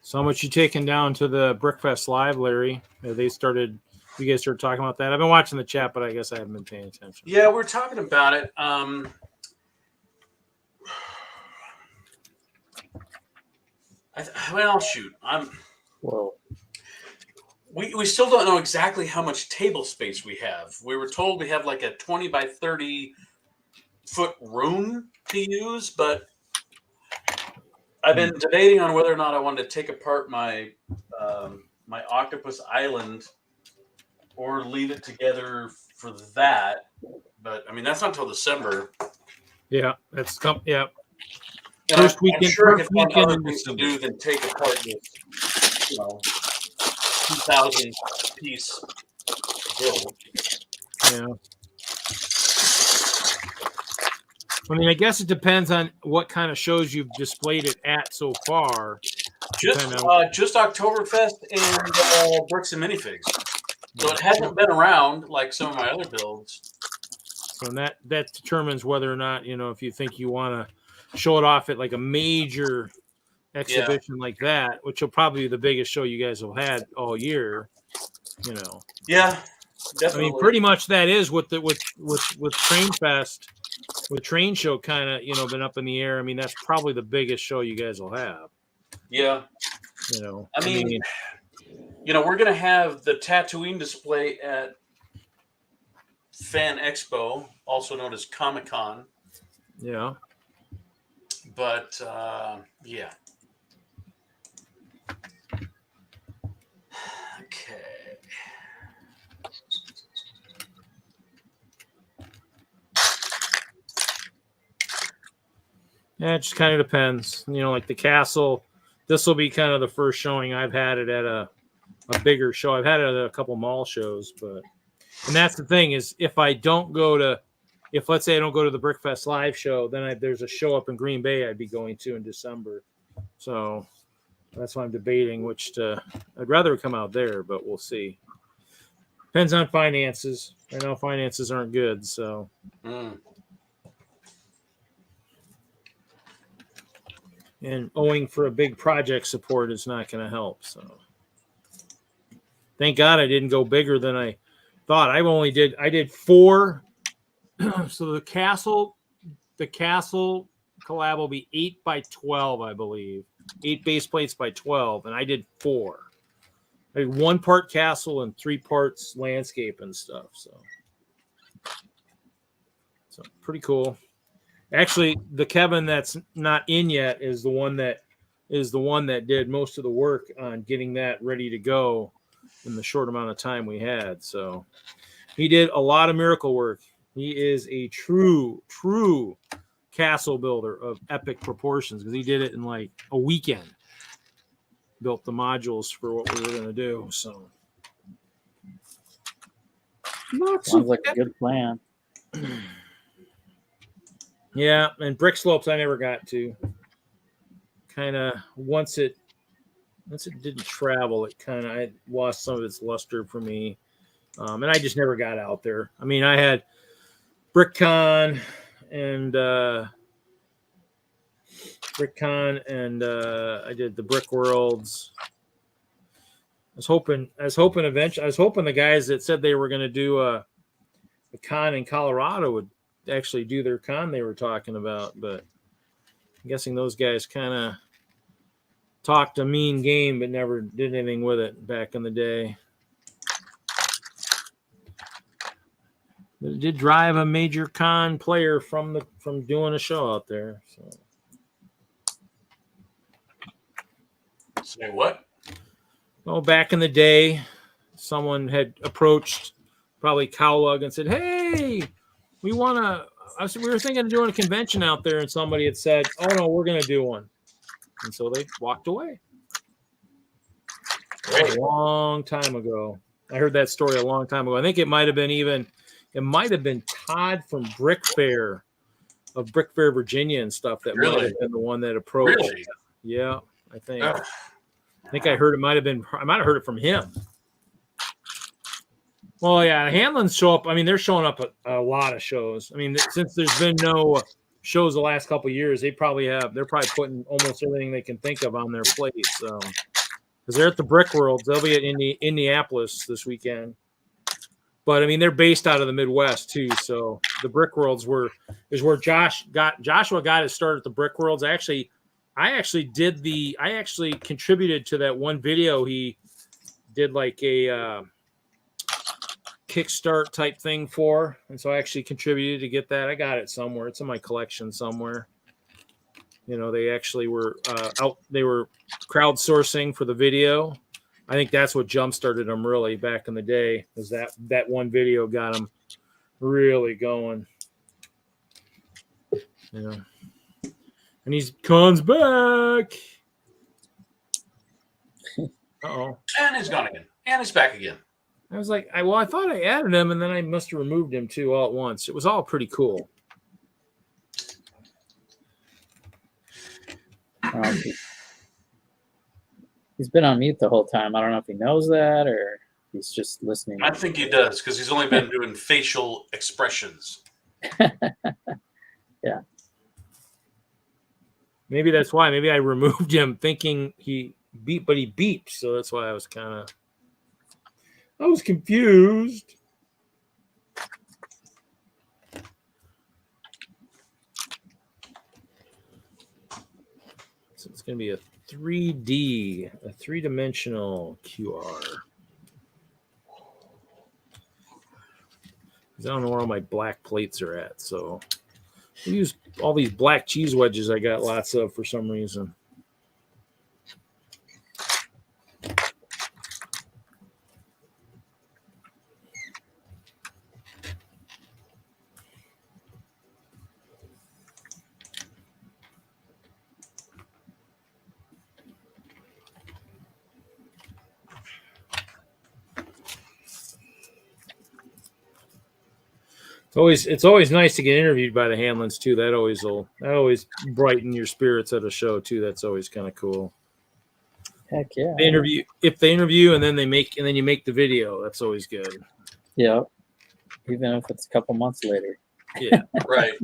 So how much you taking down to the Brickfest live, Larry? You guys started talking about that. I've been watching the chat, but I guess I haven't been paying attention. Yeah, we're talking about it. Well, shoot. Whoa. we still don't know exactly how much table space we have. We were told we have like a 20 by 30 foot room to use, but I've been debating on whether or not I wanted to take apart my my octopus island or leave it together for that. But I mean, that's not until December. Yeah, that's And first I'm weekend. sure I First could find weekend other in things to December. do than take apart this, 2,000 piece build. Yeah. I mean, I guess it depends on what kind of shows you've displayed it at so far. Just Oktoberfest and Bricks and Minifigs. So it hasn't been around like some of my other builds. So that determines whether or not, if you think you want to show it off at like a major exhibition like that, which will probably be the biggest show you guys will had all year. Yeah, definitely. I mean, pretty much that is with Train Fest, with Train Show kind of been up in the air. I mean, that's probably the biggest show you guys will have. Yeah. I mean, we're gonna have the Tatooine display at Fan Expo, also known as Comic-Con. Yeah. But yeah. Okay. Yeah, it just kind of depends. Like the castle, this will be kind of the first showing I've had it at a bigger show. I've had it at a couple mall shows, and that's the thing is if let's say I don't go to the Brickfest live show, then there's a show up in Green Bay I'd be going to in December. So that's why I'm debating I'd rather come out there, but we'll see. Depends on finances. I know finances aren't good, so. And owing for a big project support is not going to help. So, thank God I didn't go bigger than I thought. I did 4. So the castle collab will be 8 by 12, I believe. 8 base plates by 12, and I did 4. I did 1 part castle and 3 parts landscape and stuff. So pretty cool. Actually, the Kevin that's not in yet is the one that did most of the work on getting that ready to go in the short amount of time we had. So he did a lot of miracle work. He is a true castle builder of epic proportions because he did it in like a weekend. Built the modules for what we were going to do. So sounds like a good plan. Yeah, and brick slopes I never got to. Kind of once it didn't travel, I lost some of its luster for me, and I just never got out there. I mean, I had BrickCon and I did the Brickworlds. I was hoping eventually. I was hoping the guys that said they were going to do a con in Colorado would actually do their con they were talking about, but I'm guessing those guys kind of talked a mean game but never did anything with it back in the day. But it did drive a major con player from doing a show out there. So. Say what? Well, back in the day, someone had approached probably TWINLUG and said, "Hey, we were thinking of doing a convention out there," and somebody had said, "Oh no, we're going to do one," and so they walked away. Great. A long time ago. I heard that story a long time ago. I think it might have been Todd from Brick Fair, of Brick Fair, Virginia, and stuff. That might have been the one that approached. Really? Yeah, I think. I think I heard I might have heard it from him. Well, yeah, Hanlon's show up. I mean, they're showing up at a lot of shows. I mean, since there's been no shows the last couple of years, they're probably putting almost everything they can think of on their plate. So, because they're at the Brickworld, they'll be at Indianapolis this weekend. But I mean, they're based out of the Midwest too. So the Brickworlds is where Joshua got his start at the Brickworlds. I actually contributed to that one video he did like a Kickstart type thing for, and so I actually contributed to get that. I got it somewhere. It's in my collection somewhere. You know, they actually were they were crowdsourcing for the video. I think that's what jump started them really back in the day, was that one video got them really going. You know, and he comes back. Uh-oh. And he's gone again. And he's back again. I was like, I thought I added him, and then I must have removed him too all at once. It was all pretty cool. He's been on mute the whole time. I don't know if he knows that or he's just listening. I think he does, because he's only been doing facial expressions. Yeah. Maybe that's why. Maybe I removed him thinking he beeped, but he beeped. So that's why I was confused. So it's going to be a 3D, a three-dimensional QR. I don't know where all my black plates are at, so I use all these black cheese wedges I got lots of for some reason. It's always nice to get interviewed by the Hanlons too. That always brighten your spirits at a show too. That's always kind of cool. Heck yeah. If they interview and then you make the video, that's always good. Yeah. Even if it's a couple months later. Yeah. Right.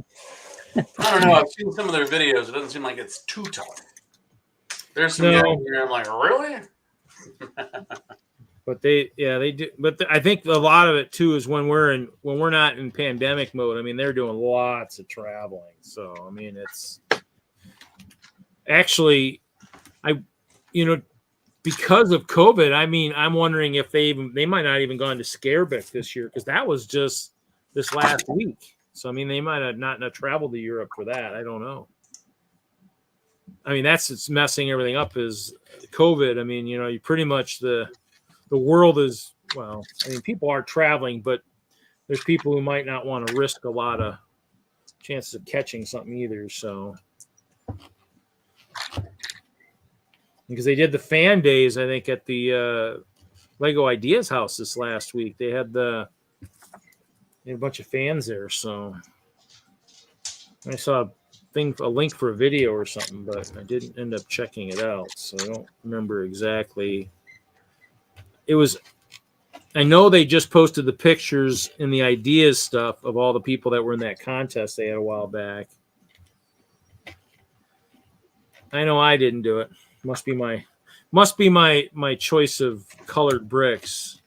I don't know. I've seen some of their videos. It doesn't seem like it's too tough. There's some guys here. I'm like, really? But they do. But I think a lot of it too is when we're not in pandemic mode. I mean, they're doing lots of traveling. So I mean, it's actually, because of COVID. I mean, I'm wondering if they might not even gone to Scarebick this year, because that was just this last week. So I mean, they might have not traveled to Europe for that. I don't know. I mean, it's messing everything up is COVID. I mean, you pretty much the world is, well, I mean, people are traveling, but there's people who might not want to risk a lot of chances of catching something either. So, because they did the fan days, I think, at the Lego Ideas House this last week. They had a bunch of fans there. So I saw a link for a video or something, but I didn't end up checking it out. So I don't remember exactly. I know they just posted the pictures and the ideas stuff of all the people that were in that contest they had a while back. I know I didn't do it. Must be my choice of colored bricks.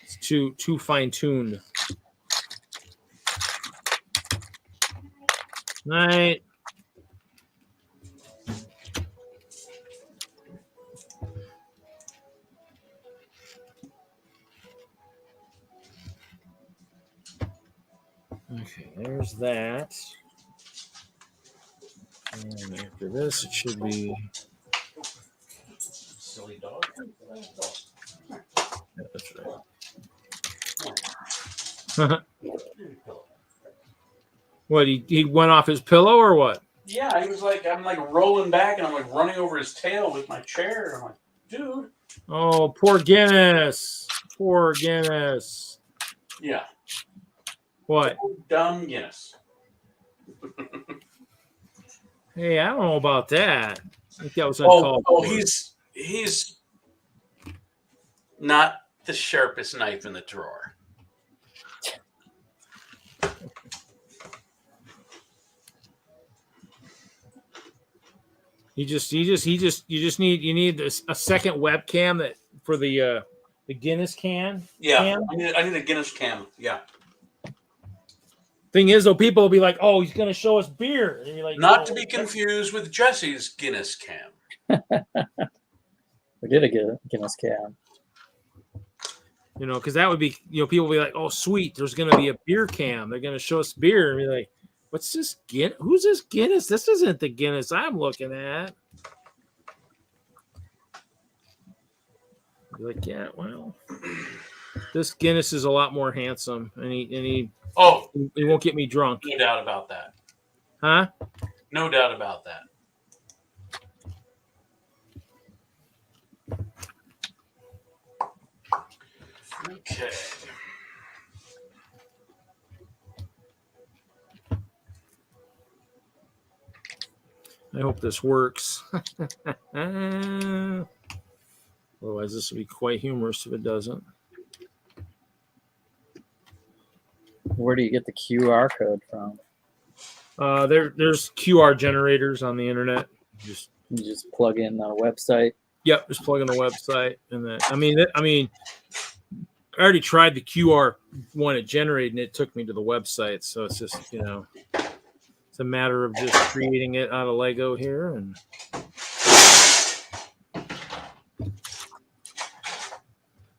It's too fine-tuned. Night. Okay, there's that. And after this, it should be. Silly dog. Yeah, that's right. What, he went off his pillow or what? Yeah, he was like, I'm like rolling back and I'm like running over his tail with my chair. I'm like, dude. Oh, poor Guinness. Poor Guinness. Yeah. What? Dumb Guinness. Hey, I don't know about that. I think that was uncalled for. He's not the sharpest knife in the drawer. You just need a second webcam that for the Guinness can. Yeah, I need a Guinness cam. Yeah. Thing is, though, people will be like, "Oh, he's going to show us beer," and you're like, Not to be confused with Jesse's Guinness cam. We're did a Guinness cab. You know, because that would be, you know, people will be like, oh, sweet, there's going to be a beer cam. They're going to show us beer. And be like, what's this Guinness? Who's this Guinness? This isn't the Guinness I'm looking at. Be like, yeah, well, this Guinness is a lot more handsome. And he won't get me drunk. No doubt about that. Huh? No doubt about that. Okay. I hope this works. Otherwise, this will be quite humorous if it doesn't. Where do you get the QR code from? There's QR generators on the internet. You just plug in the website. Yep, just plug in the website, and then I mean, I already tried the QR one it generated, and it took me to the website. So it's just, you know, it's a matter of just creating it out of Lego here. And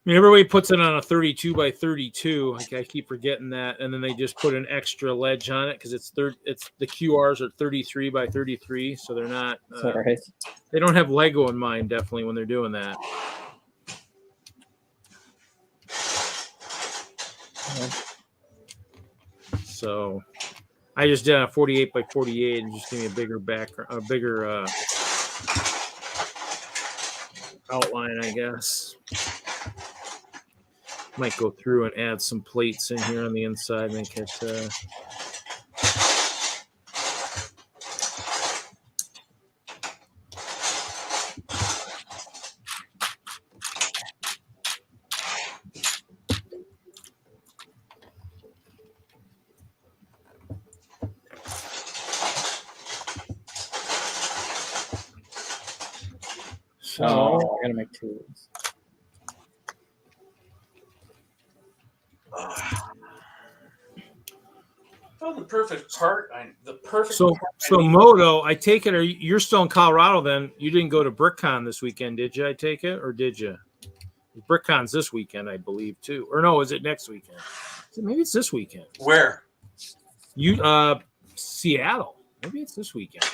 I mean, everybody puts it on a 32 by 32. I keep forgetting that, and then they just put an extra ledge on it because it's the QRs are 33 by 33, so they're not. Right. They don't have Lego in mind, definitely, when they're doing that. So I just did a 48 by 48 and just give me a bigger background, a bigger outline, I guess. Might go through and add some plates in here on the inside, make it I gotta make tools. Oh, the perfect part. So Moto, I take it, you're still in Colorado then. You didn't go to BrickCon this weekend, did you? I take it, or did you? BrickCon's this weekend, I believe, too. Or no, is it next weekend? Maybe it's this weekend. Where? Seattle. Maybe it's this weekend.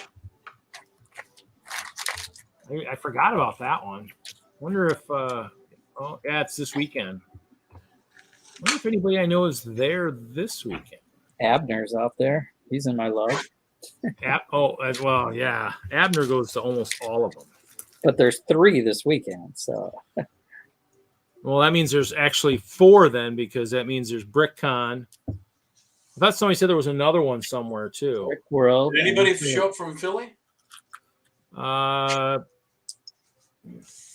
I forgot about that one. Wonder if it's this weekend. Wonder if anybody I know is there this weekend. Abner's out there. He's in my love. Well, yeah. Abner goes to almost all of them. But there's 3 this weekend, so. Well, that means there's actually 4 then, because that means there's BrickCon. I thought somebody said there was another one somewhere too. Brickworld. Did anybody show up from Philly?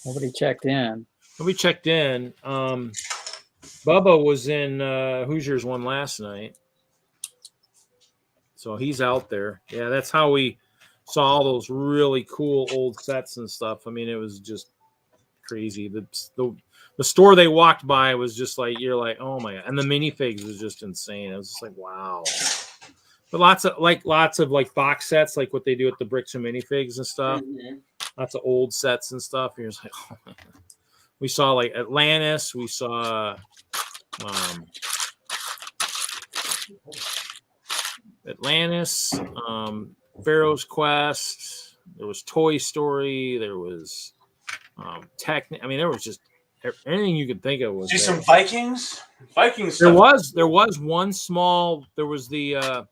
Nobody checked in. Nobody checked in. Bubba was in Hoosiers one last night. So he's out there. Yeah, that's how we saw all those really cool old sets and stuff. I mean, it was just crazy. The store they walked by was just like, you're like, oh my God. And the minifigs was just insane. It was just like, wow. But lots of box sets, like what they do at the Bricks and minifigs and stuff. Mm-hmm. Lots of old sets and stuff. You're just like, oh my God. We saw like Atlantis. We saw Atlantis, Pharaoh's Quest. There was Toy Story. There was I mean, there was just anything you could think of. Was see some Vikings? Vikings. There was one small. There was the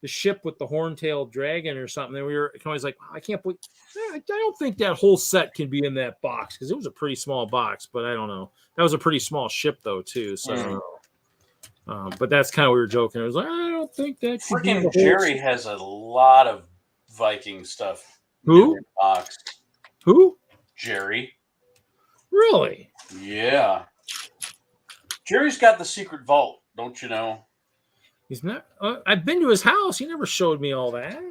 ship with the horntail dragon or something. And we were always like, I can't believe. I don't think that whole set can be in that box because it was a pretty small box. But I don't know. That was a pretty small ship though too. So. I don't know. But that's kind of what we were joking. It was like, I don't think that. Freaking Jerry has a lot of Viking stuff. Who? Box. Who? Jerry. Really? Yeah. Jerry's got the secret vault, don't you know? He's not. I've been to his house. He never showed me all that.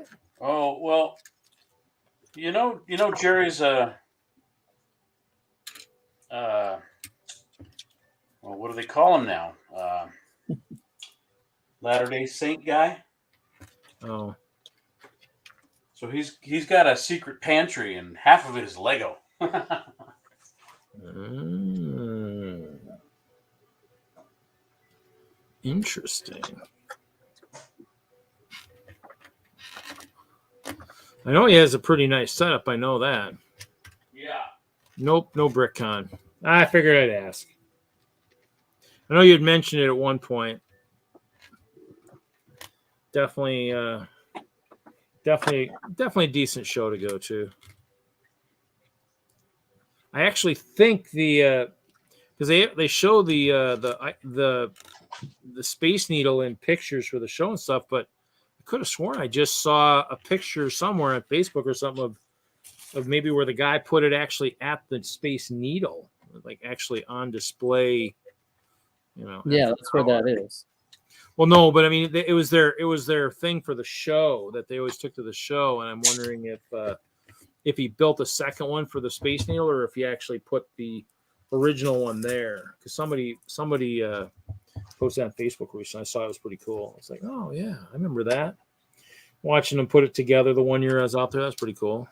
Oh well. You know, Jerry's well, what do they call him now? Latter-day Saint guy. Oh. So he's got a secret pantry, and half of it is Lego. Interesting. I know he has a pretty nice setup. I know that. Yeah. Nope, no BrickCon. I figured I'd ask. I know you had mentioned it at one point. Definitely a decent show to go to. I actually think because they show the Space Needle in pictures for the show and stuff, but I could have sworn I just saw a picture somewhere on Facebook or something of maybe where the guy put it actually at the Space Needle, like actually on display. You know. Yeah, that's where that is. Well, no, but I mean, it was their thing for the show that they always took to the show, and I'm wondering if he built a second one for the Space Needle or if he actually put the original one there. Because somebody posted on Facebook recently. I saw it was pretty cool. It's like, oh yeah, I remember that. Watching them put it together the one year I was out there, that's pretty cool.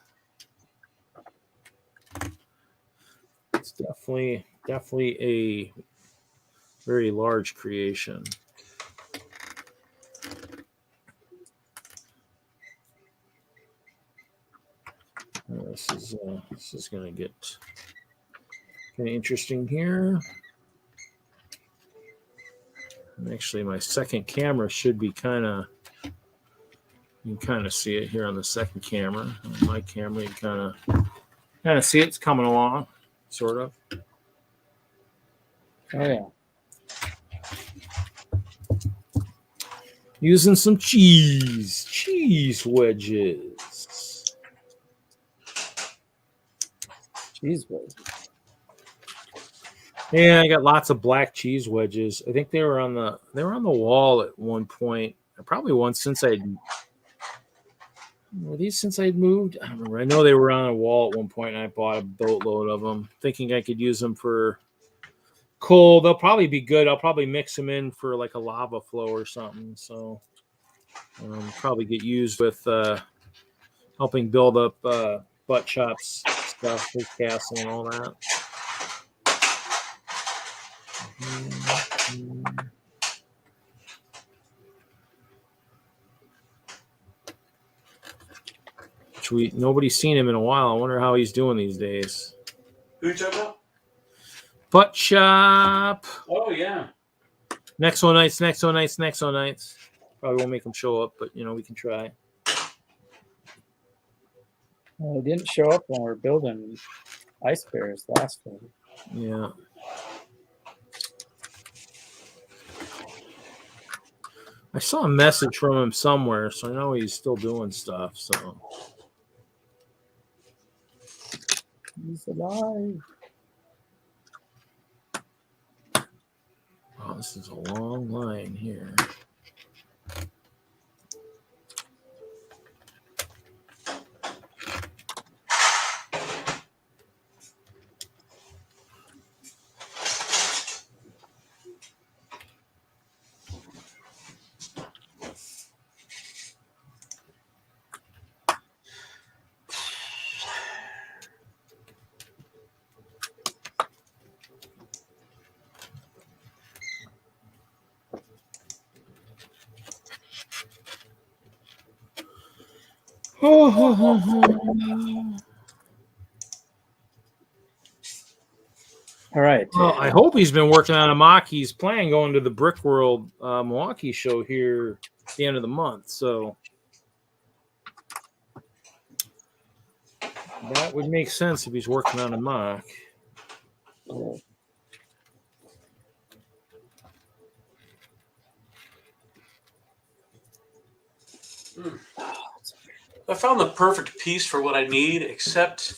It's definitely a very large creation. This is going to get kind of interesting here. And actually, my second camera should be kind of, you can kind of see it here on the second camera. On my camera, you kind of see it's coming along, sort of. Oh yeah. Using some cheese wedges. Cheese wedges. Yeah, I got lots of black cheese wedges. I think they were on the wall at one point. Probably once since were these since I'd moved? I don't remember. I know they were on a wall at one point, and I bought a boatload of them, thinking I could use them for coal. They'll probably be good. I'll probably mix them in for like a lava flow or something. So probably get used with helping build up butt chops stuff, his castle, and all that. Nobody's seen him in a while. I wonder how he's doing these days. Who you talking about? Butt chop. Oh yeah. Nexo nights. Probably won't make him show up, but we can try. Well, it didn't show up when we were building ice bears last week. Yeah. I saw a message from him somewhere, so I know he's still doing stuff. So he's alive. Oh, this is a long line here. All right. Well, I hope he's been working on a mock. He's planning going to the Brickworld Milwaukee show here at the end of the month. So that would make sense if he's working on a mock. I found the perfect piece for what I need, except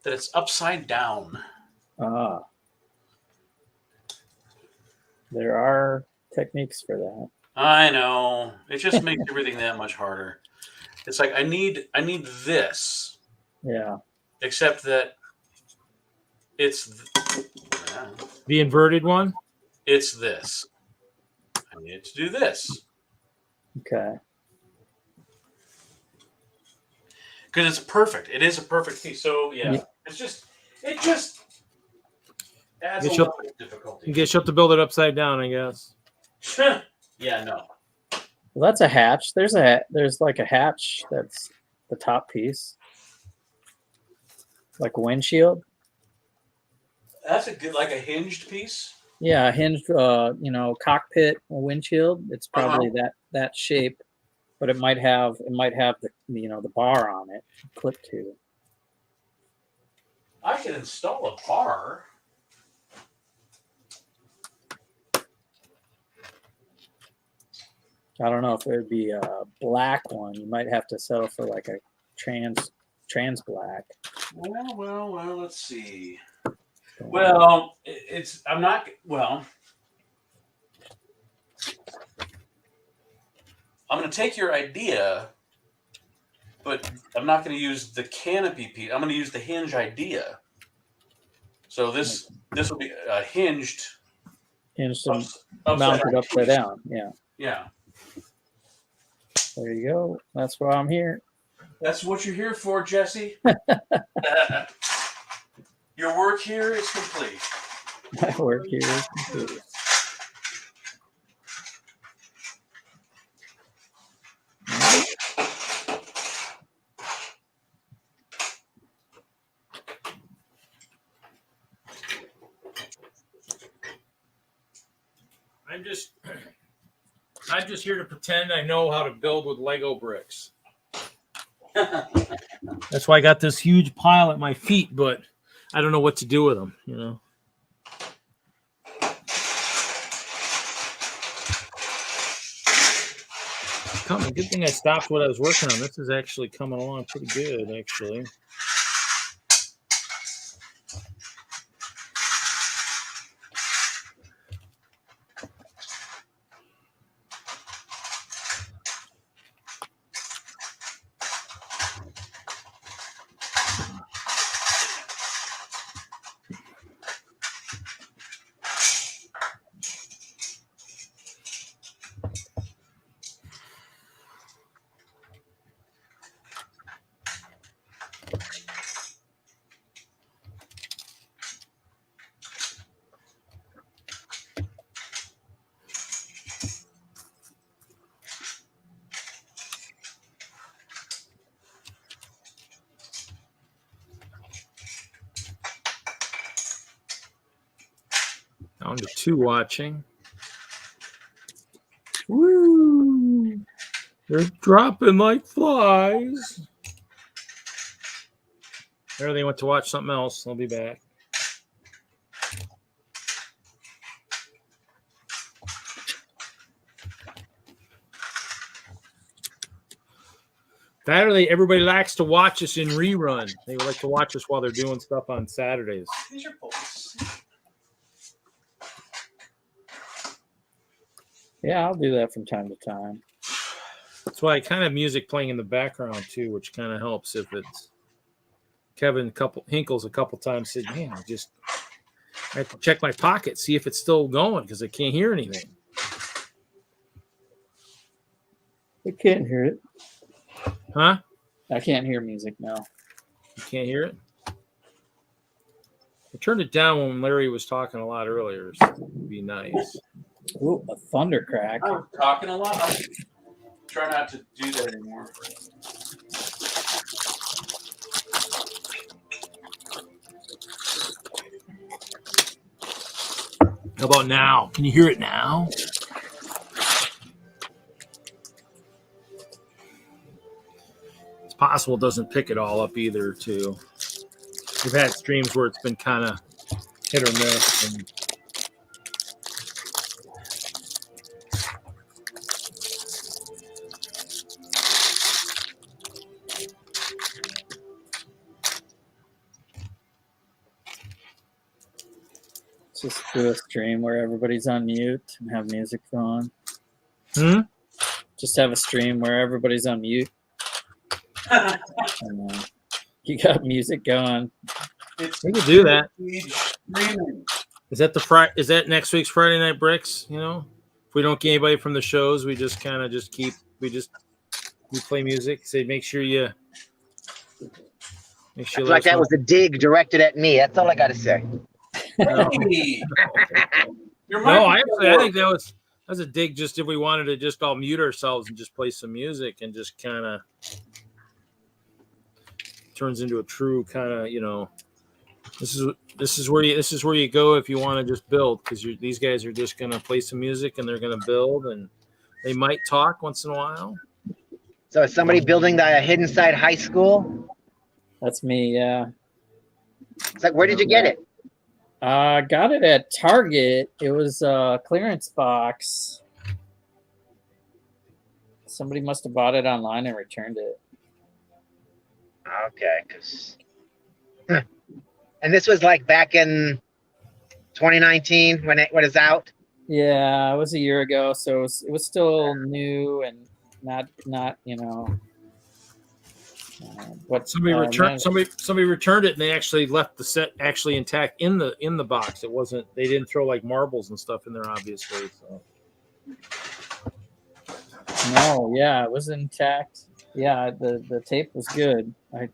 that it's upside down. There are techniques for that. I know. It just makes everything that much harder. It's like I need this. Yeah. Except that it's the inverted one. It's this. I need to do this. Okay. Because it's perfect. It is a perfect piece. So yeah, it just Adds a Get you- level of difficulty. You have to build it upside down, I guess. Yeah, no. Well, that's a hatch. There's like a hatch that's the top piece, like a windshield. That's a good, like a hinged piece. Yeah, a hinged, cockpit windshield. It's probably that shape, but it might have the the bar on it, clip to. I can install a bar. I don't know if it would be a black one. You might have to settle for like a trans black. Well. Let's see. Well, I'm not. Well, I'm going to take your idea, but I'm not going to use the canopy piece. I'm going to use the hinge idea. So this will be a hinged, Mounted upside upside down. Yeah. Yeah. There you go. That's why I'm here. That's what you're here for, Jesse. Your work here is complete. My work here is complete. I'm just here to pretend I know how to build with Lego bricks. That's why I got this huge pile at my feet, but I don't know what to do with them, Good thing I stopped what I was working on. This is actually coming along pretty good, actually. Down to 2 watching. Woo! They're dropping like flies. There, they went to watch something else. I'll be back. Saturday, everybody likes to watch us in rerun. They like to watch us while they're doing stuff on Saturdays. These are bolts. Yeah, I'll do that from time to time. That's why I kind of have music playing in the background too, which kind of helps if it's Kevin Hinkles a couple times said, man, I have to check my pocket, see if it's still going because I can't hear anything. I can't hear it. Huh? I can't hear music now. You can't hear it? I turned it down when Larry was talking a lot earlier, so it would be nice. Ooh, a thunder crack. I'm talking a lot. I try not to do that anymore. How about now? Can you hear it now? It's possible it doesn't pick it all up either, too. We've had streams where it's been kind of hit or miss. And Just do a stream where everybody's on mute and have music going. Just have a stream where everybody's on mute. And, you got music going. we can do that. Is that Is that next week's Friday Night Bricks? You know, if we don't get anybody from the shows, we just kind of we play music. Say, make sure you. Like that was a dig directed at me. That's all I got to say. No. Hey! Your No, mic I think that was a dig. Just if we wanted to just all mute ourselves and just play some music and just kind of turns into a true kind of, you know, this is where you go if you want to just build, because these guys are just gonna play some music and they're gonna build, and they might talk once in a while. So is somebody building the Hidden Side High School? That's me. Yeah. It's like, where did you get it? Got it at Target. It was a clearance box. Somebody must have bought it online and returned it. Okay, because. And this was like back in 2019 when it was out. Yeah, it was a year ago, so it was still new and not you know. What Somebody returned it, and they actually left the set actually intact in the box. It wasn't, they didn't throw like marbles and stuff in there, obviously. So. No, yeah, it was intact. Yeah, the tape was good. I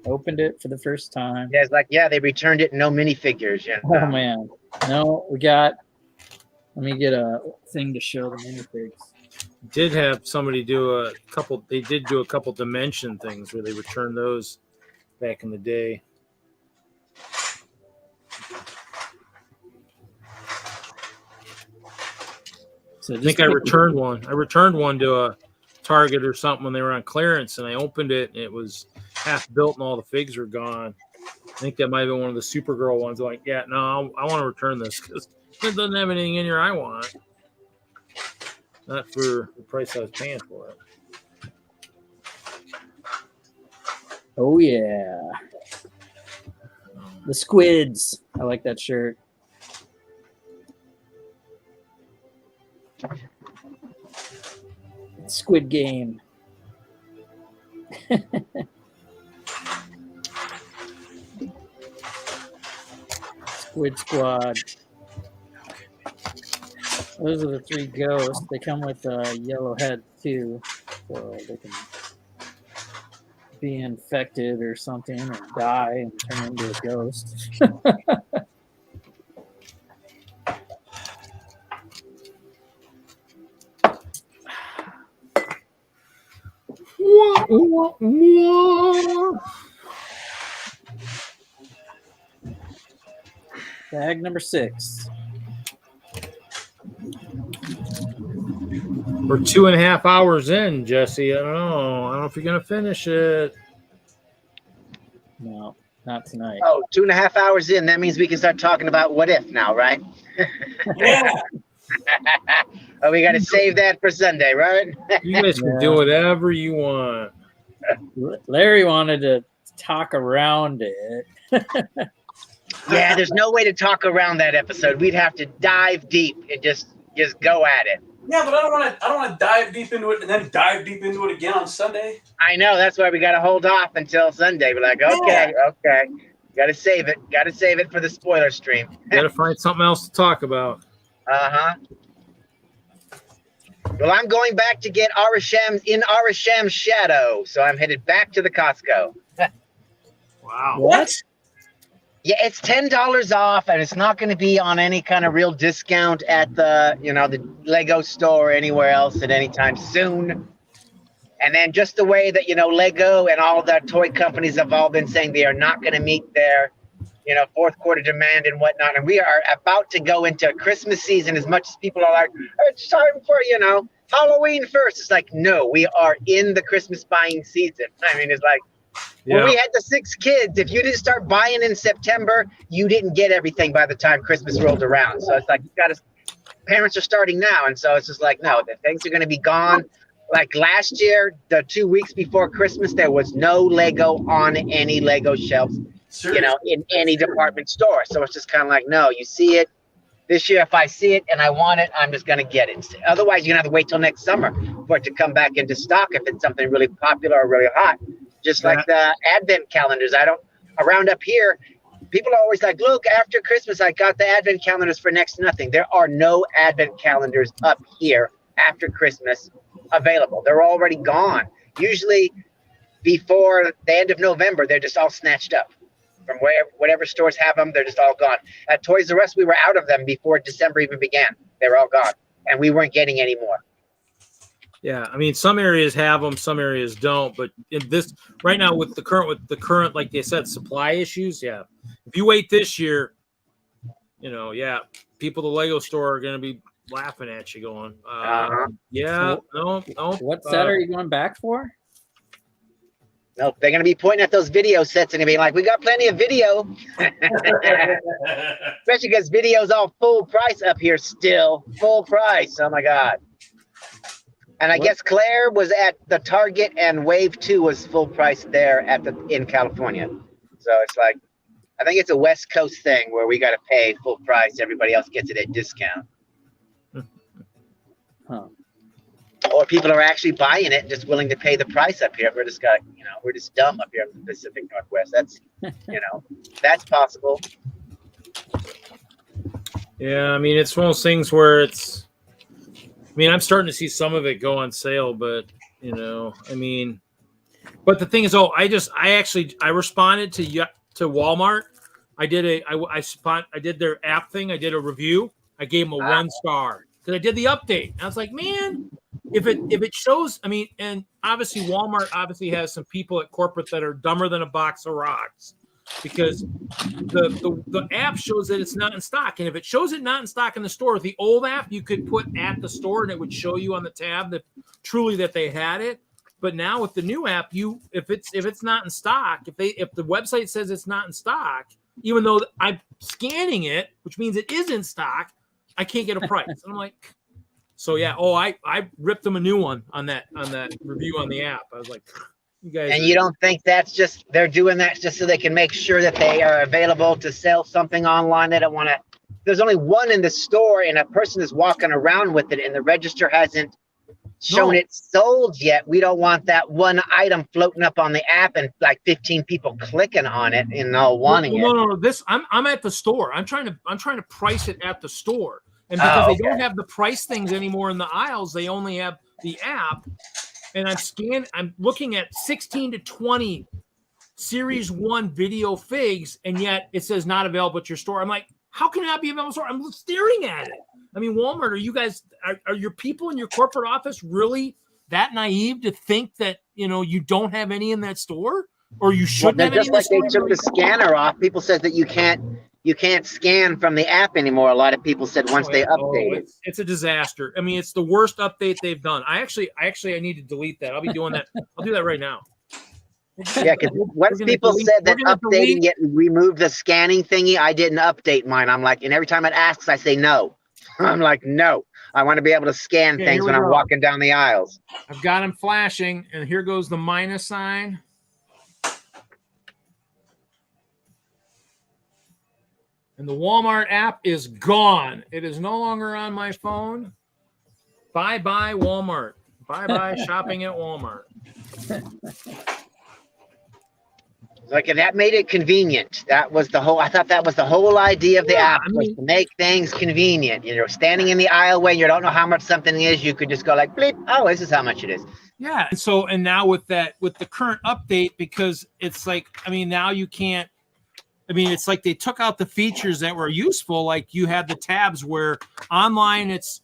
opened it for the first time. Yeah, it's like, yeah, they returned it. No minifigures. Yeah. Oh man, no, we got. Let me get a thing to show the minifigs. Did have somebody do a couple. They did do a couple dimension things where they returned those back in the day. So I think I returned one. I returned one to a Target or something when they were on clearance, and I opened it and it was half built and all the figs were gone. I think that might have been one of the Supergirl ones. I'm like, yeah, no, I want to return this because it doesn't have anything in here I want. Not for the price I was paying for it. Oh yeah, the squids. I like that shirt. Squid Game. Squid Squad. Those are the 3 ghosts. They come with yellow heads too, so they can be infected or something or die and turn into a ghost. Bag number 6. We're 2.5 hours in, Jesse. I don't know if you're gonna finish it. No, not tonight. Oh, 2.5 hours in. That means we can start talking about what if now, right? Yeah. Oh, we got to save that for Sunday, right? You guys can do whatever you want. Larry wanted to talk around it. Yeah, there's no way to talk around that episode. We'd have to dive deep and just go at it. Yeah, but I don't want to dive deep into it and then dive deep into it again on Sunday. I know, that's why we got to hold off until Sunday. We're like, okay. Got to save it. Got to save it for the spoiler stream. Got to find something else to talk about. Uh-huh. Well, I'm going back to get Arisham's shadow, so I'm headed back to the Costco. Wow. What? Yeah, it's $10 off, and it's not going to be on any kind of real discount at the Lego store or anywhere else at any time soon. And then just the way that, Lego and all the toy companies have all been saying they are not going to meet their, fourth quarter demand and whatnot. And we are about to go into Christmas season as much as people are like, it's time for, Halloween first. It's like, no, we are in the Christmas buying season. I mean, it's like, when we had the 6 kids, if you didn't start buying in September, you didn't get everything by the time Christmas rolled around. So it's like, parents are starting now. And so it's just like, no, the things are going to be gone. Like last year, the 2 weeks before Christmas, there was no Lego on any Lego shelves, in any department store. So it's just kind of like, no, you see it. This year, if I see it and I want it, I'm just going to get it. Otherwise, you're going to have to wait till next summer for it to come back into stock if it's something really popular or really hot. Just like the advent calendars. Around up here, people are always like, look, after Christmas, I got the advent calendars for next to nothing. There are no advent calendars up here after Christmas available. They're already gone. Usually before the end of November, they're just all snatched up. From whatever stores have them, they're just all gone. At Toys R Us, we were out of them before December even began. They were all gone, and we weren't getting any more. Yeah, I mean, some areas have them, some areas don't. But in this right now, with the current, like they said, supply issues. Yeah, if you wait this year, people at the Lego store are going to be laughing at you, going, "Yeah, no." What set are you going back for? Nope, they're going to be pointing at those video sets and being like, "We got plenty of video," especially because video's all full price up here still, full price. Oh my god! And I guess Claire was at the Target, and Wave 2 was full price there in California. So it's like, I think it's a West Coast thing where we got to pay full price. Everybody else gets it at discount. Huh. Or people are actually buying it, just willing to pay the price up here. We're just we're just dumb up here in the Pacific Northwest. That's, that's possible. Yeah, I mean, it's one of those things where I'm starting to see some of it go on sale, but but the thing is, I responded to Walmart. I did their app thing. I did a review. I gave them a 1 star because I did the update. And I was like, man, if it shows, and obviously Walmart has some people at corporate that are dumber than a box of rocks, because the app shows that it's not in stock. And if it shows it not in stock in the store, the old app you could put at the store and it would show you on the tab that truly that they had it. But now with the new app, if it's not in stock, if the website says it's not in stock, even though I'm scanning it, which means it is in stock, I can't get a price. And I'm like, so yeah. Oh, I ripped them a new one on that review on the app. I was like, you guys. And you don't think they're doing that just so they can make sure that they are available to sell something online? They don't want to. There's only one in the store, and a person is walking around with it, and the register hasn't shown it sold yet. We don't want that one item floating up on the app and like 15 people clicking on it and all wanting it. No. I'm at the store. I'm trying to price it at the store, and because they don't have the price things anymore in the aisles, they only have the app. And I'm looking at 16 to 20 Series 1 video figs, and yet it says not available at your store. I'm like, how can it not be available at your store? I'm staring at it. I mean, Walmart, are your people in your corporate office really that naive to think that, you don't have any in that store? Or you shouldn't have any in the store? They took the scanner off. People said that you can't scan from the app anymore. A lot of people said once they update it. It's a disaster. I mean, it's the worst update they've done. I need to delete that. I'll be doing that. I'll do that right now. Yeah, because once people said that updating it removed the scanning thingy, I didn't update mine. I'm like, and every time it asks, I say no. I'm like, no. I want to be able to scan things when I'm walking down the aisles. I've got them flashing, and here goes the minus sign. And the Walmart app is gone. It is no longer on my phone. Bye-bye, Walmart. Bye-bye shopping at Walmart. Like, and that made it convenient. I thought that was the whole idea of the app, was to make things convenient. Standing in the aisleway, you don't know how much something is, you could just go like, bleep, oh, this is how much it is. Yeah. And now with the current update, because it's like, now you can't, it's like they took out the features that were useful. Like you had the tabs where online it's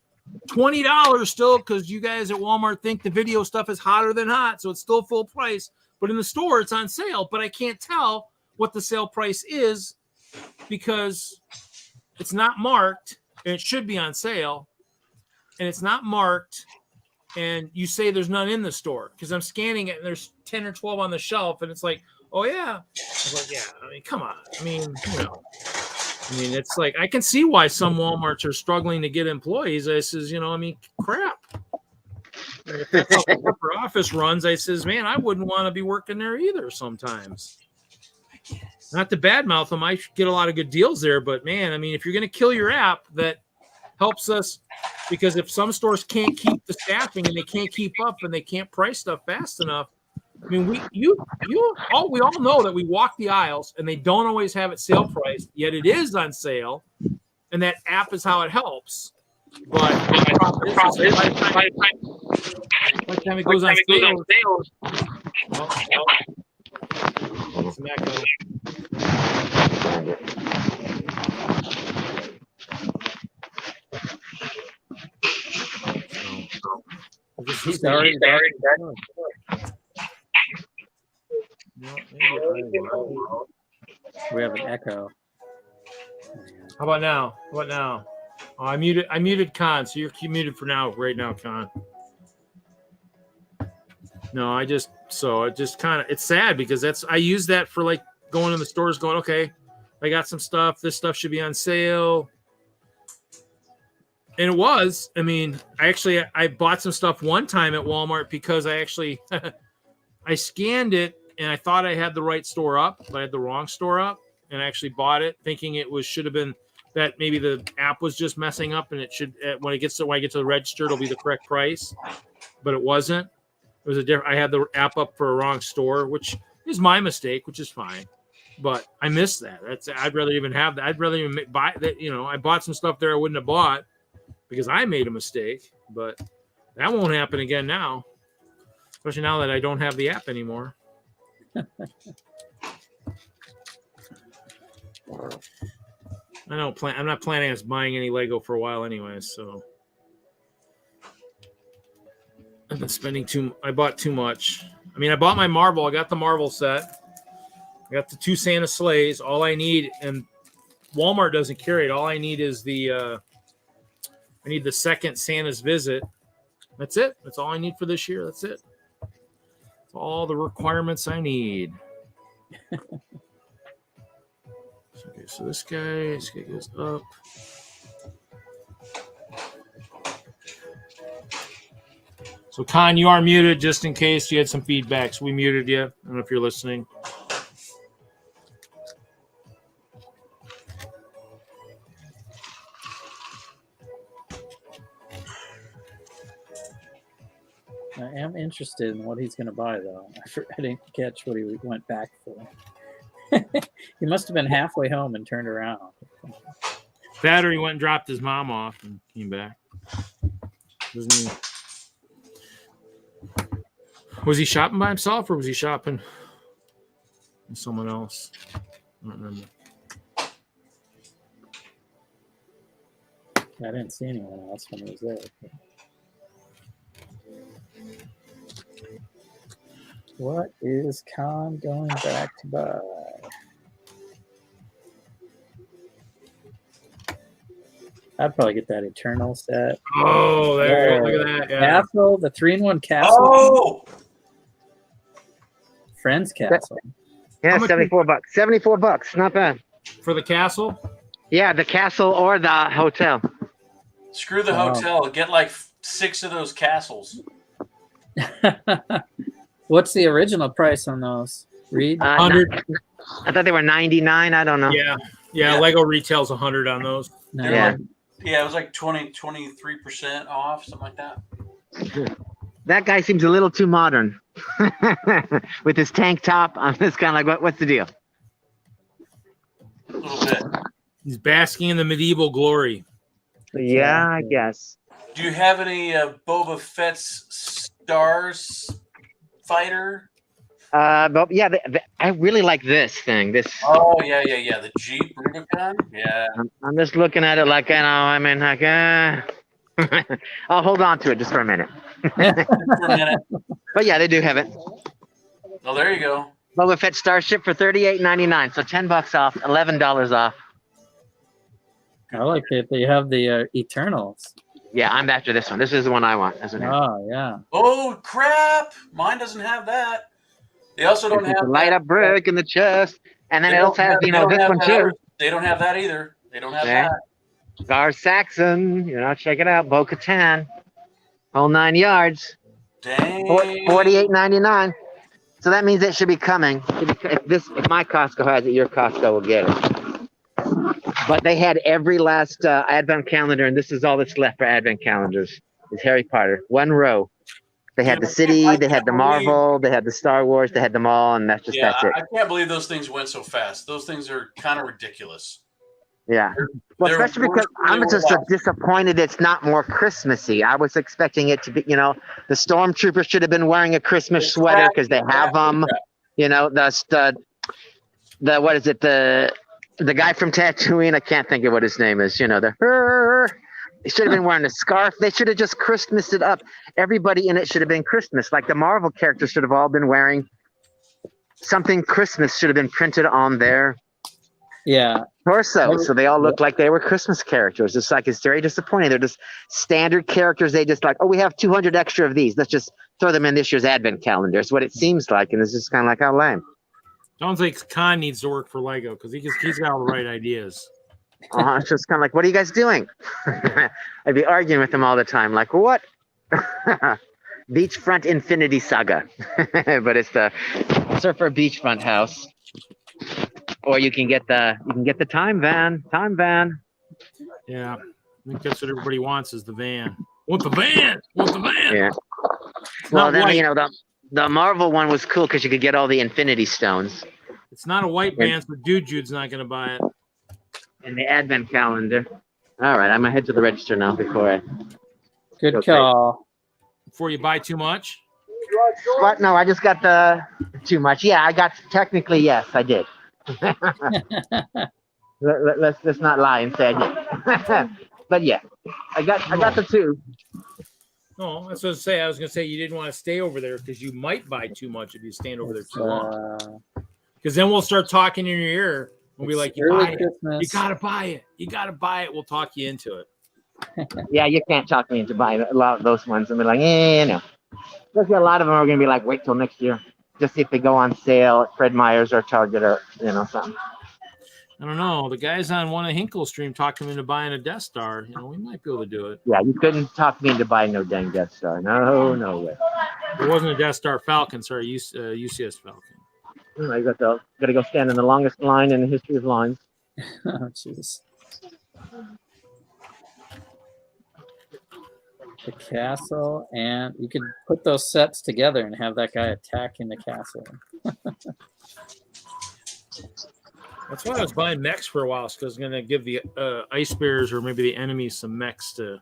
$20 still because you guys at Walmart think the video stuff is hotter than hot, so it's still full price. But in the store, it's on sale. But I can't tell what the sale price is because it's not marked, and it should be on sale. And it's not marked, and you say there's none in the store because I'm scanning it, and there's 10 or 12 on the shelf, and it's like, oh, yeah. I was like, yeah, come on. It's like I can see why some Walmarts are struggling to get employees. I says, crap. If that's how the corporate office runs, I says, man, I wouldn't want to be working there either sometimes. Not to badmouth them. I get a lot of good deals there, but man, if you're going to kill your app, that helps us, because if some stores can't keep the staffing and they can't keep up and they can't price stuff fast enough, we all know that we walk the aisles and they don't always have it sale priced, yet it is on sale, and that app is how it helps. But by the time it goes on sale, get some echo. He's already back. We have an echo. How about now? How about now? Oh, I muted Con, so you're muted for now, right now, Con. No, it just kind of, it's sad because I use that for like going in the stores going, okay, I got some stuff. This stuff should be on sale. And it was, I mean, I bought some stuff one time at Walmart because I actually, I scanned it and I thought I had the right store up, but I had the wrong store up, and I actually bought it thinking should have been that maybe the app was just messing up and it should, when I get to the register, it'll be the correct price, but it wasn't. It was I had the app up for a wrong store, which is my mistake, which is fine. But I missed that. I'd rather even have that. I'd rather even buy that. You know, I bought some stuff there I wouldn't have bought because I made a mistake. But that won't happen again now, especially now that I don't have the app anymore. I'm not planning on buying any Lego for a while anyway, so. I've been spending I bought too much. I mean, I bought my Marvel. I got the Marvel set. I got the 2 Santa sleighs. All I need, and Walmart doesn't carry it. All I need is I need the second Santa's visit. That's it. That's all I need for this year. That's it. That's all the requirements I need. Okay, so this guy goes up. So, Con, you are muted just in case you had some feedback. So we muted you. I don't know if you're listening. I am interested in what he's going to buy, though. I didn't catch what he went back for. He must have been halfway home and turned around. That or he went and dropped his mom off and came back. Doesn't he? Was he shopping by himself or was he shopping with someone else? I don't remember. I didn't see anyone else when he was there. What is Con going back to buy? I'd probably get that Eternal set. Oh, there! Look at that! Yeah. Castle, the 3-in-1 castle. Oh, Friends castle. Yeah, $74. $74, not bad. For the castle? Yeah, the castle or the hotel. screw the hotel. Get like 6 of those castles. What's the original price on those? Reed? 100. I thought they were 99. I don't know. Yeah. Lego retails 100 on those. No. Yeah, it was like 23% off, something like that. That guy seems a little too modern with his tank top. I'm just kind of like, what's the deal? A little bit. He's basking in the medieval glory. Yeah, I guess. Do you have any Boba Fett's Stars fighter? But yeah, I really like this thing. Oh yeah. The Jeep Rubicon. Yeah. I'm just looking at it like, I mean, like, I'll hold on to it just for a minute. But yeah, they do have it. Oh, there you go. Boba Fett Starship for $38.99, so $10 off, $11 off. I like it. They have the Eternals. Yeah, I'm after this one. This is the one I want. Oh, yeah. Oh, crap. Mine doesn't have that. They also don't have light up brick in the chest. And then it also has, this one too. They don't have that either. They don't have that. Gar Saxon, check it out. Bo-Katan. Whole 9 yards. Dang. $48.99. So that means it should be coming. If my Costco has it, your Costco will get it. But they had every last Advent calendar, and this is all that's left for Advent calendars. Is Harry Potter. 1 row. They had the city, they had the Marvel, they had the Star Wars, they had them all, and that's it. I can't believe those things went so fast. Those things are kind of ridiculous. Yeah. Well, especially because I'm just disappointed it's not more Christmassy. I was expecting it to be, the Stormtroopers should have been wearing a Christmas sweater because they have them. The what is it? The guy from Tatooine. I can't think of what his name is. You know, they should have been wearing a scarf. They should have just Christmased it up. Everybody in it should have been Christmas. Like the Marvel characters should have all been wearing something Christmas. Should have been printed on their torso, so they all look like they were Christmas characters. It's like, it's very disappointing. They're just standard characters. They just like, oh, we have 200 extra of these. Let's just throw them in this year's advent calendar. It's what it seems like, and it's just kind of like, how lame. Sounds like Khan needs to work for Lego because he's got all the right ideas. It's just kind of like, what are you guys doing? I'd be arguing with them all the time. Like, what? Beachfront Infinity Saga. But it's the Surfer Beachfront house. Or you can get the time van. Yeah, I think that's what everybody wants is the van. Want the van? Want the van? Yeah. Well, then, you know, the Marvel one was cool because you could get all the Infinity Stones. It's not a white van, so Jude's not going to buy it. And the advent calendar. All right, I'm gonna head to the register now before I. Good call. Before you buy too much. What? No, I just got the too much. Yeah, I got technically yes, I did. Let's not lie and say I did. But yeah, I got the two. No, that's what I was say. I was gonna say you didn't want to stay over there because you might buy too much if you stand over there too long. Because then we'll start talking in your ear. We'll be like, you gotta buy it. You gotta buy it. We'll talk you into it. Yeah, you can't talk me into buying a lot of those ones. I'm like, no. There's a lot of them are gonna be like, wait till next year. Just see if they go on sale at Fred Meyer's or Target or something. I don't know. The guys on one of Hinkle's stream talked him into buying a Death Star. You know, we might be able to do it. Yeah, you couldn't talk me into buying no dang Death Star. No way. It wasn't a Death Star Falcon, sorry, UCS Falcon. I gotta go stand in the longest line in the history of lines. Oh, jeez. The castle, and you could put those sets together and have that guy attacking the castle. That's why I was buying mechs for a while, because I was going to give the ice bears or maybe the enemies some mechs to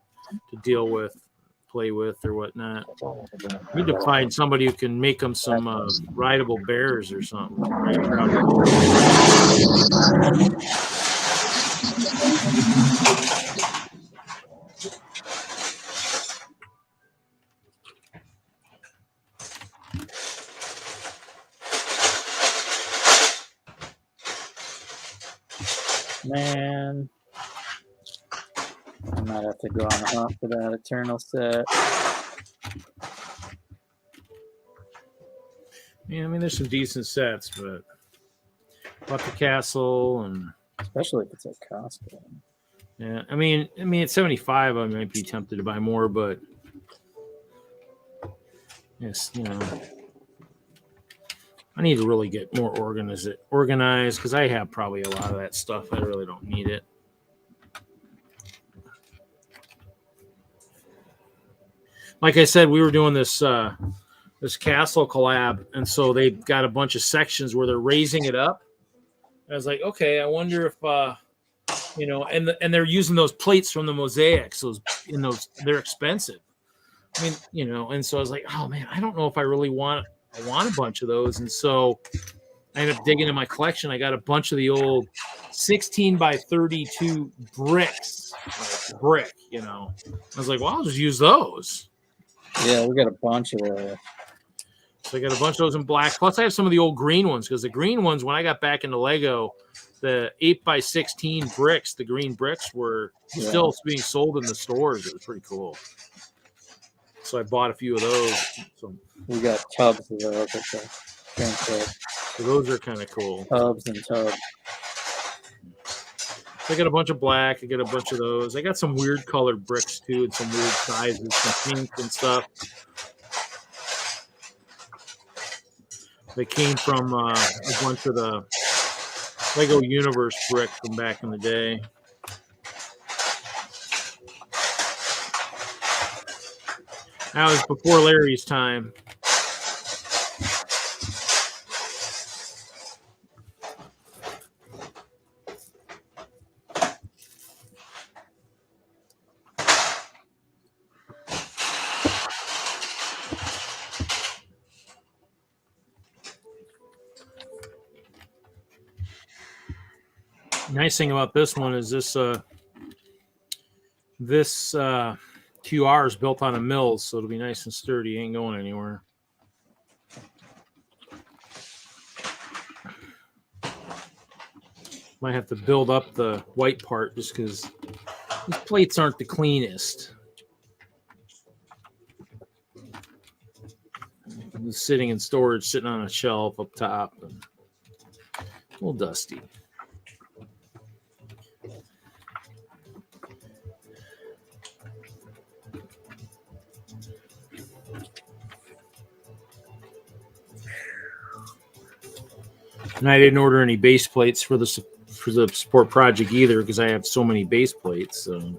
deal with, play with, or whatnot. We need to find somebody who can make them some rideable bears or something. Man, I might have to go on the hunt for that Eternal set. Yeah, I mean, there's some decent sets, but about the castle and especially if it's at Costco. Yeah, I mean, at 75, I might be tempted to buy more, but yes, you know, I need to really get more organized because I have probably a lot of that stuff. I really don't need it. Like I said, we were doing this this castle collab, and so they've got a bunch of sections where they're raising it up. I was like, okay, I wonder if you know, and they're using those plates from the mosaics. They're expensive. I mean, you know, and so I was like, oh man, I don't know if I really want a bunch of those. And so I ended up digging in my collection. I got a bunch of the old 16 by 32 bricks, like brick, you know. I was like, well, I'll just use those. Yeah, we got a bunch of those. So I got a bunch of those in black. Plus I have some of the old green ones, because the green ones, when I got back into Lego, the 8 by 16 bricks, the green bricks were still being sold in the stores. It was pretty cool. So I bought a few of those. So we got tubs of those. So those are kind of cool. Tubs and tubs. So I got a bunch of black. I got a bunch of those. I got some weird colored bricks too, and some weird sizes, some pink and stuff. They came from a bunch of the Lego Universe brick from back in the day. That was before Larry's time. Nice thing about this one is this QR is built on a mill, so it'll be nice and sturdy. Ain't going anywhere. Might have to build up the white part just because these plates aren't the cleanest. Sitting in storage, sitting on a shelf up top, and a little dusty. And I didn't order any base plates for the support project either because I have so many base plates. So.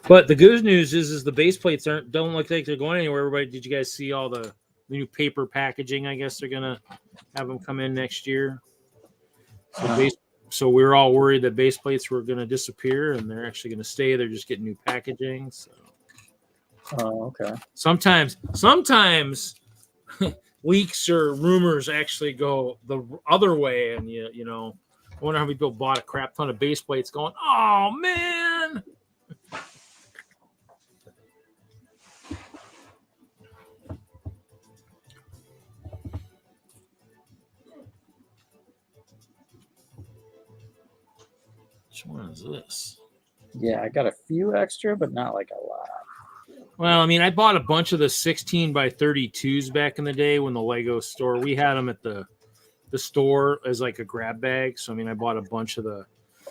But the good news is the base plates don't look like they're going anywhere. Everybody, did you guys see all the new paper packaging? I guess they're gonna have them come in next year. So we were all worried that base plates were gonna disappear, and they're actually gonna stay. They're just getting new packaging. So. Oh, okay. Sometimes leaks or rumors actually go the other way, and you know, I wonder how many people bought a crap ton of base plates, going, "Oh man." Which one is this? Yeah, I got a few extra, but not like a lot. Well, I mean, I bought a bunch of the 16 by 32s back in the day when the Lego store, we had them at the store as like a grab bag. So, I mean, I bought a bunch of the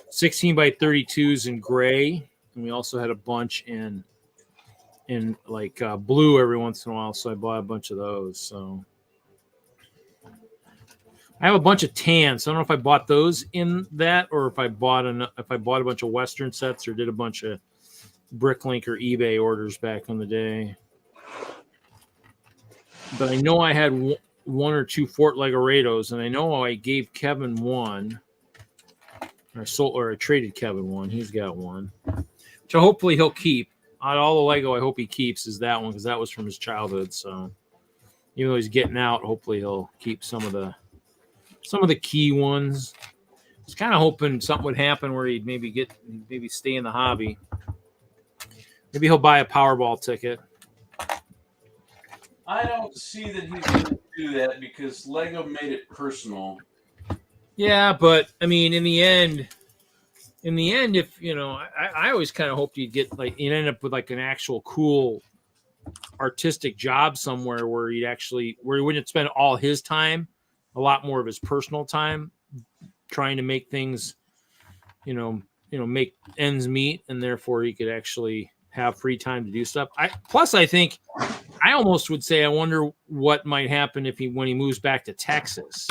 16 by 32s in gray, and we also had a bunch in like blue every once in a while. So I bought a bunch of those. So I have a bunch of tans. So I don't know if I bought those in that or if I bought a bunch of Western sets or did a bunch of Bricklink or eBay orders back in the day. But I know I had one or two Fort Legorados, and I know I gave Kevin one. Or I traded Kevin one. He's got one, which hopefully he'll keep. Out of all the Lego I hope he keeps is that one because that was from his childhood. So even though he's getting out, hopefully he'll keep some of the key ones. I was kind of hoping something would happen where he'd maybe stay in the hobby. Maybe he'll buy a Powerball ticket. I don't see that he's going to do that because Lego made it personal. Yeah, but I mean, in the end, if you know, I always kind of hoped you'd end up with like an actual cool artistic job somewhere where he wouldn't spend all his time, a lot more of his personal time, trying to make things, make ends meet, and therefore he could actually have free time to do stuff. I think I almost would say I wonder what might happen when he moves back to Texas,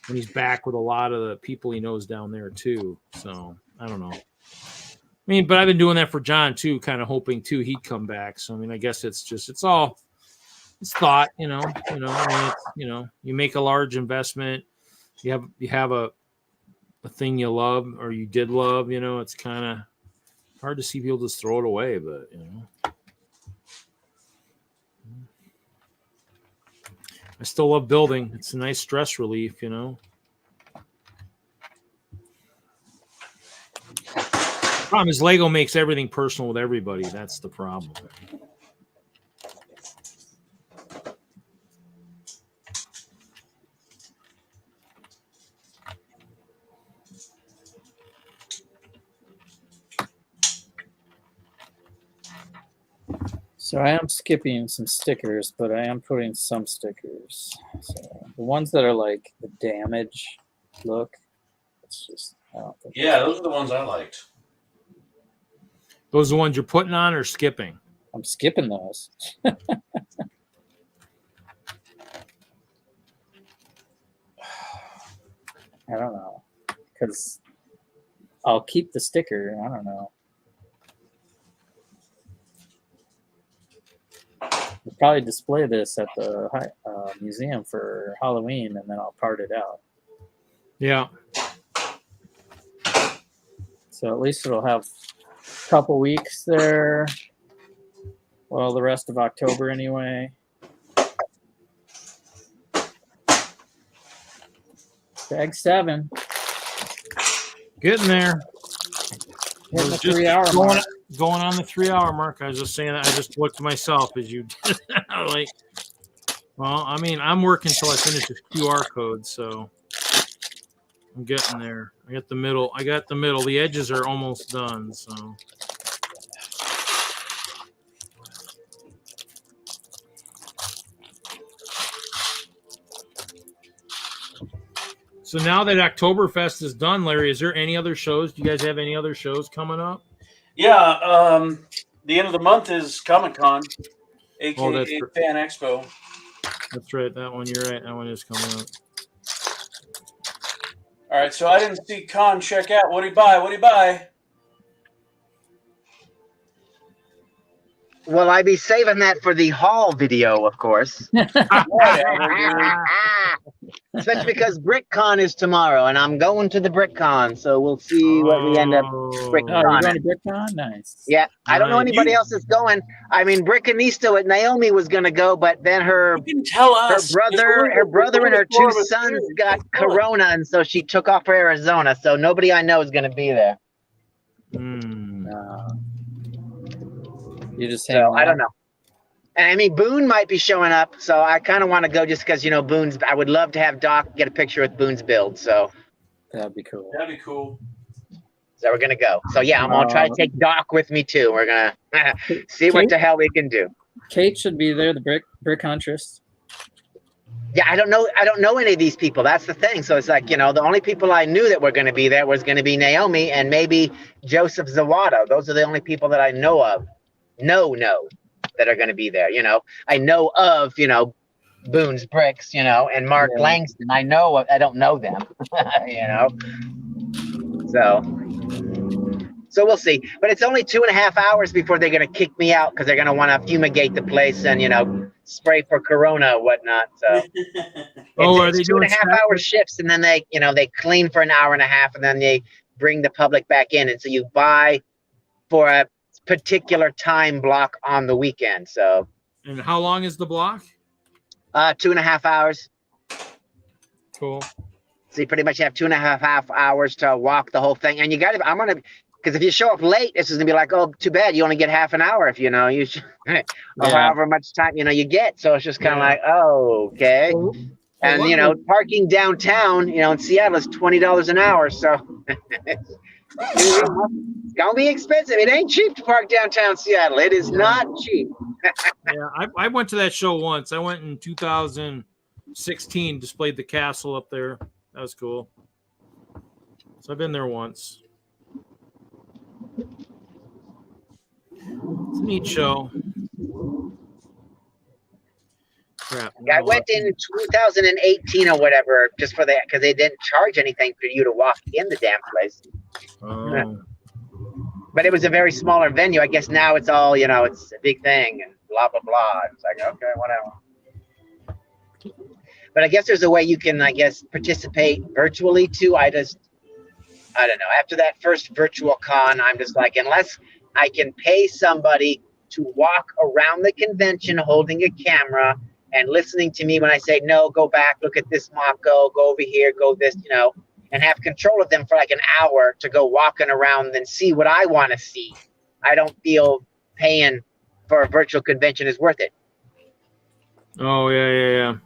when he's back with a lot of the people he knows down there too. So I don't know. I mean, but I've been doing that for John too, kind of hoping too he'd come back. So I mean, I guess it's thought, you make a large investment, you have a thing you love or you did love, it's kind of hard to see people just throw it away, but I still love building. It's a nice stress relief, Problem is Lego makes everything personal with everybody. That's the problem. So I am skipping some stickers, but I am putting some stickers. So the ones that are like the damage look, it's just, I don't think. Yeah, those are the ones I liked. Those are the ones you're putting on or skipping? I'm skipping those. I don't know, because I'll keep the sticker. I don't know. I'll probably display this at the museum for Halloween, and then I'll part it out. Yeah. So at least it'll have a couple weeks there. Well, the rest of October anyway. Bag 7. Getting there. Hitting the Just 3 hour mark. going on the 3 hour mark. I was just saying that. I just looked to myself as you like. Well, I mean, I'm working until I finish this QR code, so I'm getting there. I got the middle. The edges are almost done, so. So now that Oktoberfest is done, Larry, is there any other shows? Do you guys have any other shows coming up? Yeah, the end of the month is Comic-Con, aka Fan Expo. That's right. That one, you're right. That one is coming up. All right, so I didn't see Con check out. What do you buy? What do you buy? Will I be saving that for the haul video, of course? Especially because BrickCon is tomorrow, and I'm going to the BrickCon, so we'll see what we end up BrickCon. Oh, you're going to BrickCon? Nice. Yeah, I don't know anybody else that's going. I mean, Brickanista with Naomi was going to go, but then her brother and her 2 sons got corona, and so she took off for Arizona. So nobody I know is going to be there. You just so I don't know. And I mean, Boone might be showing up, so I kind of want to go just because, you know, Boone's. I would love to have Doc get a picture with Boone's build. So that'd be cool. That'd be cool. So we're gonna go. So yeah, I'm gonna try to take Doc with me too. We're gonna see what the hell we can do. Kate should be there. The brick huntress. Yeah, I don't know any of these people. That's the thing. So it's like, you know, the only people I knew that were going to be there was going to be Naomi and maybe Joseph Zawada. Those are the only people that I know of. No, that are going to be there. You know, I know of, you know, Boone's Bricks, you know, and Mark Langston. I don't know them, you know. So we'll see. But it's only 2.5 hours before they're going to kick me out because they're going to want to fumigate the place and, you know, spray for Corona and whatnot. So are they doing 2.5 hour shifts, and then they, you know, they clean for an hour and a half, and then they bring the public back in. And so you buy for a particular time block on the weekend. So. And how long is the block? 2.5 hours. Cool. So you pretty much have 2.5 hours to walk the whole thing, and you got to. Because if you show up late, this is gonna be like, oh, too bad, you only get half an hour if you know you should, or however much time you know you get. So it's just kind of like, oh, okay. And you know, parking downtown, you know, in Seattle is $20 an hour, so it's gonna be expensive. It ain't cheap to park downtown Seattle. It is not cheap. I went to that show once. I went in 2016. Displayed the castle up there. That was cool. So I've been there once. It's a neat show. Crap. I went in 2018 or whatever, just for that, because they didn't charge anything for you to walk in the damn place. Oh. But it was a very smaller venue. I guess now it's all, you know, it's a big thing and blah, blah, blah. It's like, okay, whatever. But I guess there's a way you can, I guess, participate virtually too. I don't know. After that first virtual con, I'm just like, unless I can pay somebody to walk around the convention holding a camera and listening to me when I say, no, go back, look at this mock, go over here, go this, you know, and have control of them for like an hour to go walking around and see what I want to see. I don't feel paying for a virtual convention is worth it. Oh, yeah.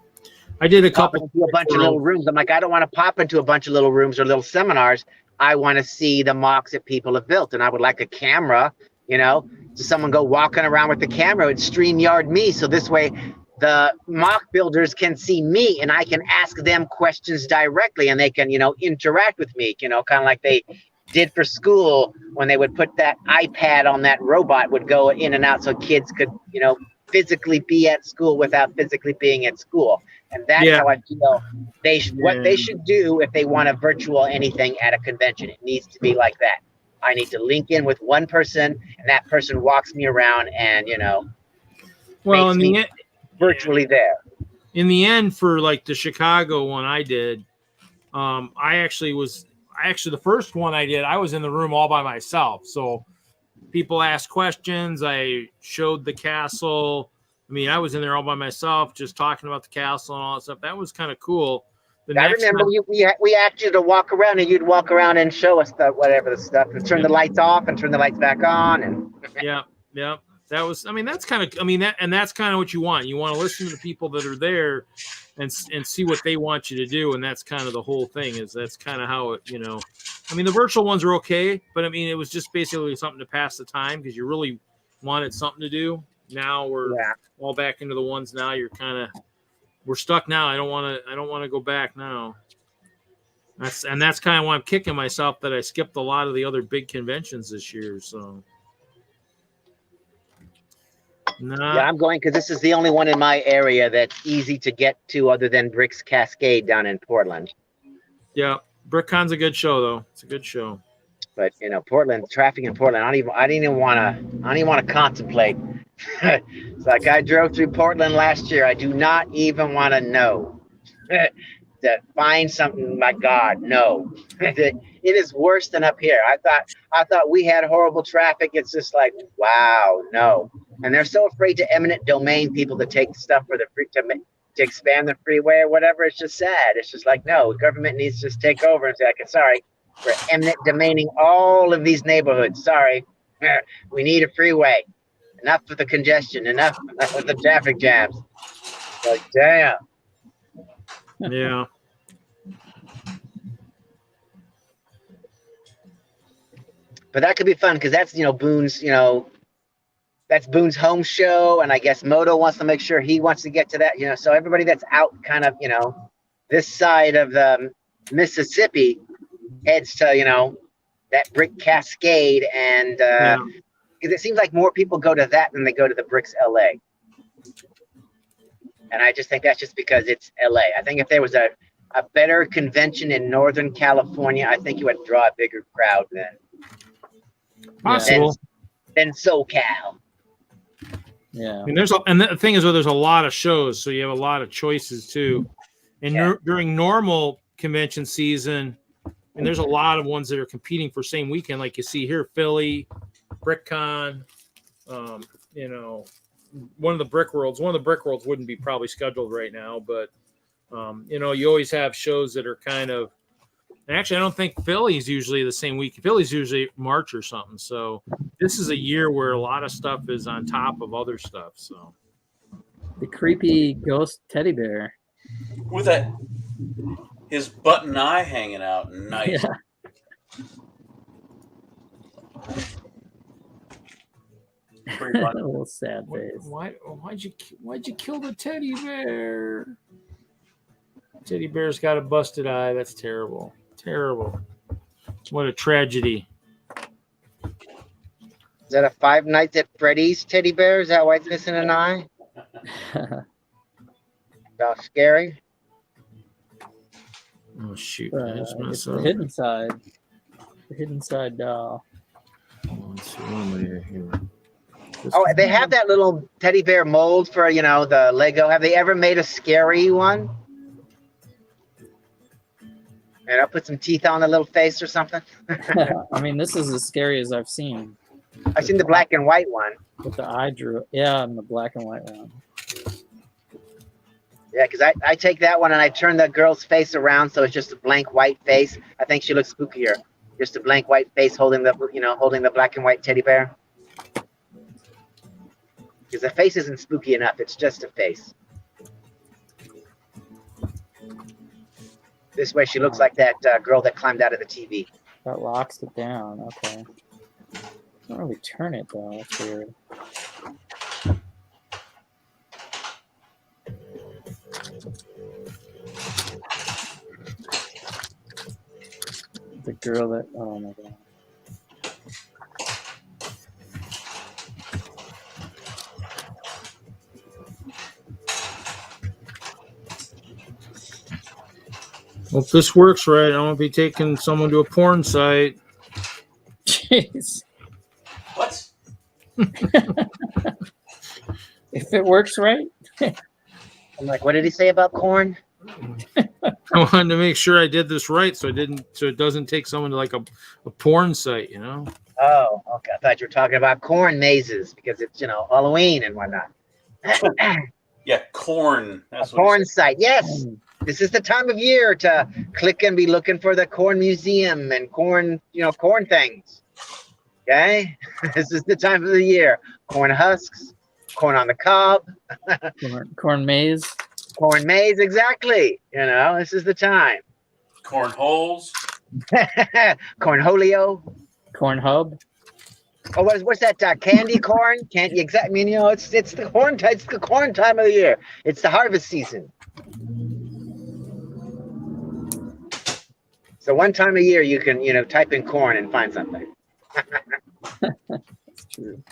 I did a couple. Into a bunch of little rooms. I'm like, I don't want to pop into a bunch of little rooms or little seminars. I want to see the mocks that people have built, and I would like a camera, you know, so someone go walking around with the camera and StreamYard me, so this way the mock builders can see me and I can ask them questions directly, and they can, you know, interact with me, you know, kind of like they did for school when they would put that iPad on that robot, would go in and out so kids could, you know, physically be at school without physically being at school. And that's how I feel what they should do if they want a virtual anything at a convention. It needs to be like that. I need to link in with one person, and that person walks me around and, you know, well, in the end, virtually there. In the end, for like the Chicago one I did, the first one I did, I was in the room all by myself. So people asked questions. I showed the castle. I mean, I was in there all by myself, just talking about the castle and all that stuff. That was kind of cool. the I next remember time, we asked you to walk around, and you'd walk around and show us whatever the stuff, and turn the lights off and turn the lights back on, and yeah. That was, I mean, that's kind of, I mean, that's kind of what you want. You want to listen to the people that are there and see what they want you to do. And that's kind of the whole thing, is that's kind of how it, I mean, the virtual ones are okay, but I mean, it was just basically something to pass the time because you really wanted something to do. Now we're all back into the ones now. We're stuck now. I don't want to go back now. That's kind of why I'm kicking myself that I skipped a lot of the other big conventions this year. So. yeah, I'm going because this is the only one in my area that's easy to get to, other than Bricks Cascade down in Portland. Yeah, BrickCon's a good show though. It's a good show. But Portland, traffic in Portland, I didn't even want to contemplate. It's like I drove through Portland last year. I do not even want to know. To find something, my God, no. It is worse than up here. I thought we had horrible traffic. It's just like, wow, no. And they're so afraid to eminent domain people to take stuff for the free to expand the freeway or whatever. It's just sad. It's just like, no, government needs to just take over and say, like, sorry, we're eminent domaining all of these neighborhoods. Sorry, we need a freeway. Enough with the congestion. Enough with the traffic jams. Like, damn. Yeah. But that could be fun because that's Boone's that's Boone's home show, and I guess Moto wants to make sure he wants to get to that, so everybody that's out kind of this side of the Mississippi heads to that Brick Cascade, and because it seems like more people go to that than they go to the Bricks LA. And I just think that's just because it's LA. I think if there was a better convention in Northern California, I think you would draw a bigger crowd Possible. than SoCal. I Yeah. mean, and the thing is, there's a lot of shows, so you have a lot of choices too. And during normal convention season, and there's a lot of ones that are competing for same weekend, like you see here, Philly, BrickCon, one of the Brickworlds wouldn't be probably scheduled right now, but you always have shows that are kind of. And actually, I don't think Philly's usually the same week. Philly's usually March or something. So this is a year where a lot of stuff is on top of other stuff. So the creepy ghost teddy bear with his button eye hanging out. Nice. Yeah. A little sad face. Why'd you kill the teddy bear? Teddy bear's got a busted eye. That's terrible. Terrible. What a tragedy. Is that a Five Nights at Freddy's teddy bear? Is that why it's missing an eye? About scary. Oh shoot! It's the hidden side. The hidden side doll. Oh, they have that little teddy bear mold for the Lego. Have they ever made a scary one? And I'll put some teeth on the little face or something. I mean, this is as scary as I've seen. I've seen the black and white one. With the eye drew. Yeah, and the black and white one. Yeah, because I take that one and I turn the girl's face around so it's just a blank white face. I think she looks spookier. Just a blank white face holding the black and white teddy bear. Because the face isn't spooky enough. It's just a face. This way she looks like that girl that climbed out of the TV. That locks it down. Okay. Can't really turn it though. That's weird. The girl that. Oh my god. Well, if this works right, I won't be taking someone to a porn site. Jeez. What? If it works right. I'm like, what did he say about corn? I wanted to make sure I did this right, so it doesn't take someone to like a porn site, Oh, okay. I thought you were talking about corn mazes because it's Halloween and whatnot. Yeah, corn. That's a porn site, yes. This is the time of year to click and be looking for the corn museum and corn, corn things. Okay, this is the time of the year. Corn husks, corn on the cob, corn maze. Corn maze, exactly. This is the time. Corn holes. Cornholio. Corn hub. Oh, what's that? Candy corn? Can't you exactly? I mean, it's the corn. It's the corn time of the year. It's the harvest season. So one time a year you can, type in corn and find something. That's true.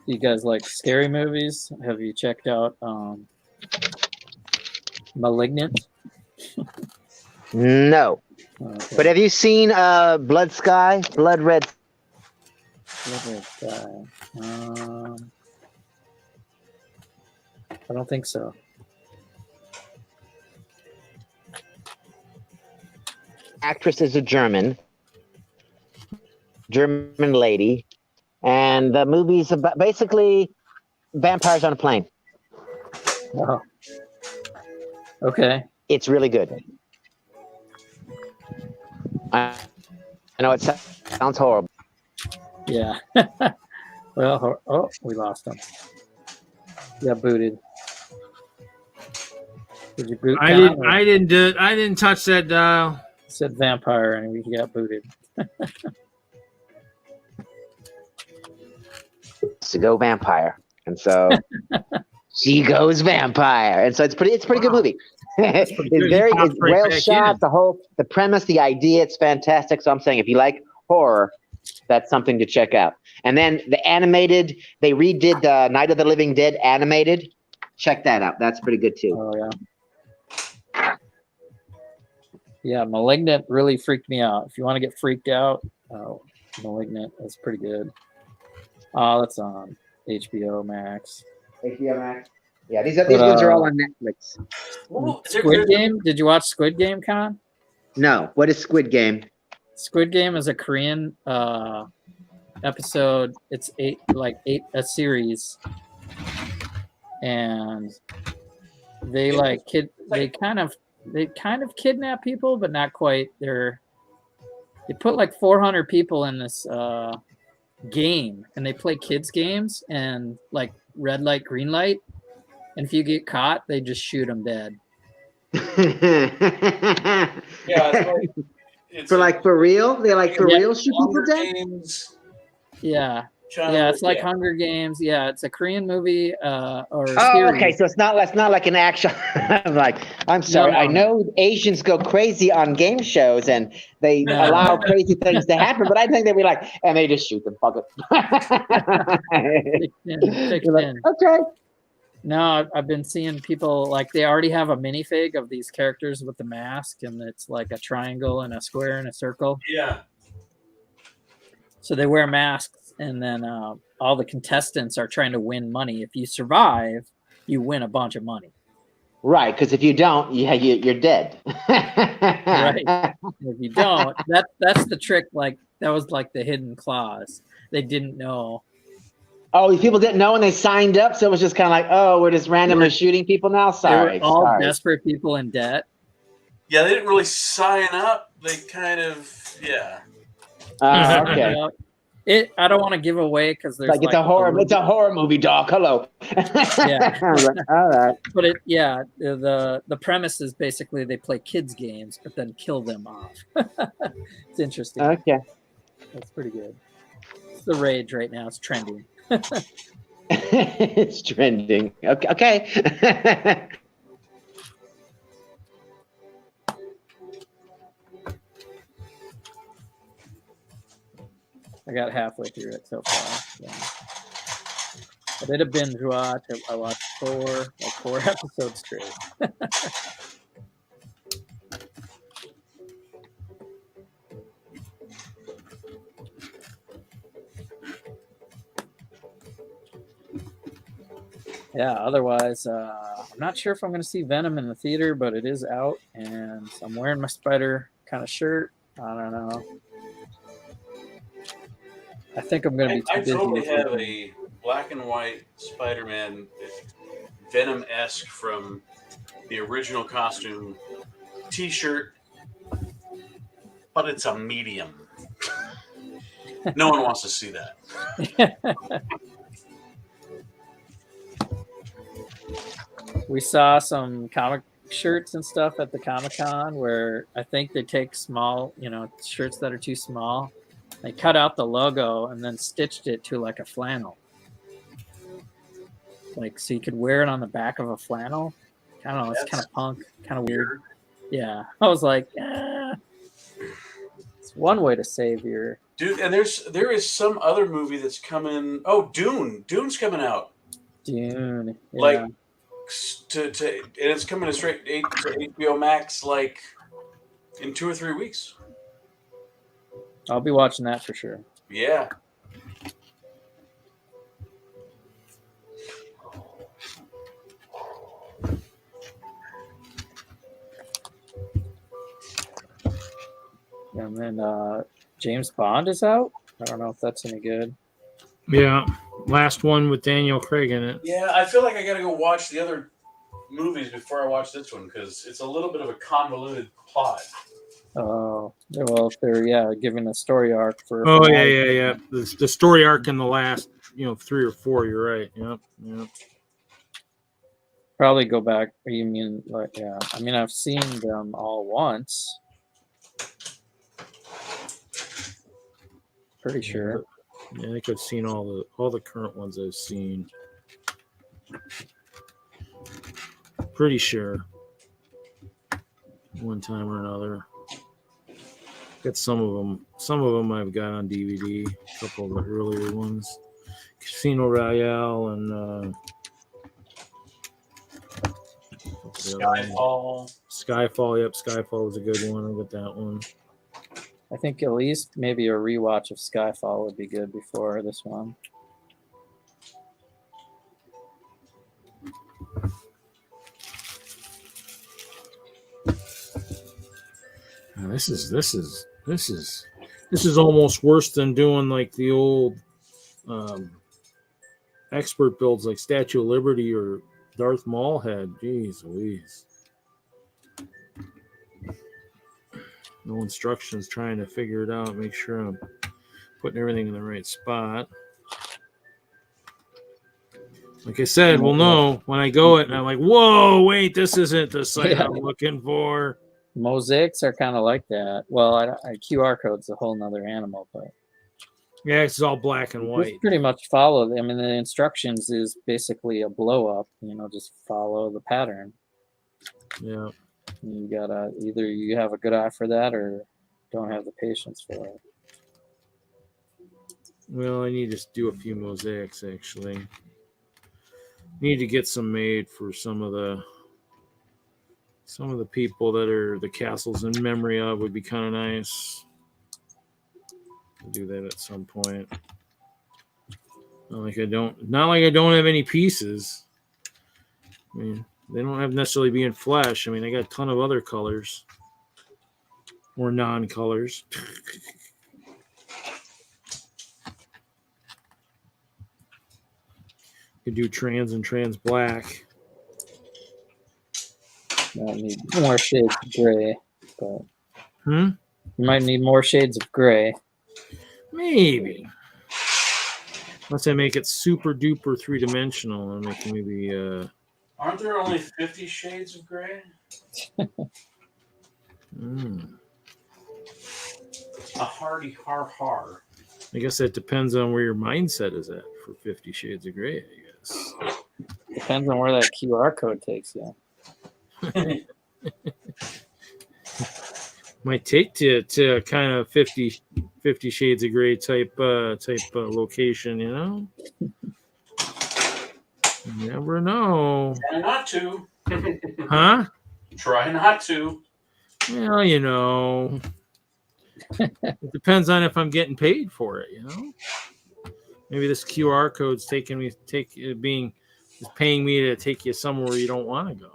You guys like scary movies? Have you checked out Malignant? No. Okay. But have you seen Blood Sky? Blood Red Sky. I don't think so. Actress is a German lady. And the movie's about basically vampires on a plane. Oh. Okay. It's really good. I know it sounds horrible. Yeah. Well, oh, we lost him. Yeah, booted. Did you boot? I didn't touch that dial. It said vampire, and we got booted. To go vampire, and so she goes vampire, and so it's pretty good movie. It's well shot. The premise, the idea, it's fantastic. So I'm saying, if you like horror, that's something to check out. And then the animated, they redid the Night of the Living Dead animated. Check that out. That's pretty good too. Oh yeah. Yeah, Malignant really freaked me out. If you want to get freaked out, Malignant is pretty good. That's on HBO Max. HBO Max. Yeah, these ones are all on Netflix. Squid Game? Did you watch Squid Game, Con? No. What is Squid Game? Squid Game is a Korean episode. It's a series, and they kind of kidnap people, but not quite. They put like 400 people in this game, and they play kids games and like red light, green light, and if you get caught, they just shoot them dead. Yeah, for real? They for real shoot people dead? Yeah. Yeah, it's like Hunger Games. Yeah, it's a Korean movie or series. Okay, so it's not like an actual. I'm sorry. No. I know Asians go crazy on game shows and they allow crazy things to happen, but I think they'd be like, and they just shoot them. Fuck it. Okay. No, I've been seeing people like they already have a minifig of these characters with the mask, and it's like a triangle and a square and a circle. Yeah. So they wear masks, and then all the contestants are trying to win money. If you survive, you win a bunch of money. Right, because if you don't, you're dead. Right. If you don't, that's the trick. Like that was like the hidden clause. They didn't know. Oh, people didn't know when they signed up, so it was just kind of like, oh, we're just randomly shooting people now. Sorry, they were all desperate people in debt. Yeah, they didn't really sign up. They kind of, yeah. Okay. I don't want to give away because there's it's a horror. It's a horror movie, dog. Hello. Yeah. All right. But the premise is basically they play kids games, but then kill them off. It's interesting. Okay. That's pretty good. It's the rage right now. It's trending. It's trending. Okay. I got halfway through it so far. I did a binge watch. I watched four episodes straight. Yeah, otherwise, I'm not sure if I'm going to see Venom in the theater, but it is out, and I'm wearing my spider kind of shirt. I don't know. I think I'm going to be too I busy. totally have a black and white Spider-Man Venom-esque from the original costume T-shirt, but it's a medium. No one wants to see that. We saw some comic shirts and stuff at the Comic-Con where I think they take small, shirts that are too small. They cut out the logo and then stitched it to like a flannel. Like, so you could wear it on the back of a flannel. I don't know. It's kind of punk, kind of weird. Yeah. I was like, it's one way to save your... Dude, and there is some other movie that's coming. Oh, Dune. Dune's coming out. Dune. Yeah. Like, and it's coming straight to HBO Max like in 2 or 3 weeks. I'll be watching that for sure. Yeah. And then James Bond is out. I don't know if that's any good. Yeah, last one with Daniel Craig in it. Yeah, I feel like I got to go watch the other movies before I watch this one because it's a little bit of a convoluted plot. Oh, well, if they're giving a story arc for. Oh yeah. The story arc in the last 3 or 4. You're right. Yep. Probably go back. You mean like I mean, I've seen them all once. Pretty sure. Yeah, I think I've seen all the current ones I've seen. Pretty sure. One time or another. Got some of them. Some of them I've got on DVD. A couple of the earlier ones. Casino Royale and Skyfall. Skyfall. Yep, Skyfall was a good one. I got that one. I think at least maybe a rewatch of Skyfall would be good before this one. This is almost worse than doing like the old expert builds like Statue of Liberty or Darth Maul had. Jeez Louise. No instructions, trying to figure it out, make sure I'm putting everything in the right spot. Like I said, we'll know when I go it and I'm like, whoa, wait, this isn't the site I'm looking for. Mosaics are kind of like that. Well, QR code's a whole nother animal, but yeah, it's all black and white. Just pretty much follow. I mean, the instructions is basically a blow up. Just follow the pattern. Yeah. You gotta either you have a good eye for that or don't have the patience for it. Well, I need to do a few mosaics actually. Need to get some made for some of the people that are the castles in memory of. Would be kind of nice. I'll do that at some point. Not like I don't have any pieces. I mean, they don't have necessarily be in flesh. I mean, I got a ton of other colors or non-colors. Could do trans and trans black. Might need more shades of gray, but you might need more shades of gray. Maybe. Unless I make it super duper 3-dimensional and make maybe Aren't there only 50 shades of gray? A hearty har. I guess that depends on where your mindset is at for 50 Shades of Gray, I guess. Depends on where that QR code takes you. Might take to kind of 50 Shades of Gray type location, You never know. Try not to. Huh? Try not to. Well, you know. It depends on if I'm getting paid for it, you know. Maybe this QR code's paying me to take you somewhere you don't want to go.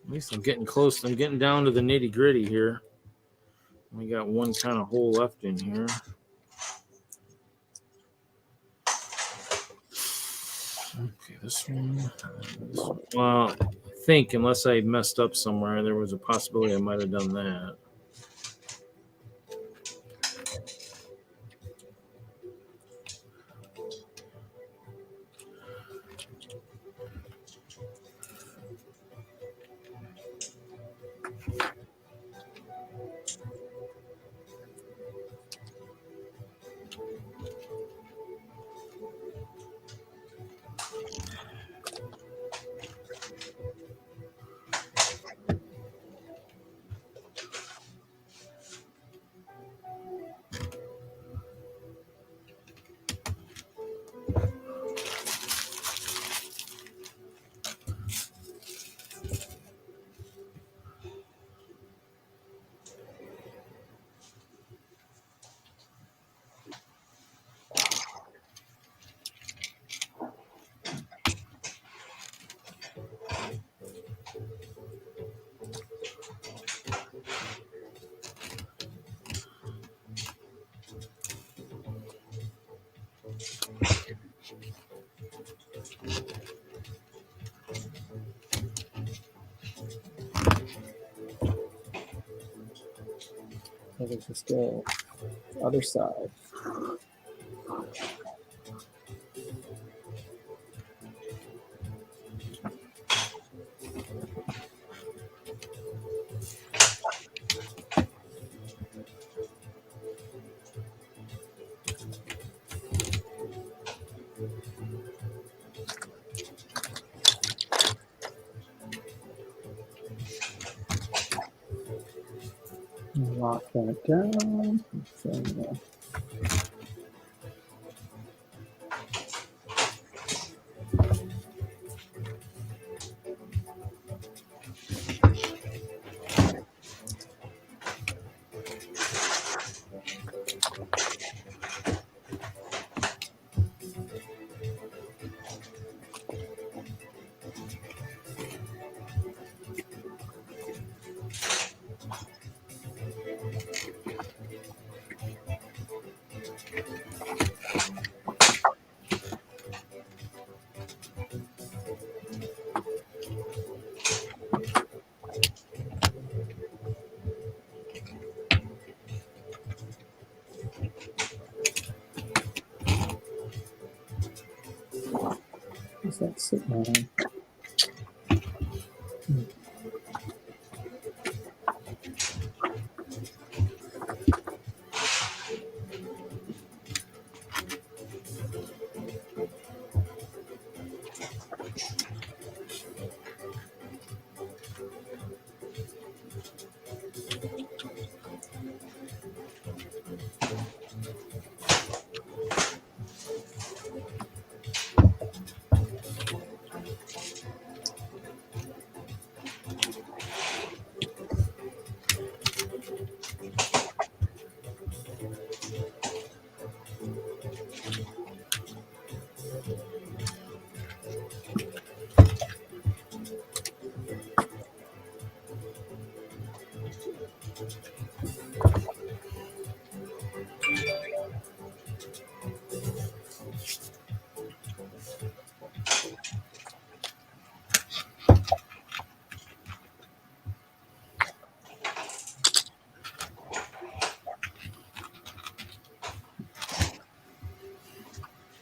At least I'm getting close. I'm getting down to the nitty gritty here. We got one kind of hole left in here. Okay, this one. Well, I think unless I messed up somewhere, there was a possibility I might have done that. That is just the other side. Lock that down. What's that sitting on?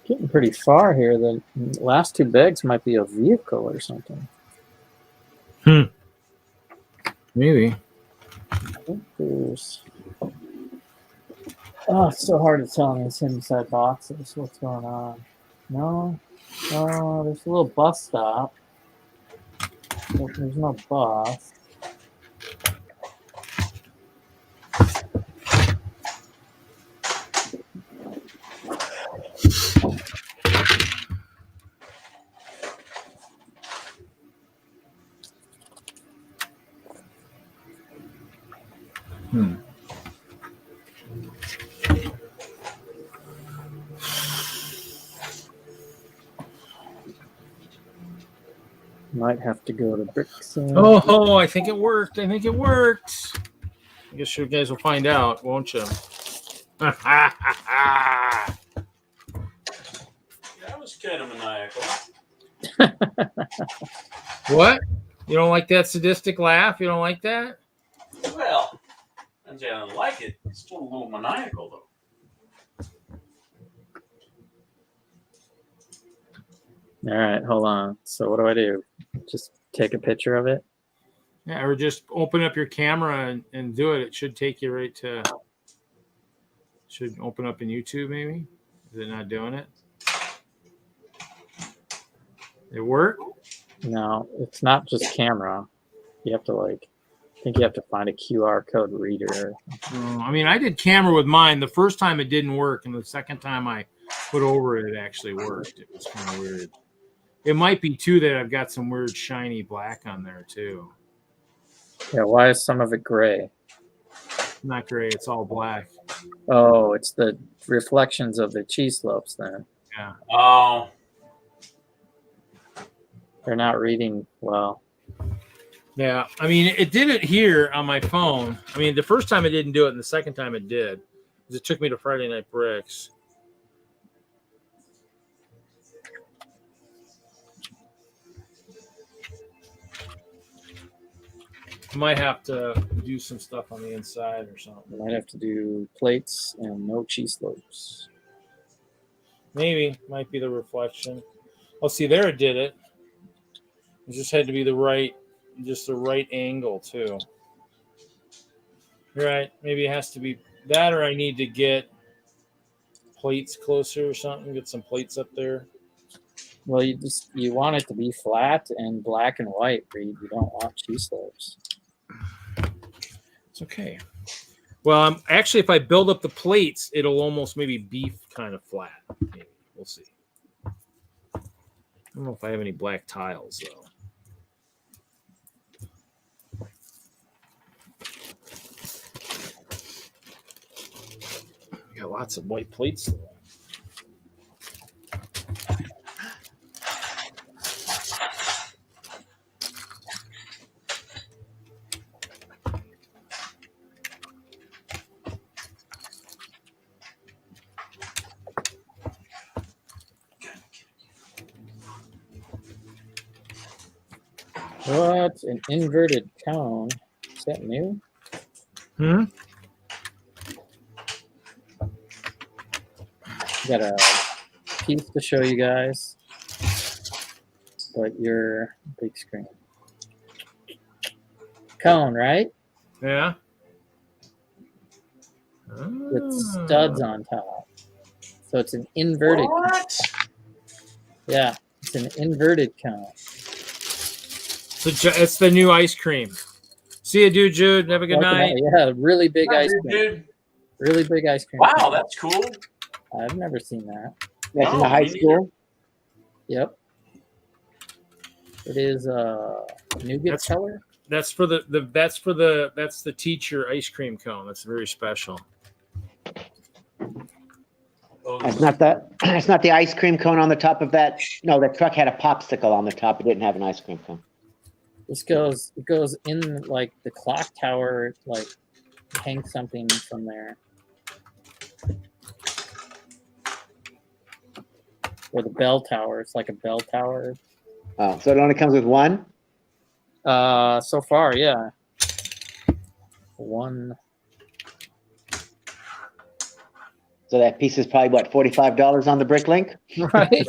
Getting pretty far here. The last two bags might be a vehicle or something. Maybe. I think there's. Oh, it's so hard to tell in these inside boxes what's going on. No. Oh, there's a little bus stop. But there's no bus. Might have to go to Bricks. Oh, I think it worked. I think it worked. I guess you guys will find out, won't you? That was kind of maniacal. What? You don't like that sadistic laugh? You don't like that? Well, I don't like it. It's still a little maniacal, though. All right, hold on. So what do I do? Just take a picture of it? Yeah, or just open up your camera and do it. It should take you right to. Should open up in YouTube, maybe. Is it not doing it? It work? No, it's not just camera. You have to I think you have to find a QR code reader. I mean, I did camera with mine. The first time it didn't work, and the second time I put over it, it actually worked. It was kind of weird. It might be too that I've got some weird shiny black on there too. Yeah, why is some of it gray? Not gray, it's all black. Oh, it's the reflections of the cheese slopes then. Yeah. Oh. They're not reading well. Yeah, I mean, it did it here on my phone. I mean, the first time it didn't do it, and the second time it did. It took me to Friday Night Bricks. Might have to do some stuff on the inside or something. Might have to do plates and no cheese slopes. Maybe. Might be the reflection. Oh, see, there it did it. It just had to be the right angle, too. You're right. Maybe it has to be that, or I need to get plates closer or something. Get some plates up there. Well, you want it to be flat and black and white, Reed. You don't want cheese slopes. It's okay. Well, actually, if I build up the plates, it'll almost maybe be kind of flat. Maybe. We'll see. I don't know if I have any black tiles, though. We got lots of white plates, though. What? An inverted cone? Is that new? Got a piece to show you guys, but your big screen. Cone, right? Yeah. With studs on top. So it's an inverted What? cone. Yeah, it's an inverted cone. So it's the new ice cream. See you, dude, Jude. Have a good night. Yeah, really big ice cream. Dude. Really big ice cream. Wow, that's cool. I've never seen that. That's in Oh, the high me neither. school. Yep. It is nougat color. That's for the teacher ice cream cone. That's very special. Oh, It's not the ice cream cone on the top of that. No, that truck had a popsicle on the top. It didn't have an ice cream cone. It goes in like the clock tower, like hang something from there. Or the bell tower. It's like a bell tower. Oh, so it only comes with one? So far, yeah. One. So that piece is probably what, $45 on the Bricklink? Right.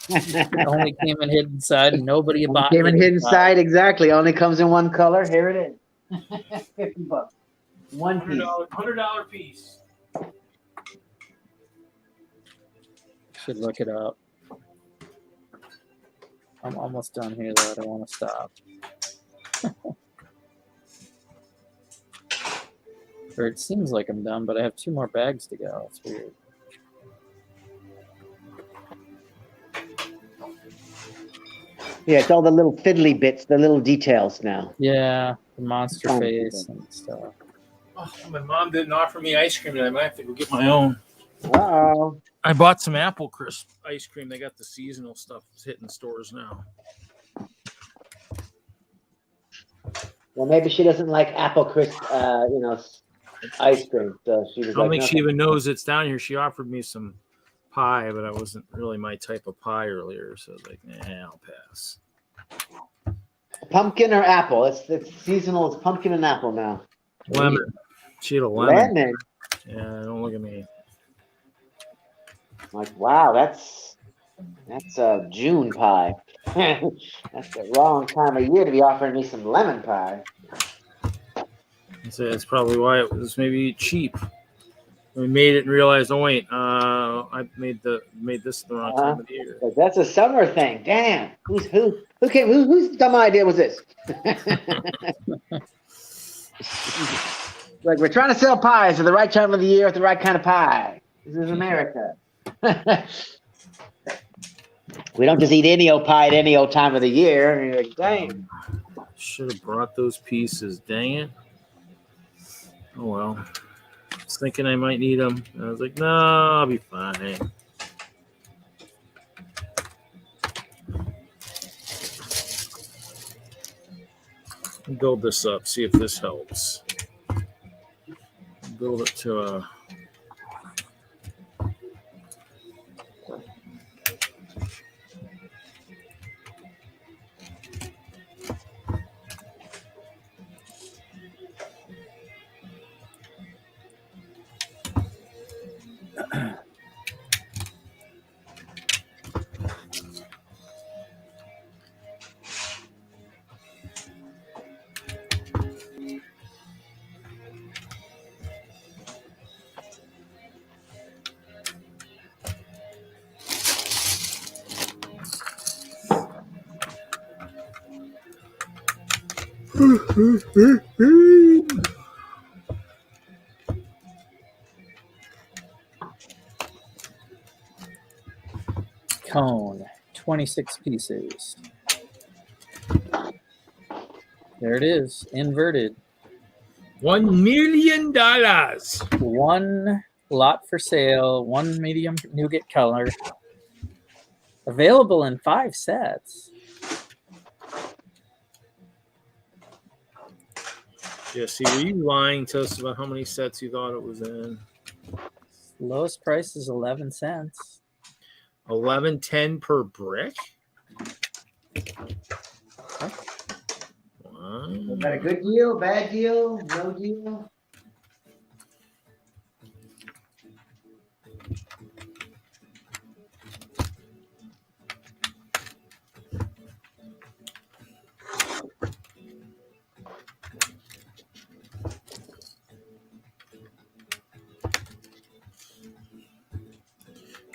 It only came in hidden side and nobody bought Came in hidden side, exactly. Only comes in one color. Here it is. $50. One piece. $100 piece. Should look it up. I'm almost done here, though. I don't want to stop. Or it seems like I'm done, but I have 2 more bags to go. It's weird. Yeah, it's all the little fiddly bits, the little details now. Yeah, the monster face and stuff. Oh, my mom didn't offer me ice cream today. I might have to go get my own. Uh-oh. I bought some apple crisp ice cream. They got the seasonal stuff hitting stores now. Well, maybe she doesn't like apple crisp, ice cream. So she was I don't like, think she even knows it's down here. She offered me some pie, but I wasn't really my type of pie earlier. So I was like, I'll pass. Pumpkin or apple? It's seasonal. It's pumpkin and apple now. Lemon. She had a lemon. Lemon. Yeah, don't look at me. I'm like, wow, that's a June pie. That's the wrong time of year to be offering me some lemon pie. So that's probably why it was maybe cheap. We made it and realized, oh wait, I made this the wrong time of the year. Like, that's a summer thing. Damn. Whose dumb idea was this? Like, we're trying to sell pies at the right time of the year with the right kind of pie. This is America. We don't just eat any old pie at any old time of the year. And you're like, dang. Should have brought those pieces. Dang it. Oh well. I was thinking I might need them. I was like, no, I'll be fine. Build this up. See if this helps. Build it to a. Cone, 26 pieces. There it is, inverted. $1 million. 1 lot for sale, 1 medium nougat color. Available in 5 sets. Yeah, see, were you lying to us about how many sets you thought it was in? Lowest price is 11 cents. $11.10 per brick? Wow. Is that a good deal? Bad deal? No deal?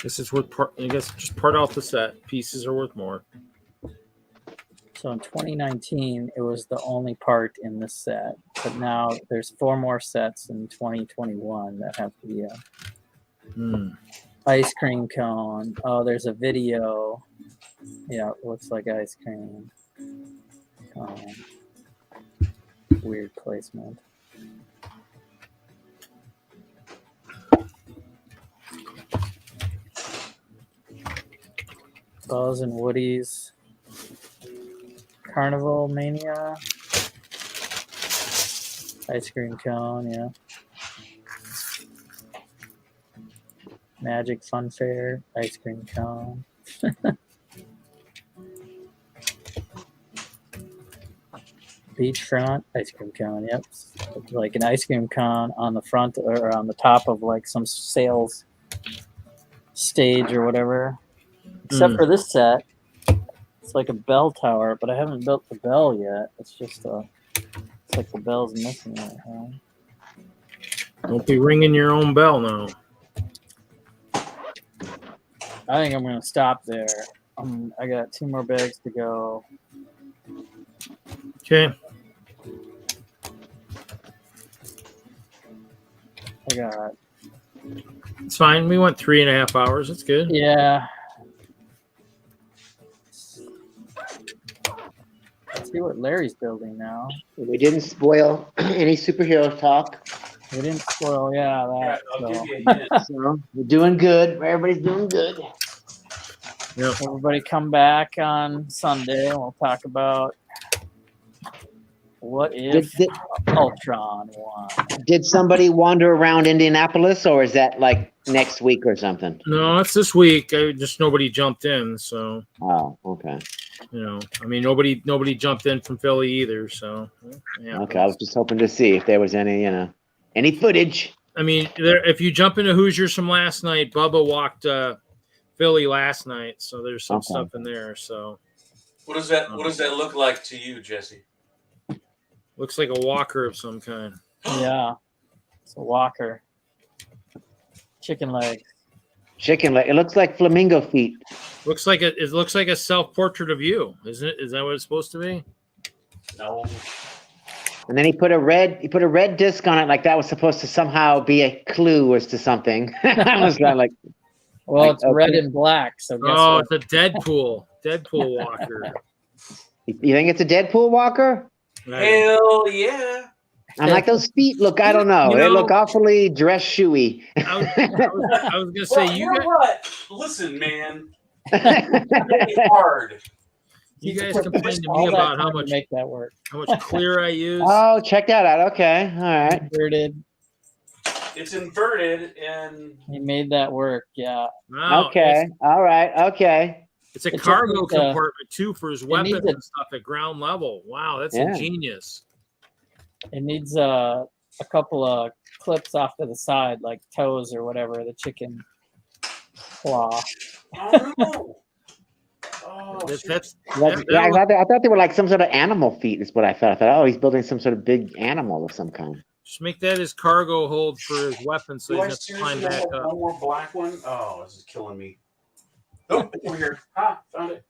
This is worth part. I guess just part out the set. Pieces are worth more. So in 2019, it was the only part in this set, but now there's 4 more sets in 2021 that have the ice cream cone. Oh, there's a video. Yeah, it looks like ice cream cone. Weird placement. Buzz and Woody's Carnival Mania. Ice cream cone, yeah. Magic Fun Fair, ice cream cone. Beachfront, ice cream cone, yep. Like an ice cream cone on the front or on the top of like some sales stage or whatever. Except for this set, it's like a bell tower, but I haven't built the bell yet. It's just it's like the bell's missing it. Huh? Don't be ringing your own bell now. I think I'm gonna stop there. I got 2 more bags to go. Okay. I got. It's fine. We went 3.5 hours. That's good. Yeah. Let's see what Larry's building now. We didn't spoil any superhero talk. We didn't spoil, that. I'll So. give you a hint. So we're doing good. Everybody's doing good. Yep. Everybody come back on Sunday and we'll talk about what if Ultron won. Did somebody wander around Indianapolis, or is that like next week or something? No, it's this week. Just nobody jumped in, so Oh, okay. I mean, nobody jumped in from Philly either. So yeah. Okay, I was just hoping to see if there was any, any footage. I mean, if you jump into Hoosiers from last night, Bubba walked Philly last night, so there's some stuff in there. So What does that look like to you, Jesse? looks like a walker of some kind. Yeah. It's a walker. Chicken legs. Chicken leg. It looks like flamingo feet. Looks like it looks like a self-portrait of you, isn't it? Is that what it's supposed to be? No. And then he put a red disc on it, like that was supposed to somehow be a clue as to something. I was kind of like, Well, it's okay. red and black. So guess Oh, what? it's a Deadpool walker. you think it's a Deadpool walker? Hell yeah. I'm like, those feet look, I don't know. They look awfully dress shoey. I was gonna say Well, you you know guys, what? Listen, man. It's hard. you guys complained to All me that about time how to much make that work. clear I use. Oh, check that out. Okay. All right. Inverted. It's inverted and He made that work. Yeah. Wow, Okay. All right. Okay. It's a It just cargo needs a- compartment too for his weapons needs a- and stuff at ground level. Wow, that's Yeah. ingenious. It needs a couple of clips off to the side, like toes or whatever, the chicken claw. I don't know. Oh, That's Yeah, I thought they were like some sort of animal feet. Is what I thought. I thought, oh, he's building some sort of big animal of some kind. just make that his cargo hold for his weapons, so do he I doesn't have to climb seriously back have up. one more black one? Oh, this is killing me. Oh, over here. Ah, found it.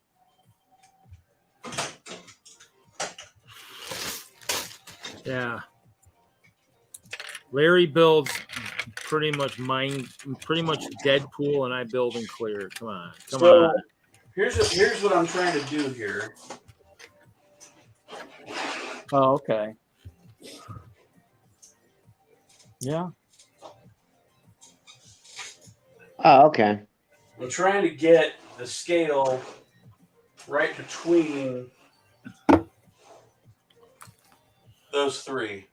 Yeah. Larry builds pretty much Deadpool, and I build and clear. Come on. Here's what I'm trying to do here. Oh, okay. Yeah. Oh, okay. I'm trying to get the scale right between those three.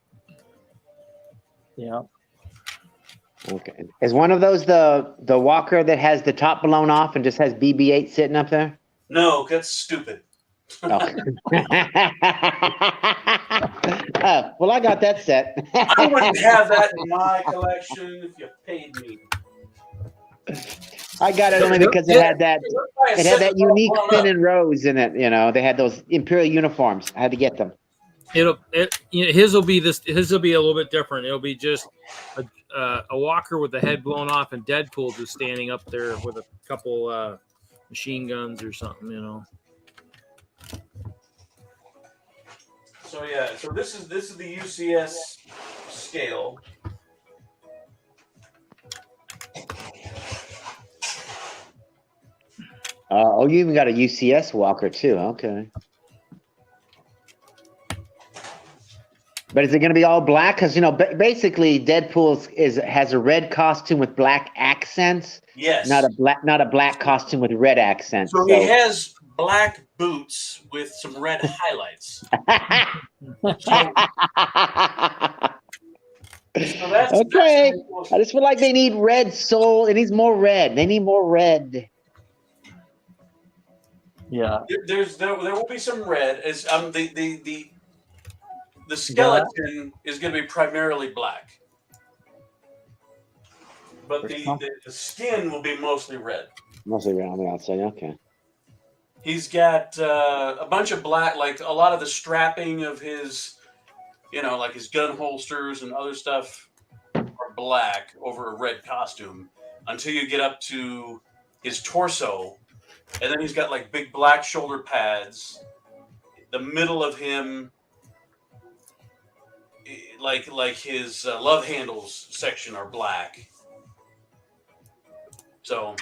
Yeah. Okay. Is one of those the walker that has the top blown off and just has BB-8 sitting up there? No, that's stupid. Oh. Well, I got that set. I wouldn't have that in my collection if you paid me. I got it only because it had that unique Finn and Rose in it. They had those Imperial uniforms. I had to get them. His will be a little bit different. It'll be just a walker with the head blown off and Deadpool just standing up there with a couple machine guns or something. So yeah, so this is the UCS scale. Oh, you even got a UCS walker too. Okay. But is it going to be all black? Because basically, Deadpool has a red costume with black accents. Yes. Not a black costume with red accents. So he has black boots with some red highlights. So that's okay. That's I just feel like they need red soul. It needs more red. They need more red. Yeah. there will be some red. As the skeleton is going to be primarily black, but the skin will be mostly red. Mostly red on the outside. Okay. He's got a bunch of black, like a lot of the strapping of his, like his gun holsters and other stuff are black over a red costume until you get up to his torso, and then he's got like big black shoulder pads. The middle of him, like his love handles section, are black. So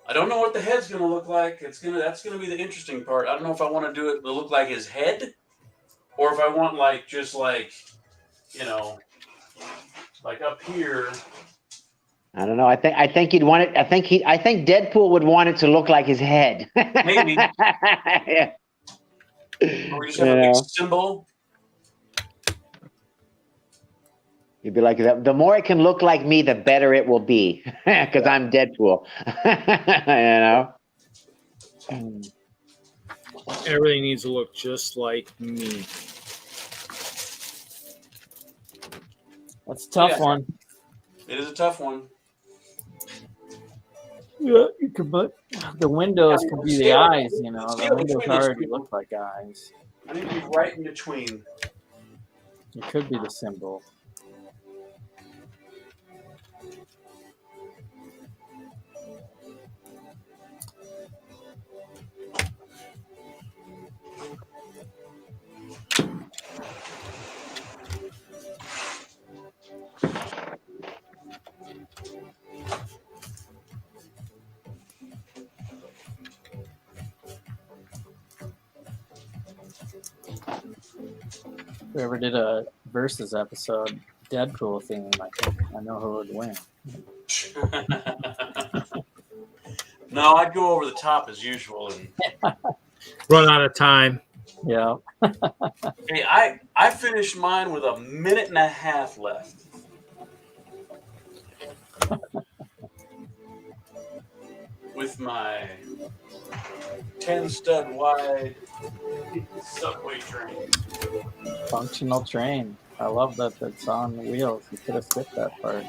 I don't know what the head's gonna look like. That's gonna be the interesting part. I don't know if I want to do it to look like his head, or if I want like just like, you know, like up here. I don't know. I think he'd want it. I think Deadpool would want it to look like his head. Maybe. Yeah. Or we just have a big symbol. You'd be like, the more it can look like me, the better it will be, because I'm Deadpool. You know. Everything needs to look just like me. That's a tough one. It is a tough one. Yeah, you could put the windows could be the eyes, you know. The windows already look like eyes. I need to be right in between. It could be the symbol. Whoever did a Versus episode, Deadpool theme, I know who would win. No, I'd go over the top as usual. And Run out of time. Yeah. hey, I finished mine with 1.5 minutes left. With my 10 stud wide subway train. Functional train. I love that that's on wheels. You could have skipped that part.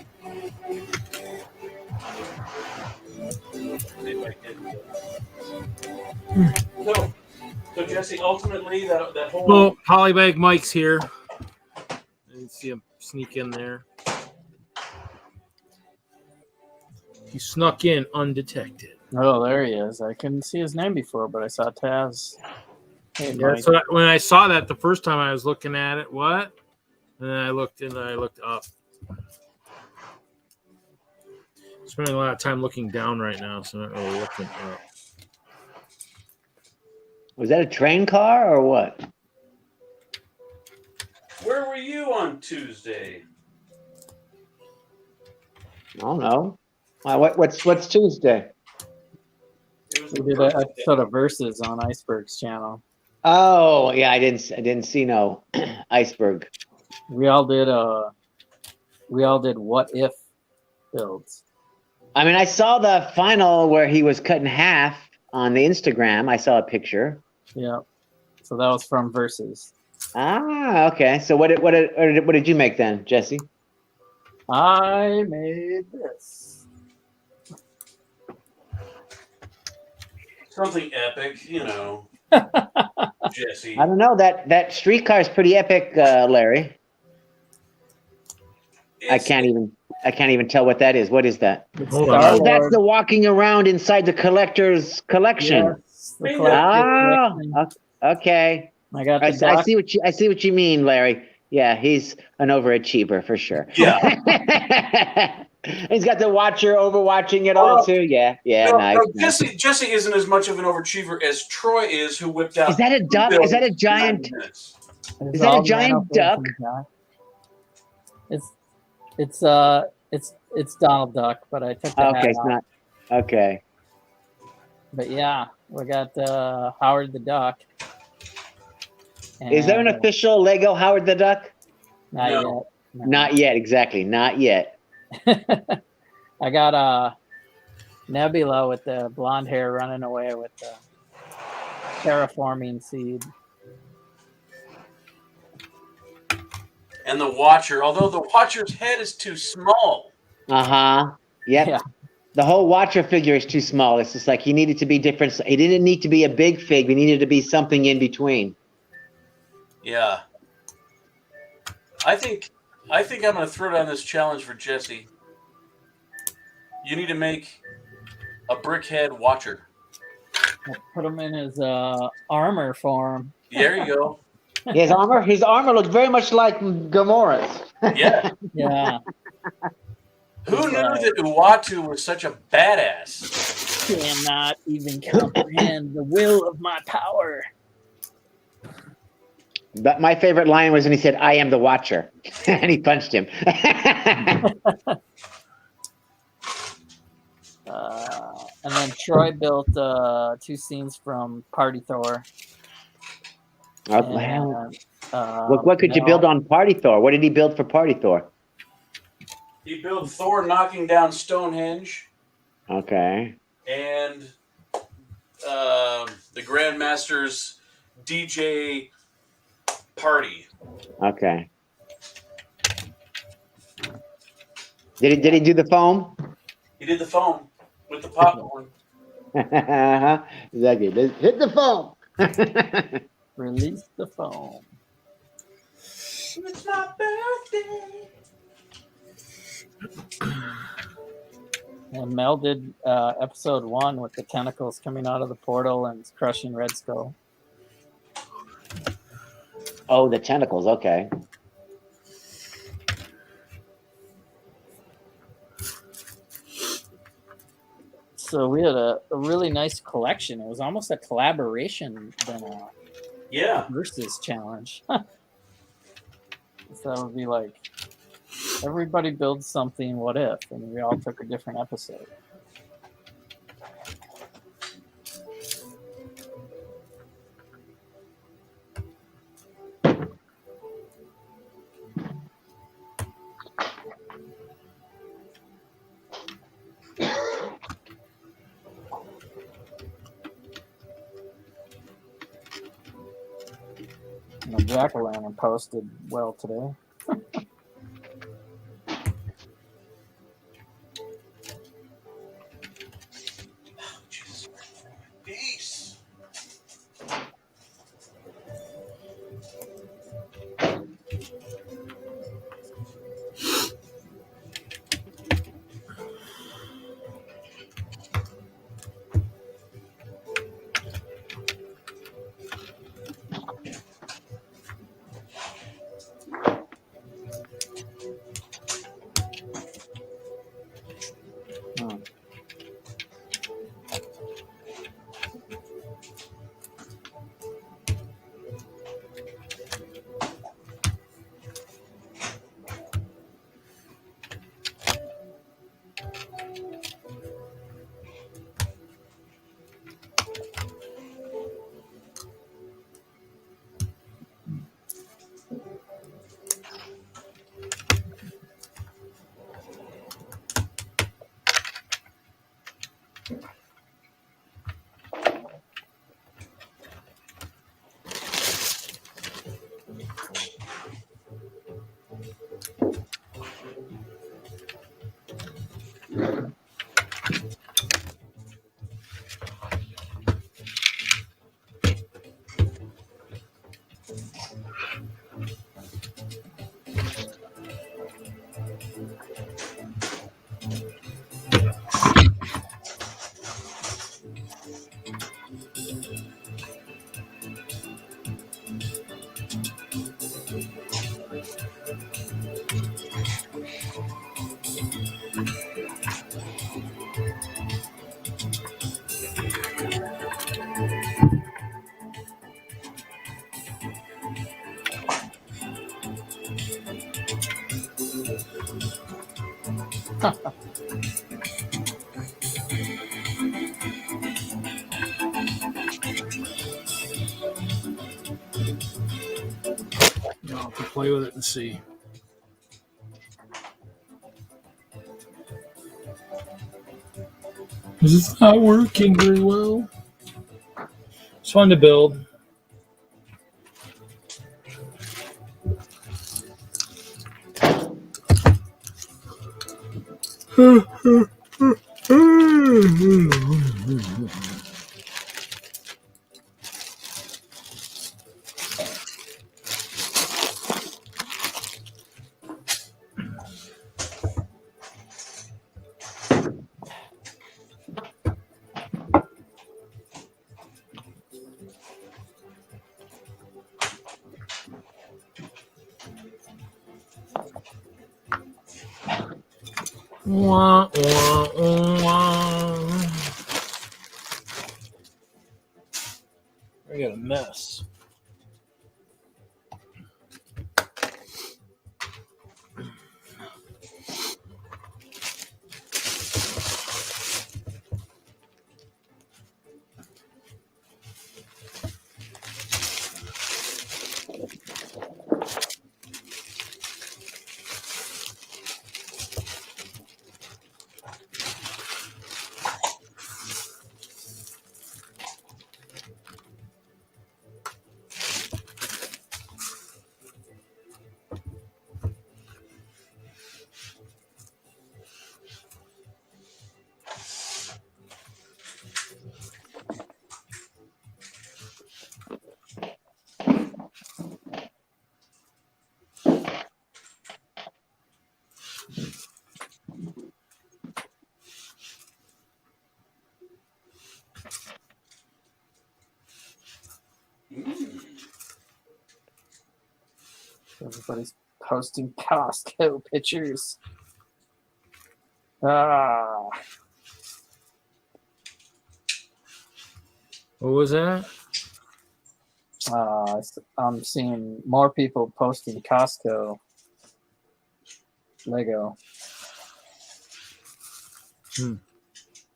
So Jesse, ultimately that whole Well, Polybag Mike's here. You see him sneak in there. He snuck in undetected. Oh, there he is. I couldn't see his name before, but I saw Taz. Hey, Yeah, Mike. so when I saw that the first time, I was looking at it. What? And then I looked up. Spending a lot of time looking down right now, so I'm not really looking up. Was that a train car or what? Where were you on Tuesday? I don't know. What's Tuesday? It was We did an episode of Versus on Iceberg's channel. Oh yeah, I didn't see no iceberg. We all did what if builds. I mean, I saw the final where he was cut in half on the Instagram. I saw a picture. Yeah. So that was from Versus. Ah, okay. So what did you make then, Jesse? I made this. something epic, you know. Jesse. I don't know, that streetcar is pretty epic, Larry. I can't even tell what that is. What is that? Hold Oh, on. that's the walking around inside the collector's collection. Yes, the collector's collection. Okay. I got I the see what you mean, Larry. Yeah, he's an overachiever for sure. Yeah. He's got the watcher overwatching it all too. Yeah, nice. No, Jesse isn't as much of an overachiever as Troy is, who whipped out. Is that a duck? Is that a giant? Is that a giant duck? It's Donald Duck, but I took the Okay, hat it's off. not. Okay. But yeah, we got Howard the Duck. Is there an And, official Lego Howard the Duck? Not No. yet. No. Not yet, exactly. Not yet. I got Nebula with the blonde hair running away with the terraforming seed. And the Watcher, although the Watcher's head is too small. Uh-huh. Yep. Yeah. The whole Watcher figure is too small. It's just like he needed to be different. He didn't need to be a big fig. He needed to be something in between. Yeah. I think I'm going to throw down this challenge for Jesse. You need to make a brickhead watcher. I'll put him in his armor form. There you go. His armor looks very much like Gamora's. Yeah. Yeah. Who knew that Uatu was such a badass? Cannot even comprehend the will of my power. But my favorite line was when he said, "I am the Watcher," and he punched him. And then Troy built 2 scenes from Party Thor. Oh, And, what could you build on Party Thor? What did he build for Party Thor? He built Thor knocking down Stonehenge Okay. and the Grandmaster's DJ party. Okay. Did he do the foam? He did the foam with the popcorn. Exactly. Let's hit the foam. Release the foam. It's my birthday. And Mel did episode 1 with the tentacles coming out of the portal and crushing Red Skull. Oh, the tentacles. Okay. So we had a really nice collection. It was almost a collaboration than a Yeah. versus challenge. So that would be like everybody builds something, what if? And we all took a different episode. Jack-o'-lantern posted well today. Peace. I'll have to play with it and see. It's not working very well. It's fun to build. Wah, wah, wah. I got a mess. Everybody's posting Costco pictures. Ah, What was that? I'm seeing more people posting Costco Lego.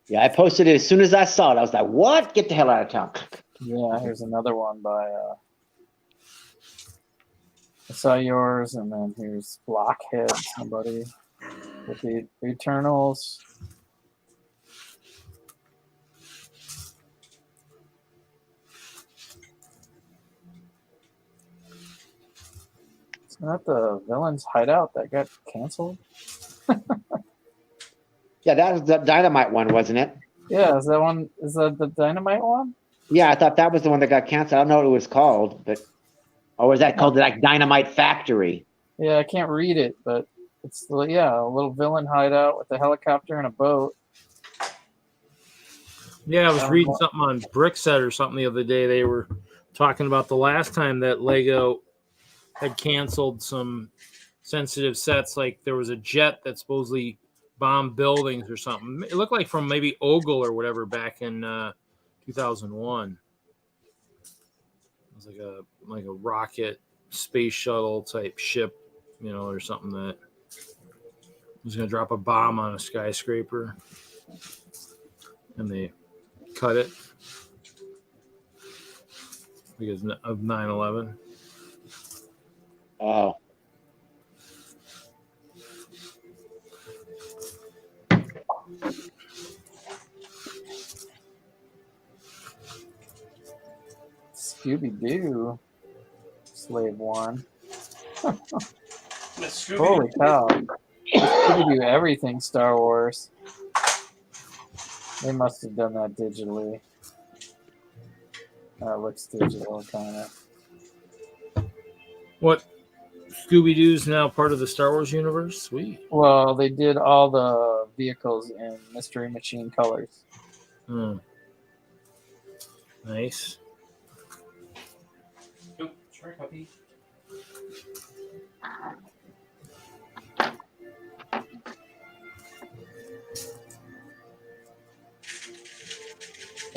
Yeah, I posted it as soon as I saw it. I was like, what? Get the hell out of town. Yeah, here's another one by I saw yours, and then here's Blockhead, somebody with the Eternals. Isn't that the villain's hideout that got canceled? Yeah, that was the Dynamite one, wasn't it? Yeah, is that one? Is that the Dynamite one? Yeah, I thought that was the one that got canceled. I don't know what it was called, but or was that called like Dynamite Factory? Yeah, I can't read it, but it's a little villain hideout with a helicopter and a boat. Yeah, I was reading something on Brickset or something the other day. They were talking about the last time that Lego had canceled some sensitive sets. Like there was a jet that supposedly bombed buildings or something. It looked like from maybe Ogle or whatever back in 2001. It was like a rocket space shuttle type ship, you know, or something that was going to drop a bomb on a skyscraper, and they cut it because of 9/11. Oh. Scooby-Doo Slave One. Scooby- Holy cow. Scooby-Doo everything Star Wars. They must have done that digitally. That looks digital, kind of. What? Scooby-Doo's now part of the Star Wars universe? Sweet. Well, they did all the vehicles in Mystery Machine colors. Nice. Nope, sorry, puppy.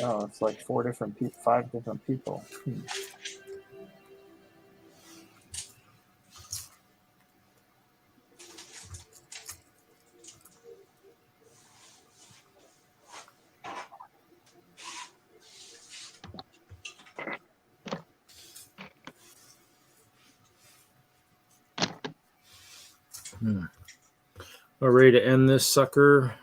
Oh, it's like 5 different people. We're ready to end this sucker.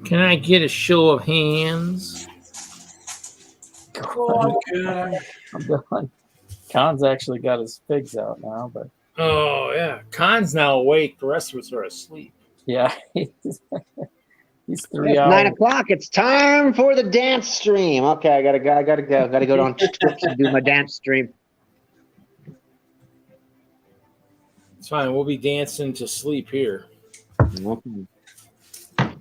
Can I get a show of hands? I'm done. Khan's actually got his figs out now, but Oh, yeah. Khan's now awake. The rest of us are asleep. yeah, he's 3 It's hours. 9 o'clock. It's time for the dance stream. Okay, I gotta go. Gotta go down to Twitch and do my dance stream. It's fine. We'll be dancing to sleep here. Okay. I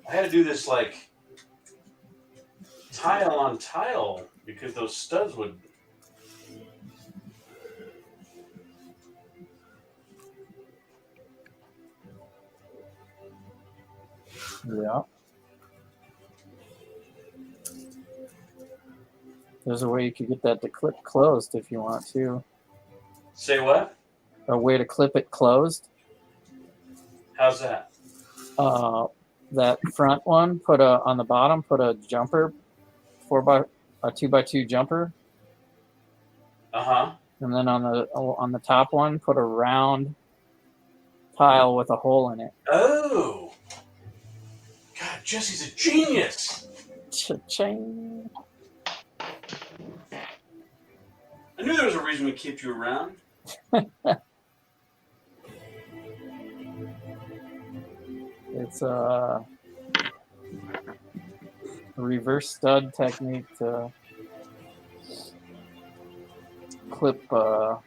had to do this like tile on tile because those studs would. Yeah. There's a way you could get that to clip closed if you want to. Say what? A way to clip it closed. How's that? That front one, on the bottom, put a jumper, a 2x2 jumper, Uh-huh. and then on the top one, put a round tile with a hole in it. Oh. God, Jesse's a genius. Cha-ching. I knew there was a reason we kept you around. It's a reverse stud technique to clip. I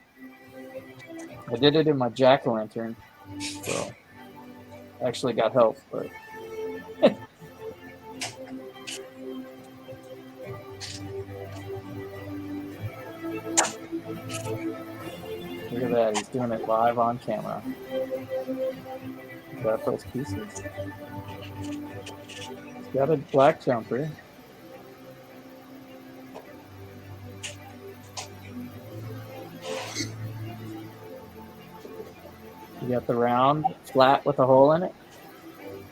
did it in my jack-o'-lantern, so I actually got help, but look at that, he's doing it live on camera. Got those pieces. He's got a black jumper. You got the round flat with a hole in it?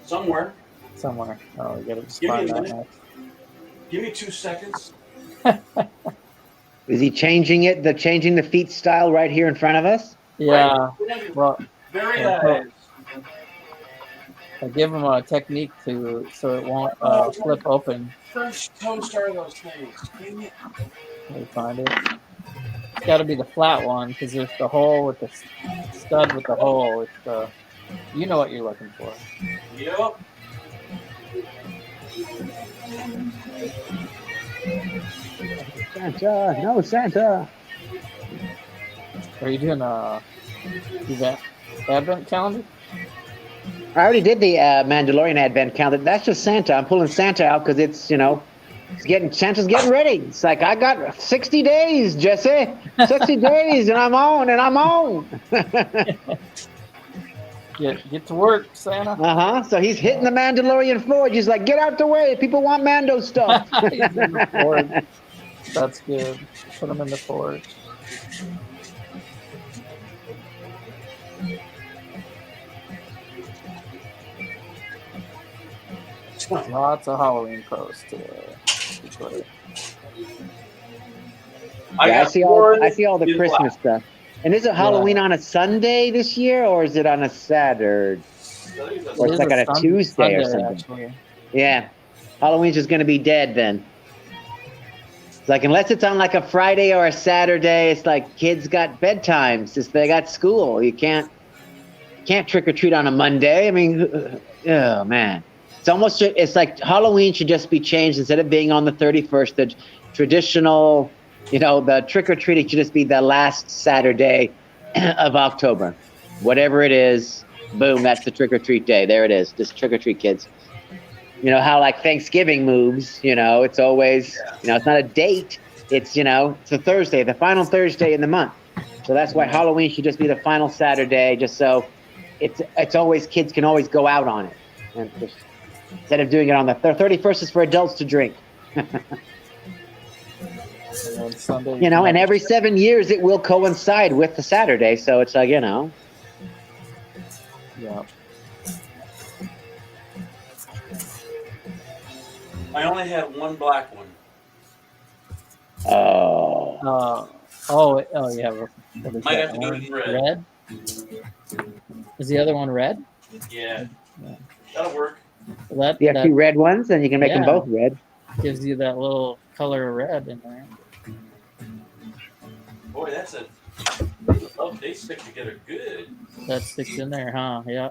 Somewhere. Somewhere. Oh, you gotta just Give me find a that minute. next. Give me 2 seconds. Is he changing the feet style right here in front of us? Yeah. Right. Well, Very yeah, nice. I give him a technique so it won't flip open. French toast are those things. Dang it. Let me find it. It's got to be the flat one because there's the hole with the stud with the hole. It's the, you know what you're looking for. Yep. Santa, no Santa. Are you doing a advent calendar? I already did the Mandalorian advent calendar. That's just Santa. I'm pulling Santa out because it's, Santa's getting ready. It's like, I got 60 days, Jesse. 60 days and I'm on. Get to work, Santa. Uh-huh. So he's hitting the Mandalorian forge. He's like, get out the way. People want Mando stuff. He's in the forge. That's good. Put him in the forge. Lots of Halloween posts today. I see all the Christmas stuff. And is it Halloween on a Sunday this year, or is it on a Saturday? Or it's like on a Tuesday or something. Actually. Yeah. Halloween's just going to be dead then. It's like, unless it's on like a Friday or a Saturday, it's like kids got bedtimes. They got school. You can't trick or treat on a Monday. I mean, oh man. It's like Halloween should just be changed. Instead of being on the 31st, the traditional, the trick or treating should just be the last Saturday of October. Whatever it is, boom, that's the trick or treat day. There it is. Just trick or treat, kids. You know how like Thanksgiving moves, it's always, it's not a date. It's, it's a Thursday, the final Thursday in the month. So that's why Halloween should just be the final Saturday, just so it's always, kids can always go out on it. And just, instead of doing it on the 31st is for adults to drink. And Sunday, and every 7 years it will coincide with the Saturday. So it's like, Yeah. I only had one black one. Oh. Yeah. What is Might that? have to do it in red. Red? Is the other one red? Yeah. That'll work. Well, You have two red ones, and you can make them both red. Gives you that little color of red in there. Boy, they stick together good. That sticks in there, huh? Yeah.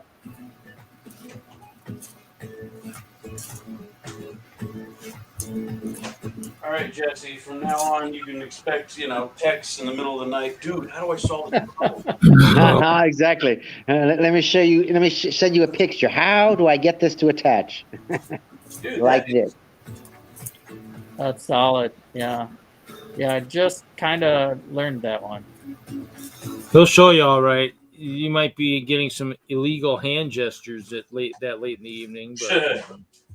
All right, Jesse. From now on, you can expect, texts in the middle of the night. Dude, how do I solve this problem? No, exactly. Let me show you. Let me send you a picture. How do I get this to attach? Dude, Like this. That's solid. Yeah. Yeah, I just kind of learned that one. He'll show you all right. You might be getting some illegal hand gestures at late in the evening, but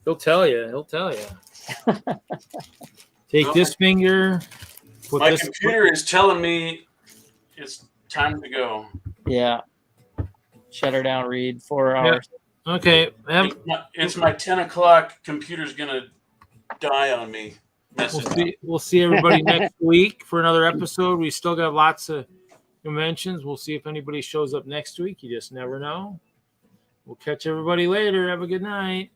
he'll tell you. He'll tell you. Take this finger. Put My this. computer is telling me it's time to go. Yeah. Shut her down, Reed. 4 hours. Okay. It's my 10 o'clock. Computer's gonna die on me. We'll see everybody next week for another episode. We still got lots of conventions. We'll see if anybody shows up next week. You just never know. We'll catch everybody later. Have a good night.